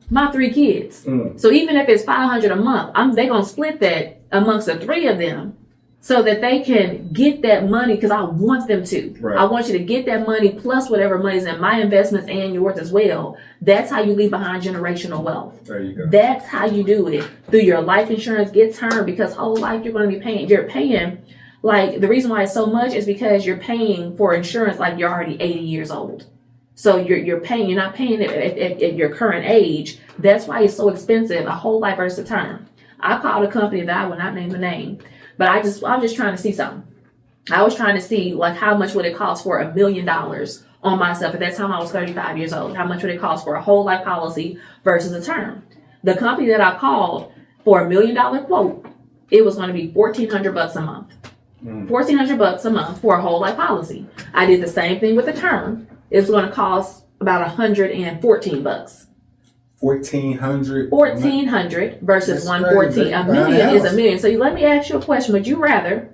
My 3 kids. So even if it's $500 a month, they're going to split that amongst the 3 of them so that they can get that money, because I want them to. Right. I want you to get that money plus whatever money's in my investments and yours as well. That's how you leave behind generational wealth. There you go. That's how you do it. Through your life insurance, get term, because whole life you're going to be paying. You're paying, like, the reason why it's so much is because you're paying for insurance like you're already 80 years old. So you're not paying it at your current age. That's why it's so expensive, a whole life versus a term. I called a company that I will not name the name, but I was just trying to see something. I was trying to see, like, how much would it cost for $1 million on myself. At that time, I was 35 years old. How much would it cost for a whole life policy versus a term? The company that I called for $1 million quote, it was going to be $1,400 a month. $1,400 a month for a whole life policy. I did the same thing with the term. It was going to cost about $114. $1,400 versus $114. $1 million is $1 million. So let me ask you a question. Would you rather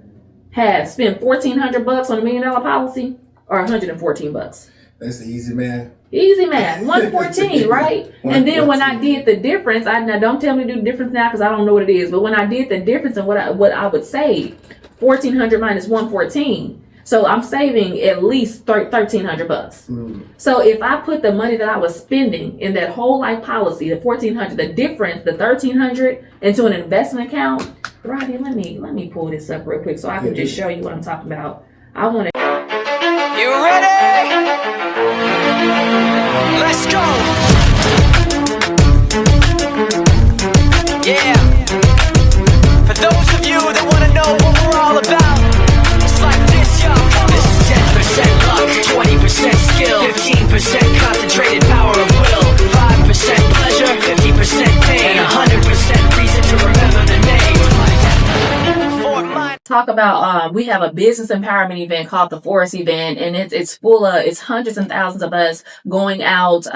spend $1,400 on $1 million policy or $114? That's the easy math. Easy math. 114, right? And then when I did the difference, now don't tell me to do the difference now because I don't know what it is. But when I did the difference and what I would save, 1,400 minus 114. So I'm saving at least $1,300. So if I put the money that I was spending in that whole life policy, the 1,400, the difference, the 1,300 into an investment account. Rodney, let me pull this up real quick so I can just show you what I'm talking about. I want to. You ready? Let's go. Yeah. For those of you that want to know what we're all about, it's like this, yo. This is 10% luck, 20% skill, 15% concentrated power of will, 5% pleasure, 50% pain, 100% reason to remember the name. Talk about we have a business empowerment event called the Forest event, and it's hundreds and thousands of us going out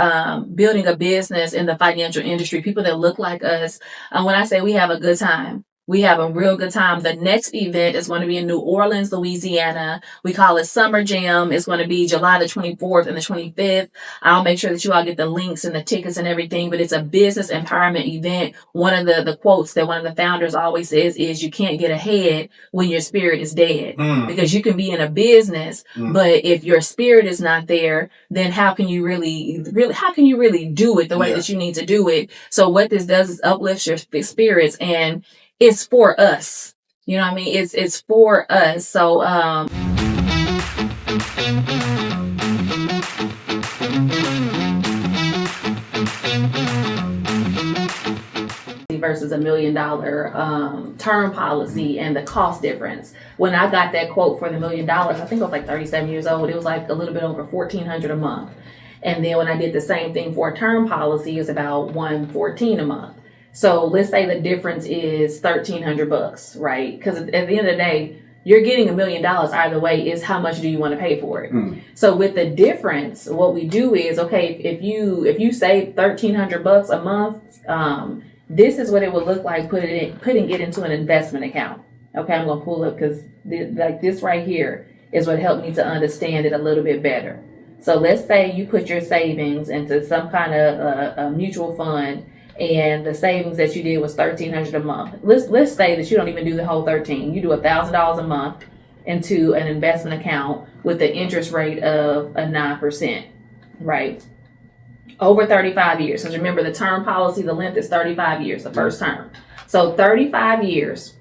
building a business in the financial industry, people that look like us. When I say we have a good time, we have a real good time. The next event is going to be in New Orleans, Louisiana. We call it Summer Jam. It's going to be July the 24th and the 25th. I'll make sure that you all get the links and the tickets and everything, but it's a business empowerment event. One of the quotes that one of the founders always says is, you can't get ahead when your spirit is dead. Because you can be in a business, but if your spirit is not there, then how can you really do it the way that you need to do it? So what this does is uplifts your spirits, and it's for us. You know what I mean? It's for us. So, versus $1 million term policy and the cost difference. When I got that quote for the $1 million, I think I was like 37 years old. It was like a little bit over $1,400 a month. And then when I did the same thing for a term policy, it's about $114 a month. So let's say the difference is $1,300, right? Because at the end of the day, you're getting $1 million either way. Is how much do you want to pay for it? So with the difference, what we do is, okay, if you save $1,300 a month, this is what it would look like putting it into an investment account. Okay, I'm gonna pull up because like this right here is what helped me to understand it a little bit better. So let's say you put your savings into some kind of a mutual fund, and the savings that you did was $1,300 a month. Let's say that you don't even do the whole 13. You do $1,000 a month into an investment account with the interest rate of a 9%, right? Over 35 years. Because remember, the term policy, the length is 35 years, the first term. So 35 years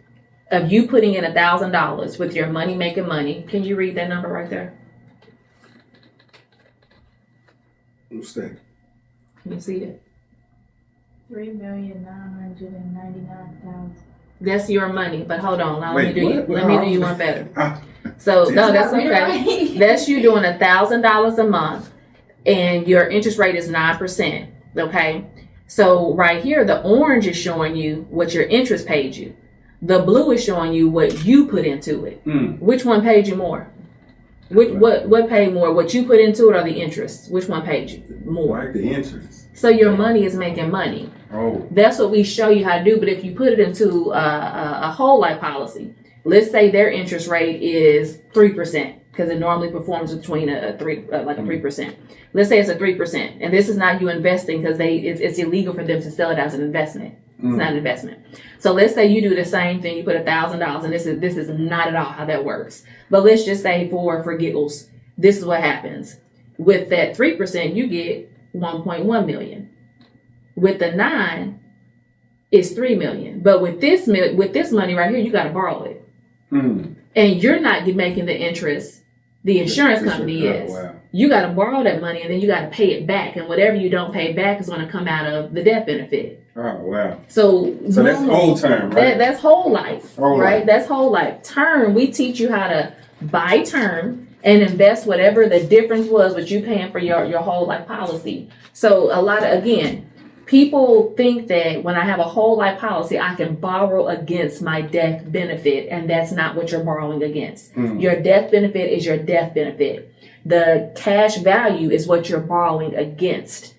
of you putting in $1,000 with your money making money. Can you read that number right there? What's that? Can you see it? $3,999,000. That's your money. But hold on, now Wait, let me do you one better. Ah, So no, that's Is that okay. right? That's you doing $1,000 a month, and your interest rate is 9%. Okay. So right here, the orange is showing you what your interest paid you. The blue is showing you what you put into it. Which one paid you more? What paid more? What you put into it or the interest? Which one paid you more? like the interest. So your money is making money. Oh. That's what we show you how to do. But if you put it into a whole life policy, let's say their interest rate is 3%, because it normally performs between a 3%. Let's say it's a 3%, and this is not you investing because it's illegal for them to sell it as an investment. It's not an investment. So let's say you do the same thing. You put $1,000, and this is not at all how that works. But let's just say for giggles, this is what happens. With that 3%, you get 1.1 million. With the 9, it's 3 million. But with this money right here, you got to borrow it, and you're not making the interest. The insurance company is. Wow. You got to borrow that money, and then you got to pay it back. And whatever you don't pay back is going to come out of the death benefit. Oh wow. So that's whole term, right? That's whole life, Whole right? life. That's whole life. Term, we teach you how to buy term and invest whatever the difference was what you paying for your whole life policy. So again, people think that when I have a whole life policy, I can borrow against my death benefit, and that's not what you're borrowing against. Your death benefit is your death benefit. The cash value is what you're borrowing against.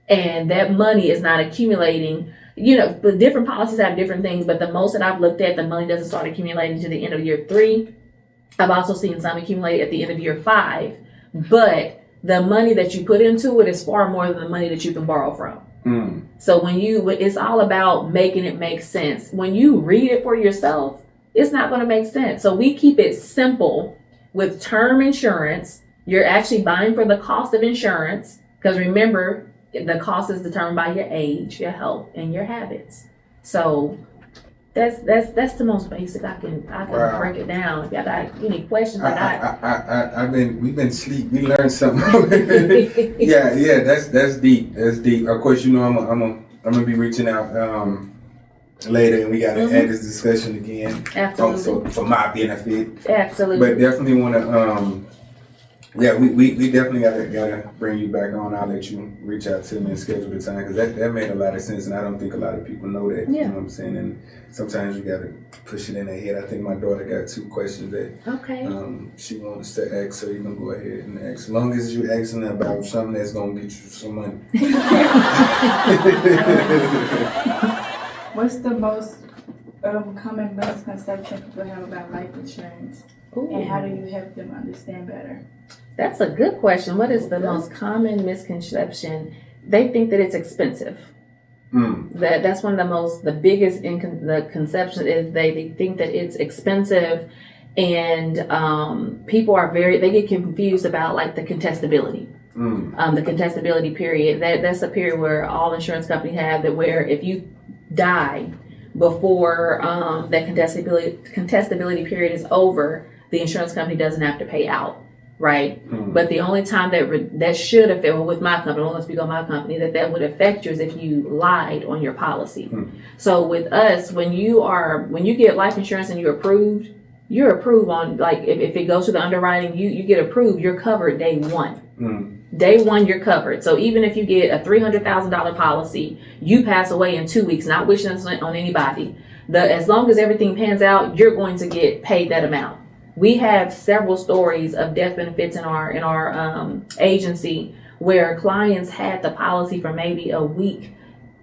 And that money is not accumulating. The different policies have different things, but the most that I've looked at, the money doesn't start accumulating to the end of year 3. I've also seen some accumulate at the end of year 5, but the money that you put into it is far more than the money that you can borrow from. So it's all about making it make sense. When you read it for yourself, it's not going to make sense. So we keep it simple with term insurance. You're actually buying for the cost of insurance, because remember, the cost is determined by your age, your health, and your habits. So that's the most basic I can Wow. break it down. If y'all got any questions, We've been asleep. We learned something. yeah. That's deep. That's deep. Of course, I'm gonna be reaching out later, and we gotta add this discussion again. Absolutely. So for my benefit. Absolutely. But definitely want to. We definitely gotta bring you back on. I'll let you reach out to me and schedule the time, because that made a lot of sense, and I don't think a lot of people know that. Yeah. You know what I'm saying? And sometimes you gotta push it in their head. I think my daughter got 2 questions that Okay. she wants to ask, so you can go ahead and ask. As long as you asking about something that's gonna get you some money. What's the most common misconception people have about life insurance? And how do you help them understand better? That's a good question. What is the most common misconception? They think that it's expensive. That's one of the biggest the conception is they think that it's expensive, and people they get confused about like the contestability. The contestability period, that's a period where all insurance companies have, that where if you die before that contestability period is over, the insurance company doesn't have to pay out, right? But the only time that should affect, well, with my company, I won't speak on my company, that would affect you is if you lied on your policy. So with us, when you get life insurance and you're approved on, like, if it goes to the underwriting, you get approved, you're covered day 1. Day 1, you're covered. So even if you get a $300,000 policy, you pass away in 2 weeks, not wishing this on anybody, as long as everything pans out, you're going to get paid that amount. We have several stories of death benefits in our agency where clients had the policy for maybe a week,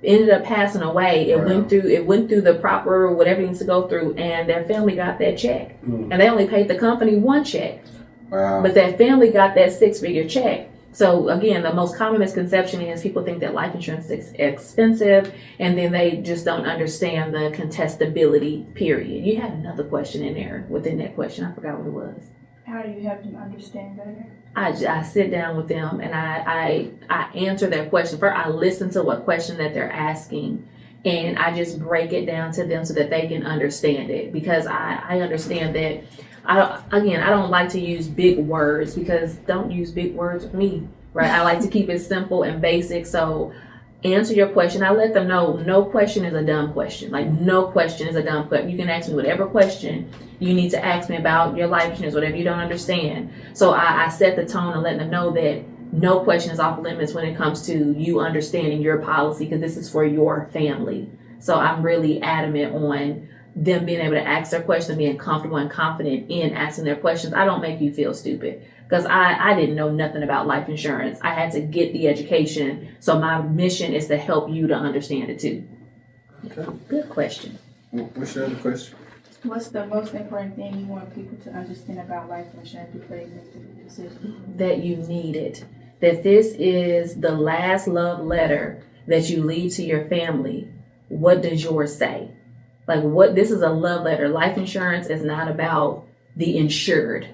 ended up passing away. It went through the proper whatever it needs to go through, and their family got that check, and they only paid the company 1 check. Wow. But that family got that 6-figure check. So again, the most common misconception is people think that life insurance is expensive, and then they just don't understand the contestability period. You had another question in there within that question. I forgot what it was. How do you help them understand better? I sit down with them and I answer their question. First, I listen to what question that they're asking, and I just break it down to them so that they can understand it, because I understand that I don't like to use big words, because don't use big words with me, right? I like to keep it simple and basic. So answer your question. I let them know no question is a dumb question. Like, no question is a dumb question. You can ask me whatever question you need to ask me about your life insurance, whatever you don't understand. So I set the tone and let them know that no question is off limits when it comes to you understanding your policy, because this is for your family. So I'm really adamant on them being able to ask their questions, being comfortable and confident in asking their questions. I don't make you feel stupid, because I didn't know nothing about life insurance. I had to get the education. So my mission is to help you to understand it too. Okay. Good question. What's your other question? What's the most important thing you want people to understand about life insurance before they make the decision? That you need it. That this is the last love letter that you leave to your family. What does yours say? Like, what, this is a love letter. Life insurance is not about the insured.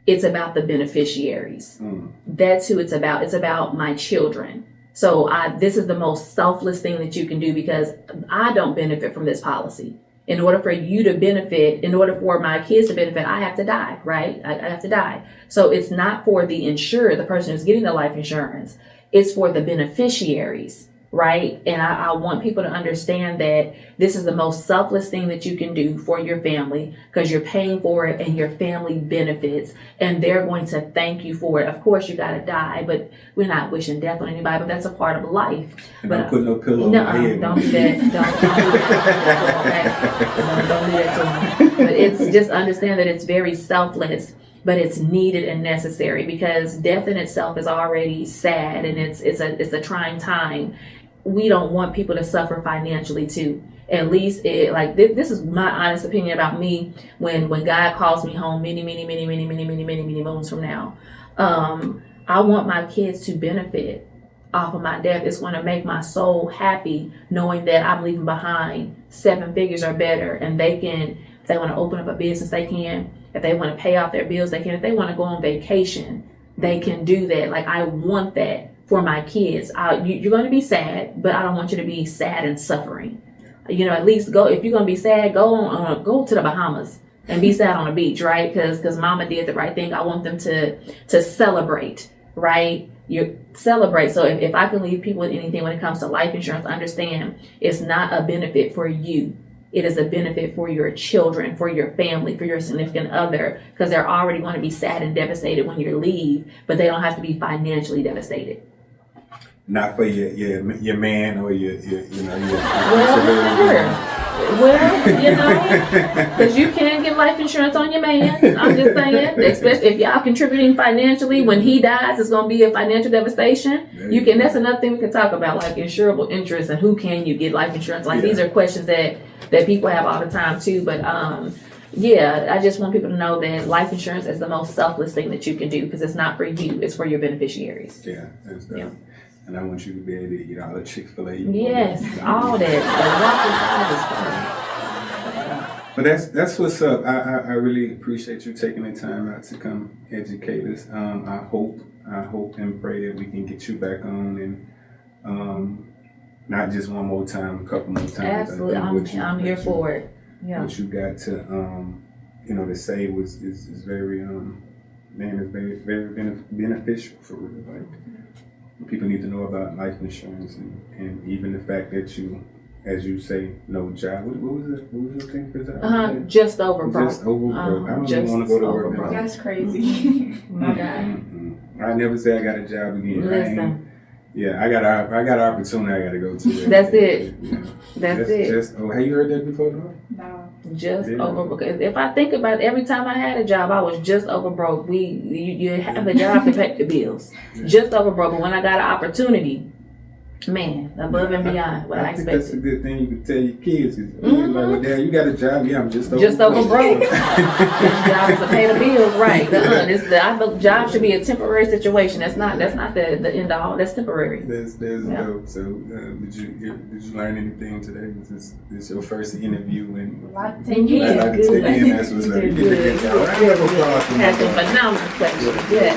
It's about the beneficiaries. That's who it's about. It's about my children. So this is the most selfless thing that you can do, because I don't benefit from this policy. In order for you to benefit, in order for my kids to benefit, I have to die, right? I have to die. So it's not for the insured, the person who's getting the life insurance. It's for the beneficiaries, right? And I want people to understand that this is the most selfless thing that you can do for your family, because you're paying for it and your family benefits, and they're going to thank you for it. Of course, you got to die, but we're not wishing death on anybody, but that's a part of life. And But don't put no pillow no, on my head. don't do that. Don't do that to me. But it's just understand that it's very selfless, but it's needed and necessary, because death in itself is already sad, and it's a trying time. We don't want people to suffer financially too. At least this is my honest opinion about me. When God calls me home many moons from now, I want my kids to benefit off of my death. It's going to make my soul happy knowing that I'm leaving behind 7 figures or better, and they can, if they want to open up a business, they can. If they want to pay off their bills, they can. If they want to go on vacation, they can do that. Like, I want that for my kids. You're going to be sad, but I don't want you to be sad and suffering. You know, at least go, if you're going to be sad, go to the Bahamas and be sad on the beach, right? Because mama did the right thing. I want them to celebrate, right? You celebrate. So if I can leave people with anything when it comes to life insurance, understand it's not a benefit for you. It is a benefit for your children, for your family, for your significant other, because they're already going to be sad and devastated when you leave, but they don't have to be financially devastated. Not for your man or your because you can get life insurance on your man. I'm just saying, especially if y'all contributing financially. When he dies, it's going to be a financial devastation. You can. That's another thing we can talk about, like insurable interest and who can you get life insurance. Like, these are questions that people have all the time too. But I just want people to know that life insurance is the most selfless thing that you can do, because it's not for you, it's for your beneficiaries. Yeah, that's that. Yeah. And I want you to be able to eat all the Chick-fil-A. Yes, all that. But that's what's up. I really appreciate you taking the time out to come educate us. I hope and pray that we can get you back on, and not just one more time, a couple more times. Absolutely, I'm here for it. Yeah. What you got to to say is very very beneficial for real. Like, people need to know about life insurance, and even the fact that you, as you say, no job. What was it? What was your thing for that? Just over broke. Just over broke. I don't even want to go to work now. That's crazy. My God. I never say I got a job again. Listen. I got an opportunity I got to go to. That's it. Yeah. That's it. Have you heard that before, though? No. Just over broke. If I think about it, every time I had a job, I was just over broke. You have a job to pay the bills. Just over broke. But when I got an opportunity, man, above and beyond what I expected. That's a good thing you can tell your kids. Like, well, Dad, you got a job? Yeah, I'm just over broke. This job is to pay the bills, right? The job should be a temporary situation. That's not the end all. That's temporary. That's dope. So, did you learn anything today? This your first interview in 10 years. That's what's up. You did a good job. Had some phenomenal questions. Yes.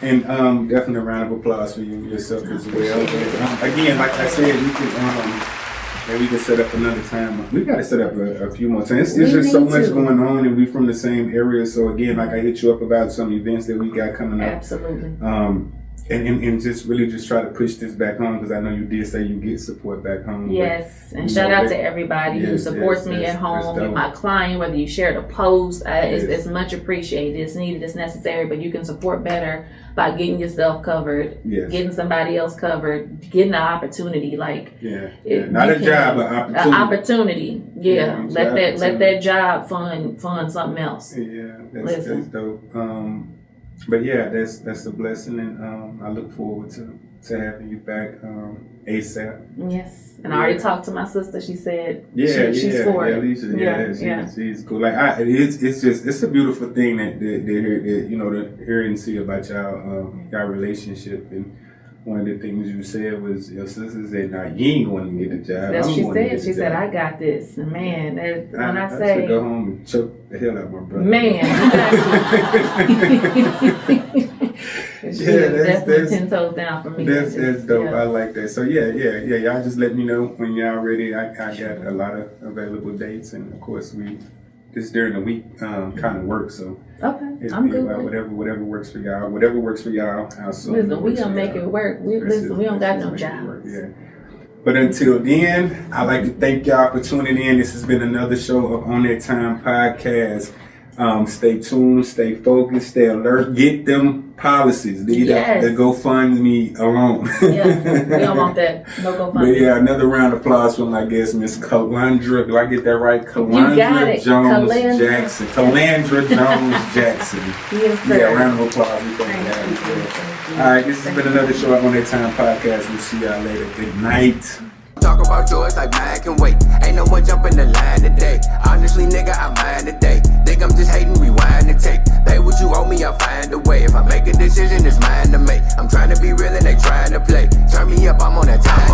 And definitely a round of applause for you yourself as well. Again, like I said, we can set up another time. We got to set up a few more times. There's just so much going on, and we from the same area. So again, like I hit you up about some events that we got coming up. Absolutely. And just really just try to push this back home, because I know you did say you get support back home. Yes, and shout out to everybody who supports me at home, and my client, whether you share the post, it's much appreciated. It's needed, it's necessary, but you can support better by getting yourself covered, getting somebody else covered, getting an opportunity, like not a job, but opportunity. An opportunity, let that job fund something else. Yeah, that's dope. But yeah, that's a blessing, and I look forward to having you back ASAP. Yes, and I already talked to my sister. She said she's for it. She's cool. Like it's a beautiful thing that to hear and see about y'all relationship. And one of the things you said was your sister said, "Nah, you ain't going to get the job." That's what she said. She said, "I got this." And man, I say, should go home and choke the hell out of my brother. Man, that's 10 toes down for me. That's dope. I like that. So yeah. Y'all just let me know when y'all ready. I got a lot of available dates, and of course this during the week kind of works. So okay, I'm good. Whatever works for y'all. Whatever works for y'all. Listen, we gonna make it work. We don't got no jobs. Yeah. But until then, I'd like to thank y'all for tuning in. This has been another show of On That Time Podcast. Stay tuned, stay focused, stay alert. Get them policies. Leave the GoFundMe alone. We don't want that. No GoFundMe. But yeah, another round of applause from, I guess, Miss Calandra. Do I get that right? Calandra Jones Jackson. Calandra Jones Jackson. Yes, sir. Yeah, round of applause. All right, this has been another show on That Time Podcast. We'll see y'all later. Good night. Talk about yours like mine can wait. Ain't no one jumping the line today. Honestly, nigga, I mind today. Think I'm just hating, rewind and take. Pay what you owe me, I'll find a way. If I make a decision, it's mine to make. I'm trying to be real and they trying to play. Turn me up, I'm on that time.